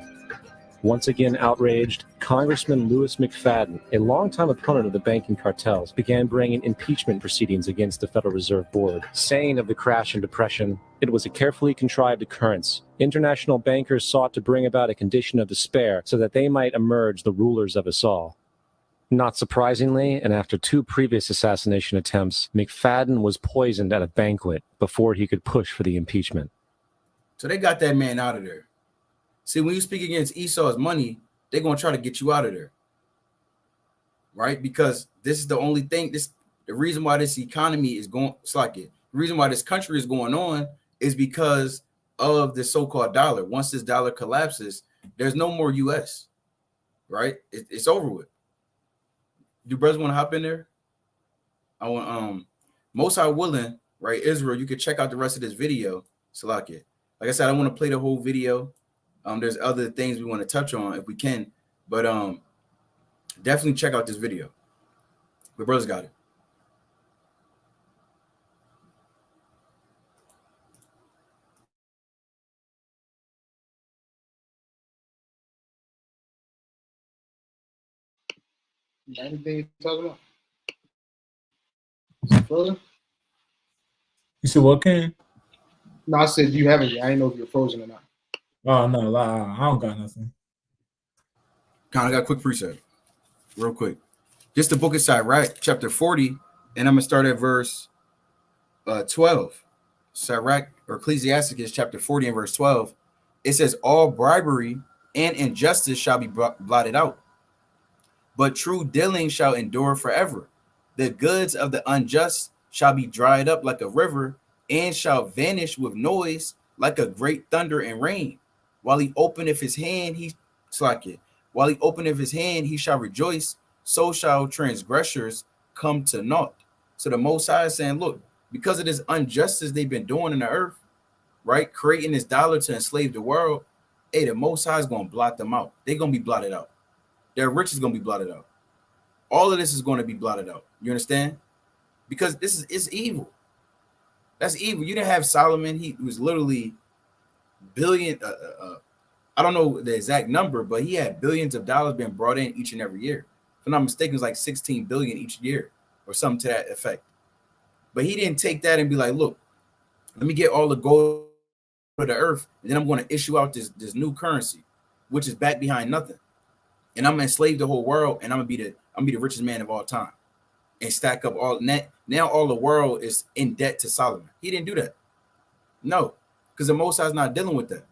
Once again outraged, Congressman Louis McFadden, a longtime opponent of the banking cartels, began bringing impeachment proceedings against the Federal Reserve Board, saying of the crash and depression, it was a carefully contrived occurrence. International bankers sought to bring about a condition of despair so that they might emerge the rulers of us all. Not surprisingly, and after 2 previous assassination attempts, McFadden was poisoned at a banquet before he could push for the impeachment. So they got that man out of there. See, when you speak against Esau's money, they're going to try to get you out of there. Right? Because this is the only thing, the reason why this economy is going, the reason why this country is going on is because of the so-called dollar. Once this dollar collapses, there's no more U.S. Right? It's over with. Do brothers want to hop in there? I want most are willing, right? Israel, you can check out the rest of this video. Salakia. Like I said, I want to play the whole video. There's other things we want to touch on if we can, but definitely check out this video. The brothers got it. Anything you talking about? Is it frozen? You said what, Ken? No, I said you haven't yet. I didn't know if you're frozen or not. Oh no, I don't got nothing. Kind of got a quick preset, real quick. Just the book of Sirach, chapter 40, and I'm gonna start at verse 12. Sirach or Ecclesiasticus, chapter 40 and verse 12. It says, "All bribery and injustice shall be blotted out, but true dealing shall endure forever. The goods of the unjust shall be dried up like a river, and shall vanish with noise like a great thunder and rain. While he openeth his hand, While he openeth his hand, he shall rejoice. So shall transgressors come to naught." So the Most High is saying, look, because of this injustice they've been doing in the earth, right, creating this dollar to enslave the world, hey, the Most High is going to blot them out. They're going to be blotted out. Their riches is going to be blotted out. All of this is going to be blotted out. You understand? Because it's evil. That's evil. You didn't have Solomon. He was literally billion. I don't know the exact number, but he had billions of dollars being brought in each and every year. If I'm not mistaken, it's like 16 billion each year or something to that effect. But he didn't take that and be like, look, let me get all the gold of the earth, and then I'm going to issue out this new currency, which is back behind nothing. And I'm gonna enslave the whole world, and I'm gonna be the richest man of all time, and stack up all net. Now all the world is in debt to Solomon. He didn't do that. No, because the Most High is not dealing with that,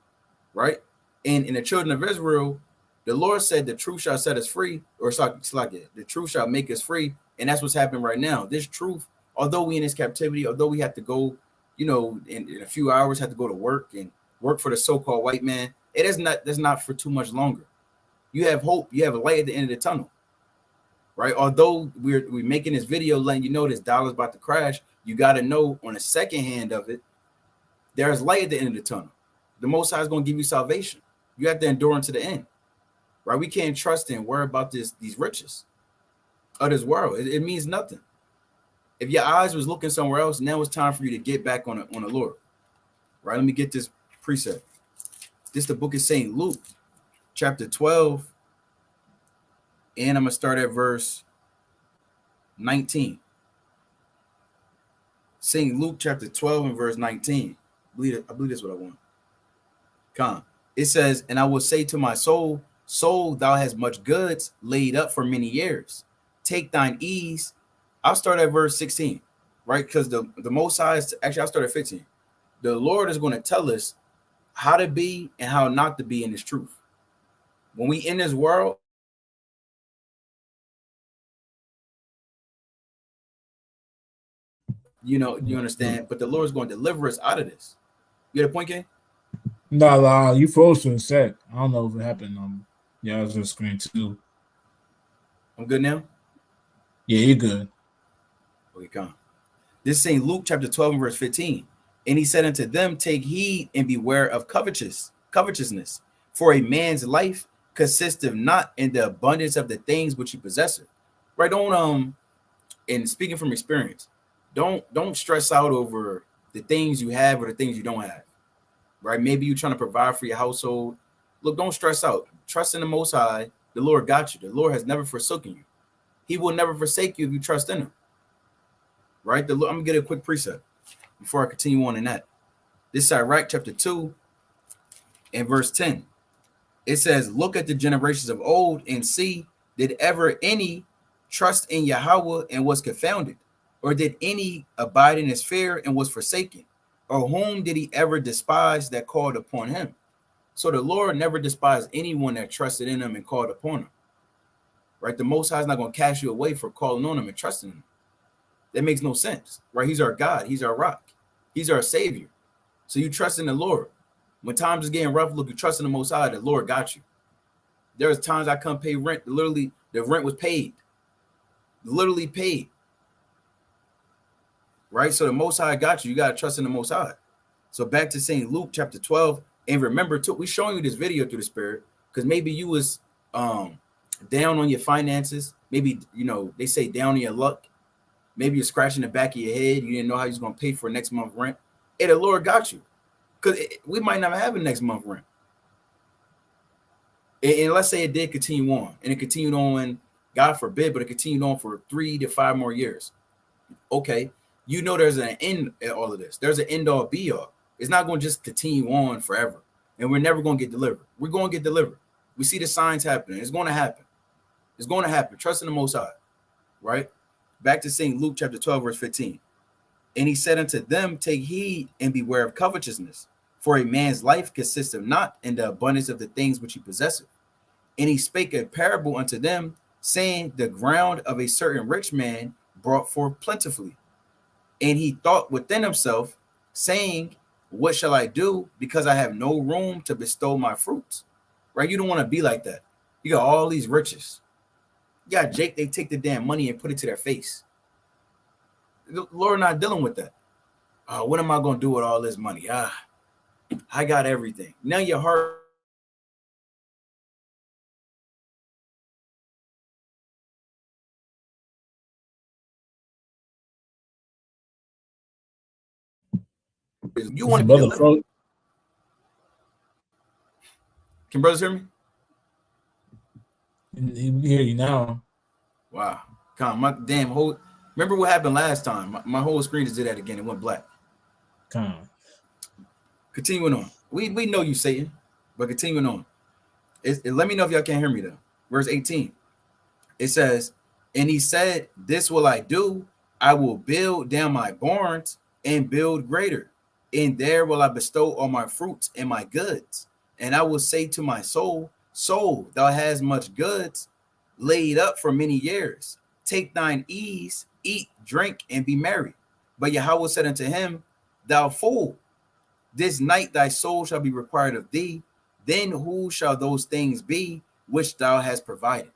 right? And in the children of Israel, the Lord said the truth shall set us free, or it's like it. The truth shall make us free, and that's what's happening right now. This truth, although we in this captivity, although we have to go, in a few hours, have to go to work and work for the so-called white man, that's not for too much longer. You have hope. You have a light at the end of the tunnel, right? Although we're making this video letting you know this dollar's about to crash, you got to know on the second hand of it, there's light at the end of the tunnel. The Most High is going to give you salvation. You have to endure unto the end, right? We can't trust and worry about these riches of this world. It means nothing. If your eyes was looking somewhere else, now it's time for you to get back on the Lord, right? Let me get this precept. This is the book of St. Luke, chapter 12, and I'm going to start at verse 19. St. Luke, chapter 12, and verse 19. I believe that's what I want. Come. It says, "And I will say to my soul, soul, thou hast much goods laid up for many years. Take thine ease." I'll start at verse 16, right? Because the Most High is, actually, I'll start at 15. The Lord is going to tell us how to be and how not to be in His truth. When we in this world, you understand, but the Lord is going to deliver us out of this. You get a point, King? No, you froze for a sec. I don't know if it happened on y'all's screen too. I'm good now? Yeah, you're good. Okay, come. This is St. Luke chapter 12 and verse 15. "And he said unto them, take heed and beware of covetousness, for a man's life consisteth not in the abundance of the things which he possesseth." Right? Don't and speaking from experience, don't stress out over the things you have or the things you don't have. Right? Maybe you're trying to provide for your household, Look, don't stress out. Trust in the Most High. The Lord got you. The Lord has never forsaken you. He will never forsake you if you trust in him. Right? I'm going to get a quick precept before I continue on in that. This is Iraq chapter 2 and verse 10. It says, look at the generations of old and see, did ever any trust in Yahweh and was confounded? Or did any abide in his fear and was forsaken? Or whom did he ever despise that called upon him? So the Lord never despised anyone that trusted in him and called upon him. Right? The Most High is not going to cast you away for calling on him and trusting him. That makes no sense. Right? He's our God. He's our rock. He's our Savior. So you trust in the Lord. When times is getting rough, look, you trust in the Most High. The Lord got you. There's times I come pay rent. Literally, the rent was paid. Literally paid. Right? So the Most High got you. You got to trust in the Most High. So back to St. Luke chapter 12. And remember, too, we're showing you this video through the Spirit because maybe you was down on your finances. Maybe, they say down on your luck. Maybe you're scratching the back of your head. You didn't know how you was going to pay for next month's rent. And the Lord got you. Because we might not have a next month rent. And let's say it did continue on. And it continued on, God forbid, but it continued on for 3 to 5 more years. Okay. There's an end at all of this. There's an end all be all. It's not going to just continue on forever. And we're never going to get delivered. We're going to get delivered. We see the signs happening. It's going to happen. It's going to happen. Trust in the Most High. Right? Back to St. Luke chapter 12, verse 15. And he said unto them, take heed and beware of covetousness. For a man's life consisteth not in the abundance of the things which he possesseth. And he spake a parable unto them, saying, the ground of a certain rich man brought forth plentifully. And he thought within himself, saying, what shall I do? Because I have no room to bestow my fruits. Right? You don't want to be like that. You got all these riches. You got Jake, they take the damn money and put it to their face. The Lord not dealing with that. What am I going to do with all this money? I got everything. Now your heart. You want to be delivered. Can brothers hear me? We hear you now. Wow. Come on, my damn whole. Remember what happened last time? My whole screen just did that again. It went black. Come on. Continuing on. We know you, Satan, but continuing on. Let me know if y'all can't hear me though. Verse 18. It says, and he said, this will I do. I will build down my barns and build greater. And there will I bestow all my fruits and my goods. And I will say to my soul, soul, thou hast much goods laid up for many years. Take thine ease, eat, drink, and be merry. But Yahweh said unto him, thou fool, this night thy soul shall be required of thee. Then who shall those things be which thou hast provided?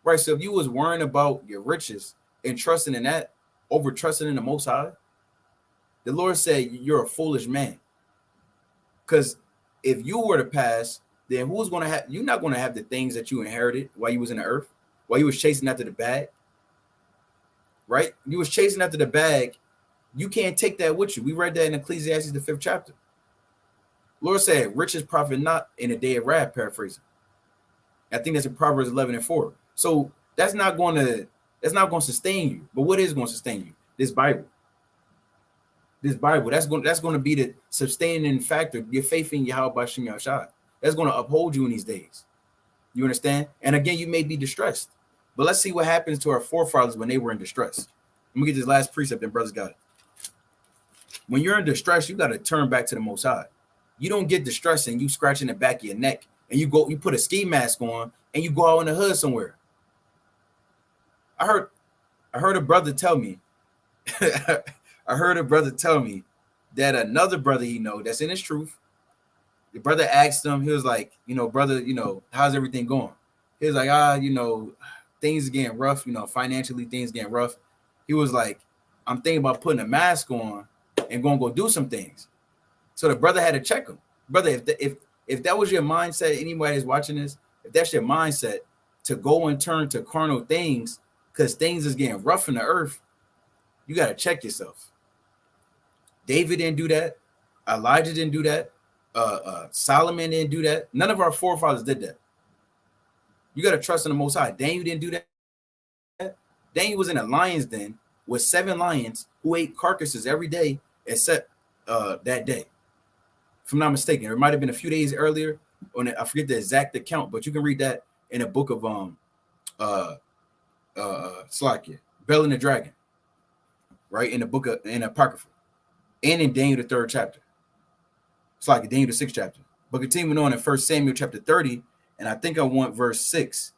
Right. So if you was worrying about your riches and trusting in that over trusting in the Most High, the Lord said you're a foolish man. Because if you were to pass, then who's going to have? You're not going to have the things that you inherited while you was in the earth, while you was chasing after the bag. Right? You was chasing after the bag. You can't take that with you. We read that in Ecclesiastes, the 5th chapter. Lord said, riches profit not in a day of wrath, paraphrasing. I think that's in Proverbs 11 and 4. So that's not going to sustain you. But what is going to sustain you? This Bible. This Bible. That's going to be the sustaining factor. Your faith in Yahweh Bashem Yahshai. That's going to uphold you in these days. You understand? And again, you may be distressed. But let's see what happens to our forefathers when they were in distress. Let me get this last precept, and brothers got it. When you're in distress, you got to turn back to the Most High. You don't get distressed and you scratching the back of your neck and you put a ski mask on and you go out in the hood somewhere. I heard a brother tell me, that another brother he know that's in his truth. The brother asked him, he was like, brother, how's everything going? He was like, things are getting rough, financially things getting rough. He was like, I'm thinking about putting a mask on and going to go do some things. So the brother had to check him. Brother, if that was your mindset, anybody that's watching this, if that's your mindset to go and turn to carnal things because things is getting rough in the earth, you got to check yourself. David didn't do that. Elijah didn't do that. Solomon didn't do that. None of our forefathers did that. You got to trust in the Most High. Daniel didn't do that. Daniel was in a lion's den with 7 lions who ate carcasses every day except that day. If I'm not mistaken, it might have been a few days earlier. I forget the exact account, but you can read that in a book of Slakia, Bell and the Dragon, right? In the book of in Apocrypha, and in Daniel the 3rd chapter. It's like Daniel the 6th chapter. But continuing on in 1 Samuel chapter 30, and I think I want verse 6.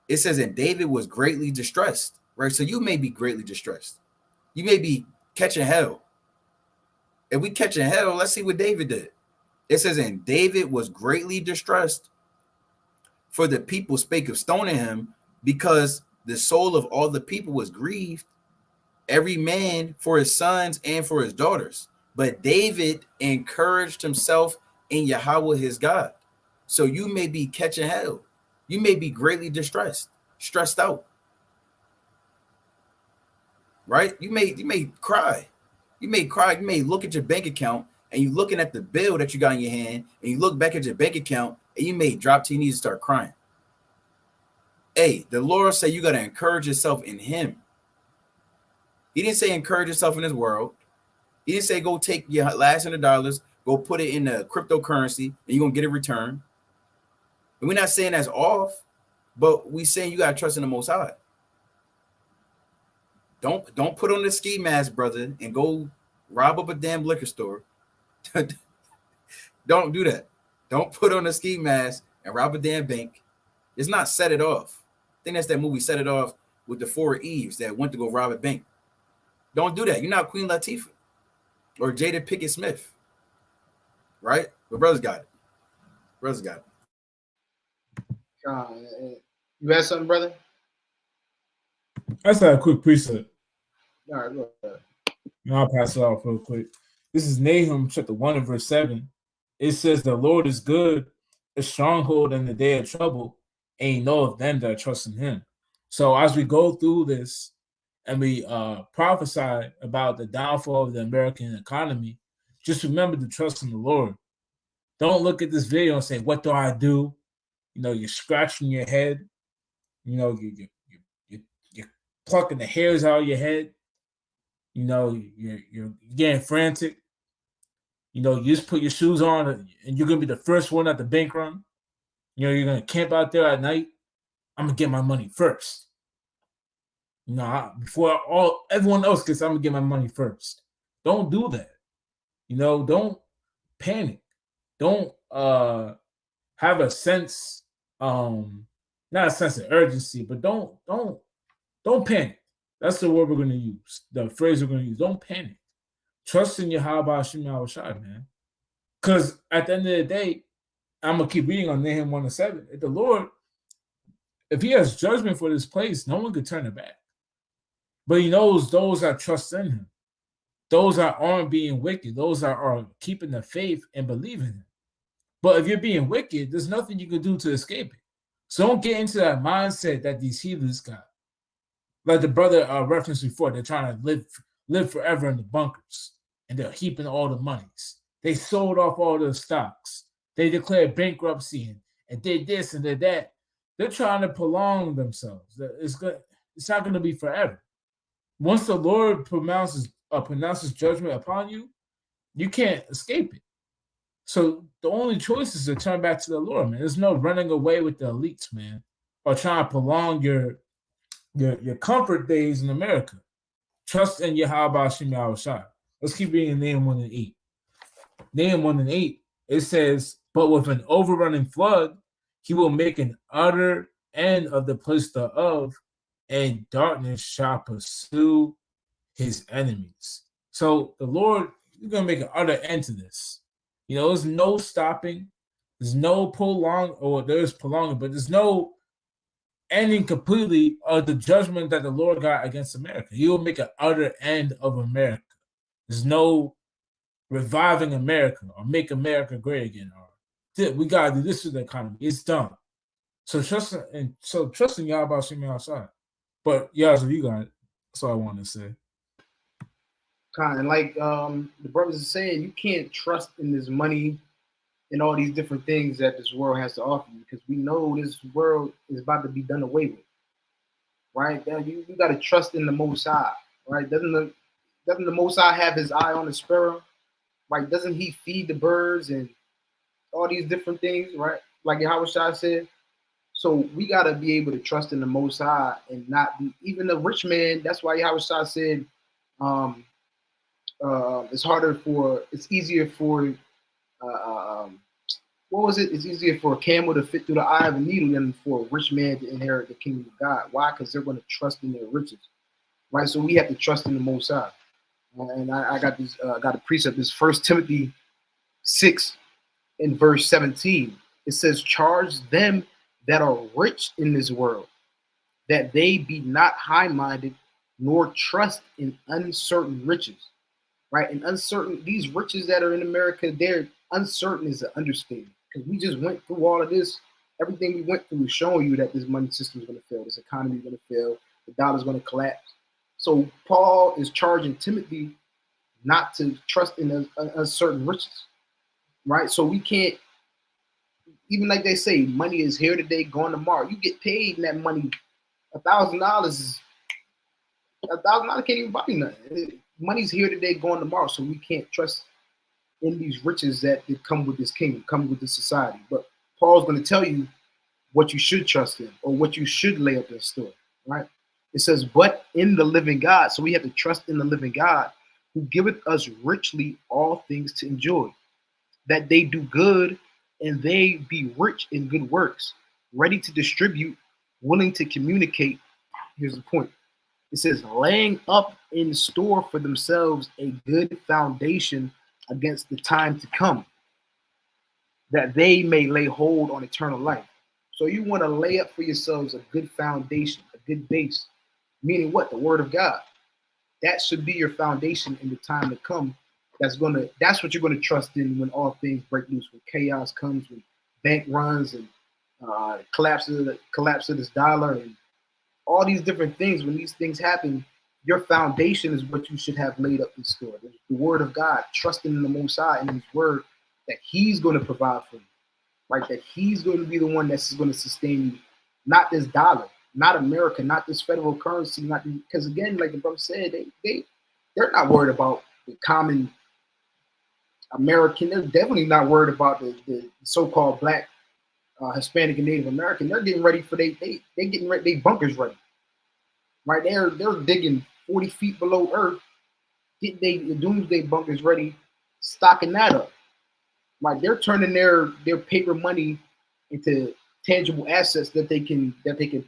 It says, and David was greatly distressed, right? So you may be greatly distressed. You may be catching hell. If we catching hell, let's see what David did. It says, and David was greatly distressed, for the people spake of stoning him, because the soul of all the people was grieved, every man for his sons and for his daughters. But David encouraged himself in Yahweh his God. So you may be catching hell. You may be greatly distressed, stressed out. Right? You may cry. You may cry. You may look at your bank account and you're looking at the bill that you got in your hand, and you look back at your bank account and you may drop to your knees and start crying. Hey, the Lord said you got to encourage yourself in him. He didn't say encourage yourself in this world. He didn't say go take your last $100, go put it in the cryptocurrency, and you're going to get a return. And we're not saying that's off, but we saying you got to trust in the Most High. Don't put on the ski mask, brother, and go rob up a damn liquor store. Don't do that. Don't put on a ski mask and rob a damn bank. It's not Set It Off. I think that's that movie, Set It Off, with the 4 Eves that went to go rob a bank. Don't do that. You're not Queen Latifah or Jada Pinkett Smith, right? But brothers got it. Brothers got it. You had something, brother? I just had a quick precept. All right, go ahead. I'll pass it off real quick. This is Nahum chapter 1 and verse 7. It says, the Lord is good, a stronghold in the day of trouble, and you know of them that trust in him. So as we go through this and we prophesy about the downfall of the American economy, just remember to trust in the Lord. Don't look at this video and say, what do I do? You know, you're scratching your head. You know, you're plucking the hairs out of your head. You know, you're getting frantic. You know, you just put your shoes on and you're going to be the first one at the bank run. You know, you're going to camp out there at night. I'm going to get my money first. You know, before everyone else gets, I'm going to get my money first. Don't do that. You know, don't panic. Don't have a sense, not a sense of urgency, but don't panic. That's the word we're going to use, the phrase we're going to use. Don't panic. Trust in Yahweh Hashem Yahushai, man. Because at the end of the day, I'm going to keep reading on Nahum 1:7. If the Lord, if he has judgment for this place, no one could turn it back. But he knows those that trust in him, those that aren't being wicked, those that are keeping the faith and believing him. But if you're being wicked, there's nothing you can do to escape it. So don't get into that mindset that these heathens got. Like the brother referenced before, they're trying to live forever in the bunkers, and they're heaping all the monies. They sold off all the stocks. They declared bankruptcy and did this and did that. They're trying to prolong themselves. It's not going to be forever. Once the Lord pronounces judgment upon you, you can't escape it. So the only choice is to turn back to the Lord, man. There's no running away with the elites, man, or trying to prolong your comfort days in America. Trust in Yahweh Hashem Yahushai. Let's keep reading Nahum 1:8. Nahum 1:8, it says, but with an overrunning flood, he will make an utter end of the place thereof, and darkness shall pursue his enemies. So the Lord is going to make an utter end to this. You know, there's no stopping. There's no there's prolonging, but there's no ending completely of the judgment that the Lord got against America. He will make an utter end of America. There's no reviving America or make America great again. Or we gotta do this with the economy. It's done. So trust in Yahweh Hashem outside. But Yazoo, you got it. That's all I wanted to say. And like the brothers are saying, you can't trust in this money and all these different things that this world has to offer you, because we know this world is about to be done away with, right? You got to trust in the Most High, right? Doesn't the Most High have his eye on the sparrow, right? Doesn't he feed the birds and all these different things, right? Like Yahweh Shai said. So we got to be able to trust in the Most High and not be, even the rich man. That's why Yahweh Shai said, it's easier for, what was it? It's easier for a camel to fit through the eye of a needle than for a rich man to inherit the kingdom of God. Why? Because they're going to trust in their riches, right? So we have to trust in the Most High. And I got this, got a precept. This 1 Timothy 6 in verse 17. It says, charge them that are rich in this world, that they be not high-minded, nor trust in uncertain riches, right? And uncertain, these riches that are in America, they're uncertain is an understatement, because we just went through all of this. Everything we went through is showing you that this money system is going to fail, this economy is going to fail, the dollar is going to collapse. So Paul is charging Timothy not to trust in uncertain riches, right? So we can't, even like they say, money is here today, gone tomorrow. You get paid in that money. $1,000 is $1,000 can't even buy you nothing. Money's here today, gone tomorrow. So we can't trust in these riches that come with this kingdom, come with this society. But Paul's going to tell you what you should trust in, or what you should lay up in store, right? It says, but in the living God. So we have to trust in the living God, who giveth us richly all things to enjoy, that they do good and they be rich in good works, ready to distribute, willing to communicate. Here's the point. It says, laying up in store for themselves a good foundation against the time to come, that they may lay hold on eternal life. So you want to lay up for yourselves a good foundation, a good base, meaning what? The word of God. That should be your foundation in the time to come. That's what you're gonna trust in when all things break loose, when chaos comes, when bank runs and collapse of this dollar and all these different things. When these things happen, your foundation is what you should have laid up in store. The word of God, trusting in the Most High and His word, that He's going to provide for you, right? That He's going to be the one that's going to sustain you, not this dollar, not America, not this federal currency, not because again, like the brother said, they're not worried about the common American. They're definitely not worried about the so-called black, Hispanic, and Native American. They're getting ready for they getting ready, they bunkers ready, right? They're digging 40 feet below earth, getting the doomsday bunkers ready, stocking that up. Right? They're turning their paper money into tangible assets that they can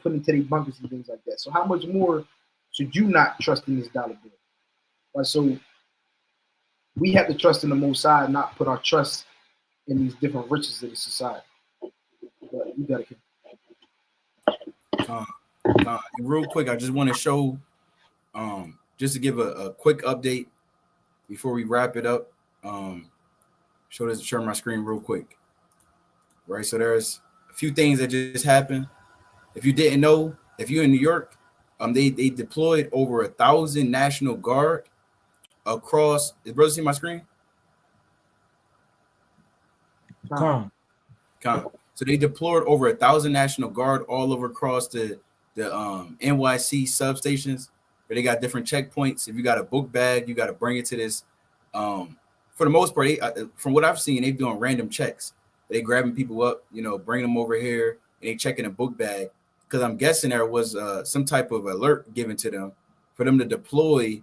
put into their bunkers and things like that. So how much more should you not trust in this dollar bill? Right? So we have to trust in the Most High, not put our trust in these different riches of the society. But you gotta real quick, I just want to show, just to give a quick update before we wrap it up. Share my screen real quick. Right, so there's a few things that just happened. If you didn't know, if you're in New York, they deployed over 1,000 National Guard across. Is brother see my screen? Come. So they deployed over 1,000 National Guard all over across the NYC substations, where they got different checkpoints. If you got a book bag, you got to bring it to this. For the most part, from what I've seen, they're doing random checks. They grabbing people up, bringing them over here, and they checking a book bag, because I'm guessing there was some type of alert given to them for them to deploy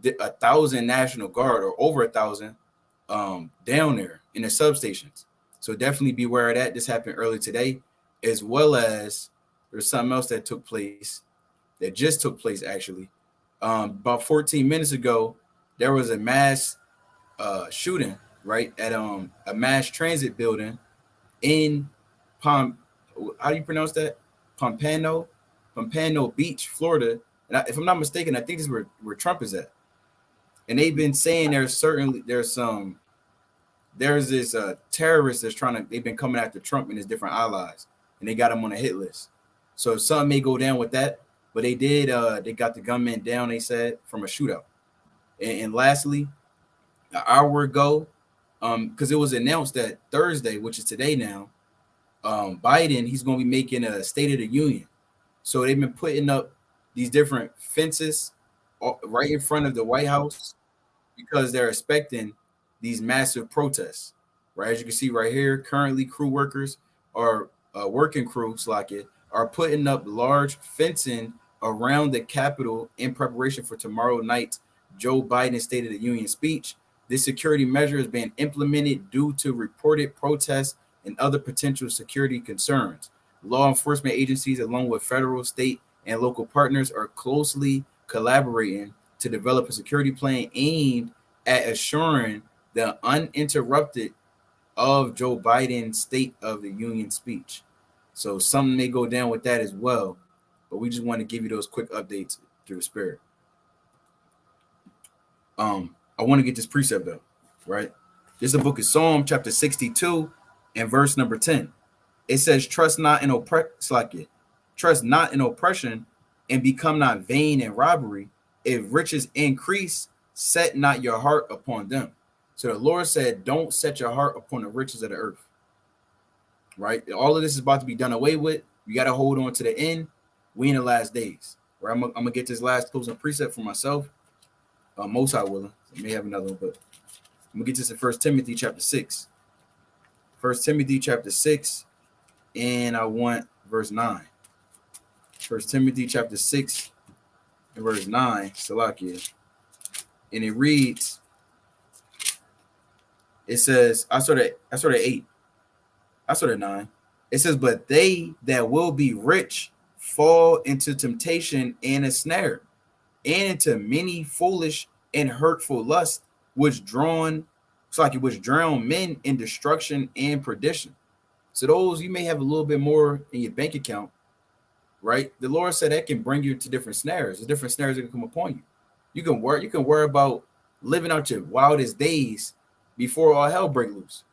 1,000 National Guard, or over 1,000 down there in the substations. So definitely beware of that. This happened early today, as well as there's something else that just took place actually. About 14 minutes ago, there was a mass shooting right at a mass transit building in how do you pronounce that? Pompano Beach, Florida. And if I'm not mistaken, I think this is where Trump is at. And they've been saying there's this terrorist they've been coming after Trump and his different allies, and they got him on a hit list. So something may go down with that, but they got the gunman down, they said, from a shootout. And lastly, an hour ago, because it was announced that Thursday, which is today now, Biden, he's going to be making a State of the Union. So they've been putting up these different fences right in front of the White House because they're expecting these massive protests. Right, as you can see right here, currently crew workers are working crew, are putting up large fencing around the Capitol in preparation for tomorrow night's Joe Biden State of the Union speech. This security measure is being implemented due to reported protests and other potential security concerns. Law enforcement agencies, along with federal, state, and local partners, are closely collaborating to develop a security plan aimed at assuring the uninterrupted of Joe Biden's State of the Union speech. So something may go down with that as well, but we just want to give you those quick updates through the Spirit. I want to get this precept up, right? This is the book of Psalm chapter 62 and verse number 10. It says, trust not in oppression and become not vain in robbery. If riches increase, set not your heart upon them. So the Lord said, don't set your heart upon the riches of the earth, right? All of this is about to be done away with. You got to hold on to the end. We in the last days, right? I'm going to get this last closing precept for myself. Most High willing. I may have another one, but I'm going to get this in 1 Timothy chapter 6. 1 Timothy chapter 6, and I want verse 9. 1 Timothy chapter 6 and verse 9, Salakia. And it reads, it says, I started at 8. I started at 9. It says, but they that will be rich fall into temptation and a snare, and into many foolish and hurtful lusts, which drown men in destruction and perdition. So those, you may have a little bit more in your bank account, right? The Lord said that can bring you to different snares. The different snares that can come upon you. You can worry about living out your wildest days before all hell break loose.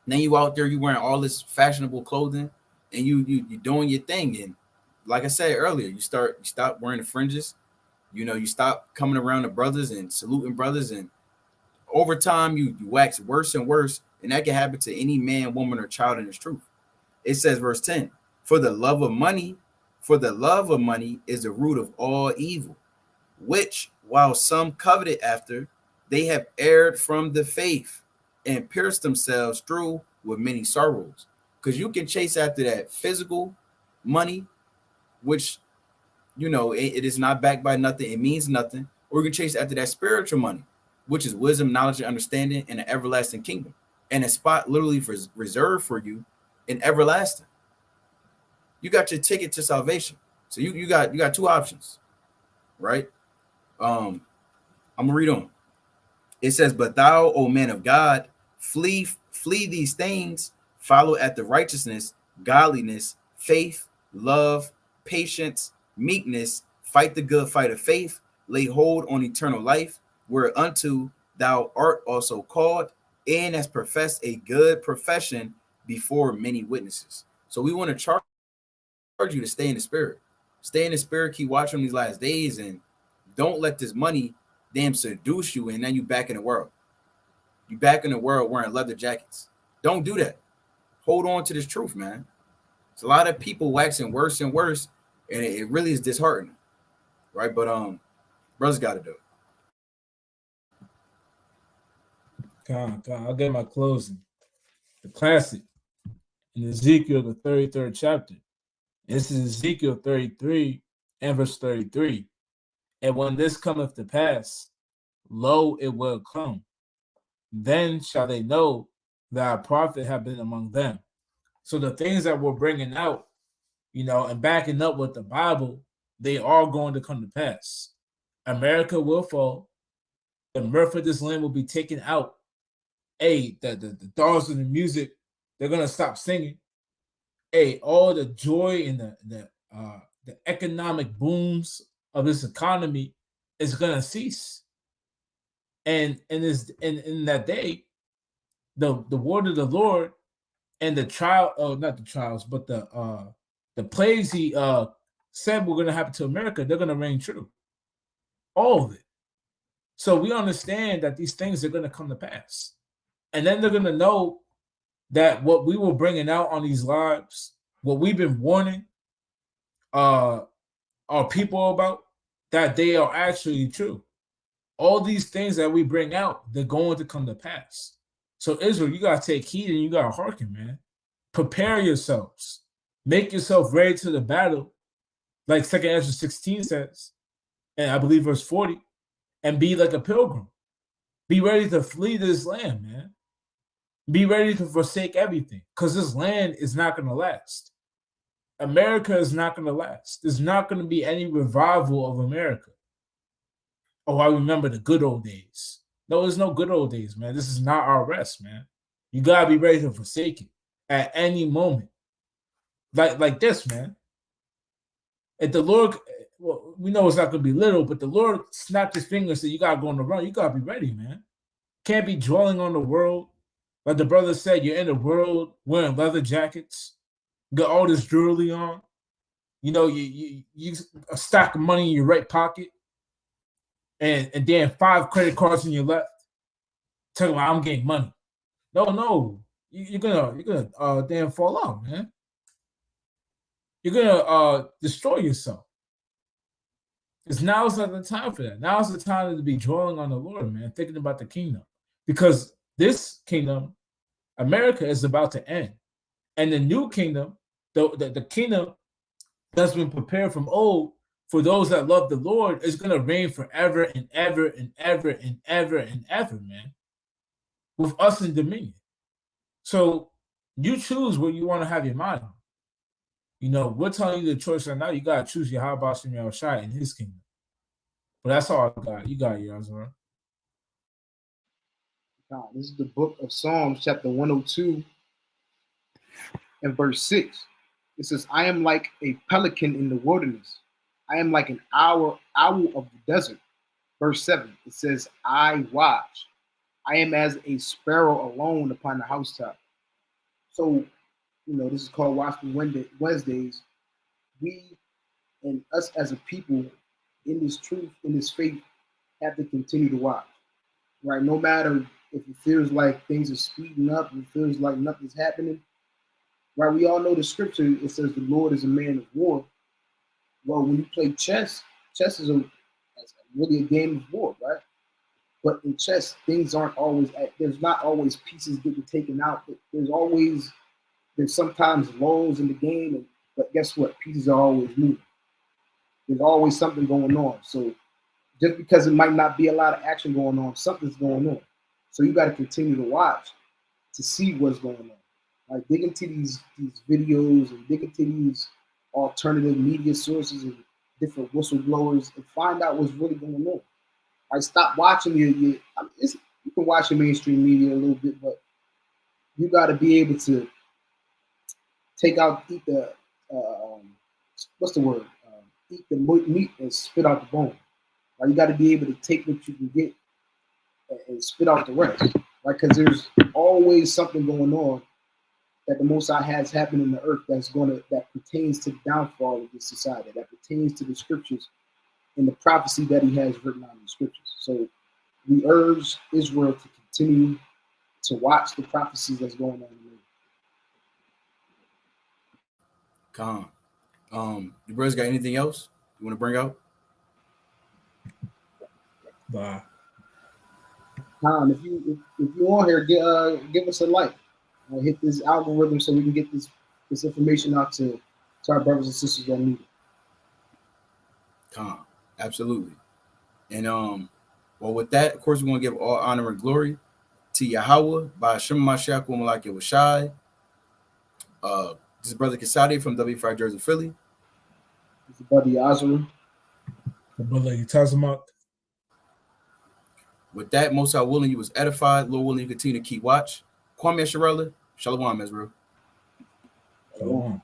Then you out there, you wearing all this fashionable clothing, and you doing your thing. And like I said earlier, you stop wearing the fringes. You stop coming around the brothers and saluting brothers, and over time you wax worse and worse, and that can happen to any man, woman, or child in His truth. It says, verse 10, for the love of money is the root of all evil, which while some coveted after, they have erred from the faith and pierced themselves through with many sorrows. Because you can chase after that physical money, which it is not backed by nothing, it means nothing, or you can chase after that spiritual money, which is wisdom, knowledge, and understanding in an everlasting kingdom, and a spot literally reserved for you in everlasting. You got your ticket to salvation. So you got two options, right? I'm gonna read on. It says, but thou, O man of God, flee these things, follow after righteousness, godliness, faith, love, patience, meekness, fight the good fight of faith, lay hold on eternal life, whereunto thou art also called, and hast professed a good profession before many witnesses. So we want to charge you to stay in the spirit. Stay in the spirit, keep watching these last days, and don't let this money damn seduce you, and then you back in the world. You back in the world wearing leather jackets. Don't do that. Hold on to this truth, man. It's a lot of people waxing worse and worse, and it really is disheartening, right? But brothers got to do it. I'll get my closing. The classic in Ezekiel, the 33rd chapter. This is Ezekiel 33 and verse 33. And when this cometh to pass, lo, it will come. Then shall they know that a prophet have been among them. So the things that we're bringing out, and backing up with the Bible, they are going to come to pass. America will fall. The mirth of this land will be taken out. The dogs and the music, they're going to stop singing. All the joy and the economic booms of this economy is going to cease. And in that day, the word of the Lord and the plagues He said were going to happen to America, they're going to reign true. All of it. So we understand that these things are going to come to pass. And then they're going to know that what we were bringing out on these lives, what we've been warning our people about, that they are actually true. All these things that we bring out, they're going to come to pass. So Israel, you got to take heed and you got to hearken, man. Prepare yourselves. Make yourself ready to the battle, like 2nd Ezra 16 says, and I believe verse 40, and be like a pilgrim. Be ready to flee this land, man. Be ready to forsake everything, because this land is not going to last. America is not going to last. There's not going to be any revival of America. Oh, I remember the good old days. No, there's no good old days, man. This is not our rest, man. You got to be ready to forsake it at any moment. Like this, man. If the Lord, well, we know it's not going to be little, but the Lord snapped his fingers and said, you got to go on the run. You got to be ready, man. Can't be dwelling on the world. Like the brother said, you're in the world wearing leather jackets, got all this jewelry on. You know, you a stack of money in your right pocket, and then 5 credit cards in your left. Talking about I'm getting money. No, you're gonna damn fall out, man. You're gonna destroy yourself. Because now is not the time for that. Now is the time to be dwelling on the Lord, man, thinking about the kingdom. Because this kingdom, America, is about to end. And the new kingdom, the kingdom that's been prepared from old for those that love the Lord, is going to reign forever and ever and ever and ever and ever, man, with us in dominion. So you choose what you want to have your mind on. You know, we're telling you the choice right now. You got to choose your Yahweh Shem Yahushua in his kingdom. But that's all I got. You got yours, man. This is the book of Psalms, chapter 102 and verse 6. It says, I am like a pelican in the wilderness. I am like an owl of the desert. Verse 7, it says, I watch. I am as a sparrow alone upon the housetop. So, you know, this is called Watchmen Wednesdays. We and us as a people in this truth, in this faith, have to continue to watch. Right? No matter if it feels like things are speeding up, it feels like nothing's happening. Right? We all know the scripture, it says the Lord is a man of war. Well, when you play chess is really a game of war, right? But in chess, things aren't always, there's not always pieces getting taken out. There's sometimes lulls in the game, but guess what? Pieces are always moving. There's always something going on. So just because it might not be a lot of action going on, something's going on. So you got to continue to watch to see what's going on. Like dig into these videos and dig into these alternative media sources and different whistleblowers and find out what's really going on. Like stop watching you can watch your mainstream media a little bit, but you got to be able to eat the eat the meat and spit out the bone. Right? You got to be able to take what you can get and spit out the rest, right? Because there's always something going on that the Most High has happened in the earth that pertains to the downfall of this society, that pertains to the scriptures and the prophecy that He has written out in the scriptures. So we urge Israel to continue to watch the prophecies that's going on in the earth. You brothers got anything else you want to bring out? Bye. If you on here, give us a like. Hit this algorithm so we can get this information out to our brothers and sisters that need it. Absolutely. And well, with that, of course, we want to give all honor and glory to Yahweh by Hashem Mashiach Malak Yahushai. This is Brother Kasadi from W5 Jersey, Philly. This is Brother Yazoo. Brother Tazamak. With that, most High willing, you was edified. Lord willing, you continue to keep watch. Kwame Sharella. Shalom, Ezra. Shalom.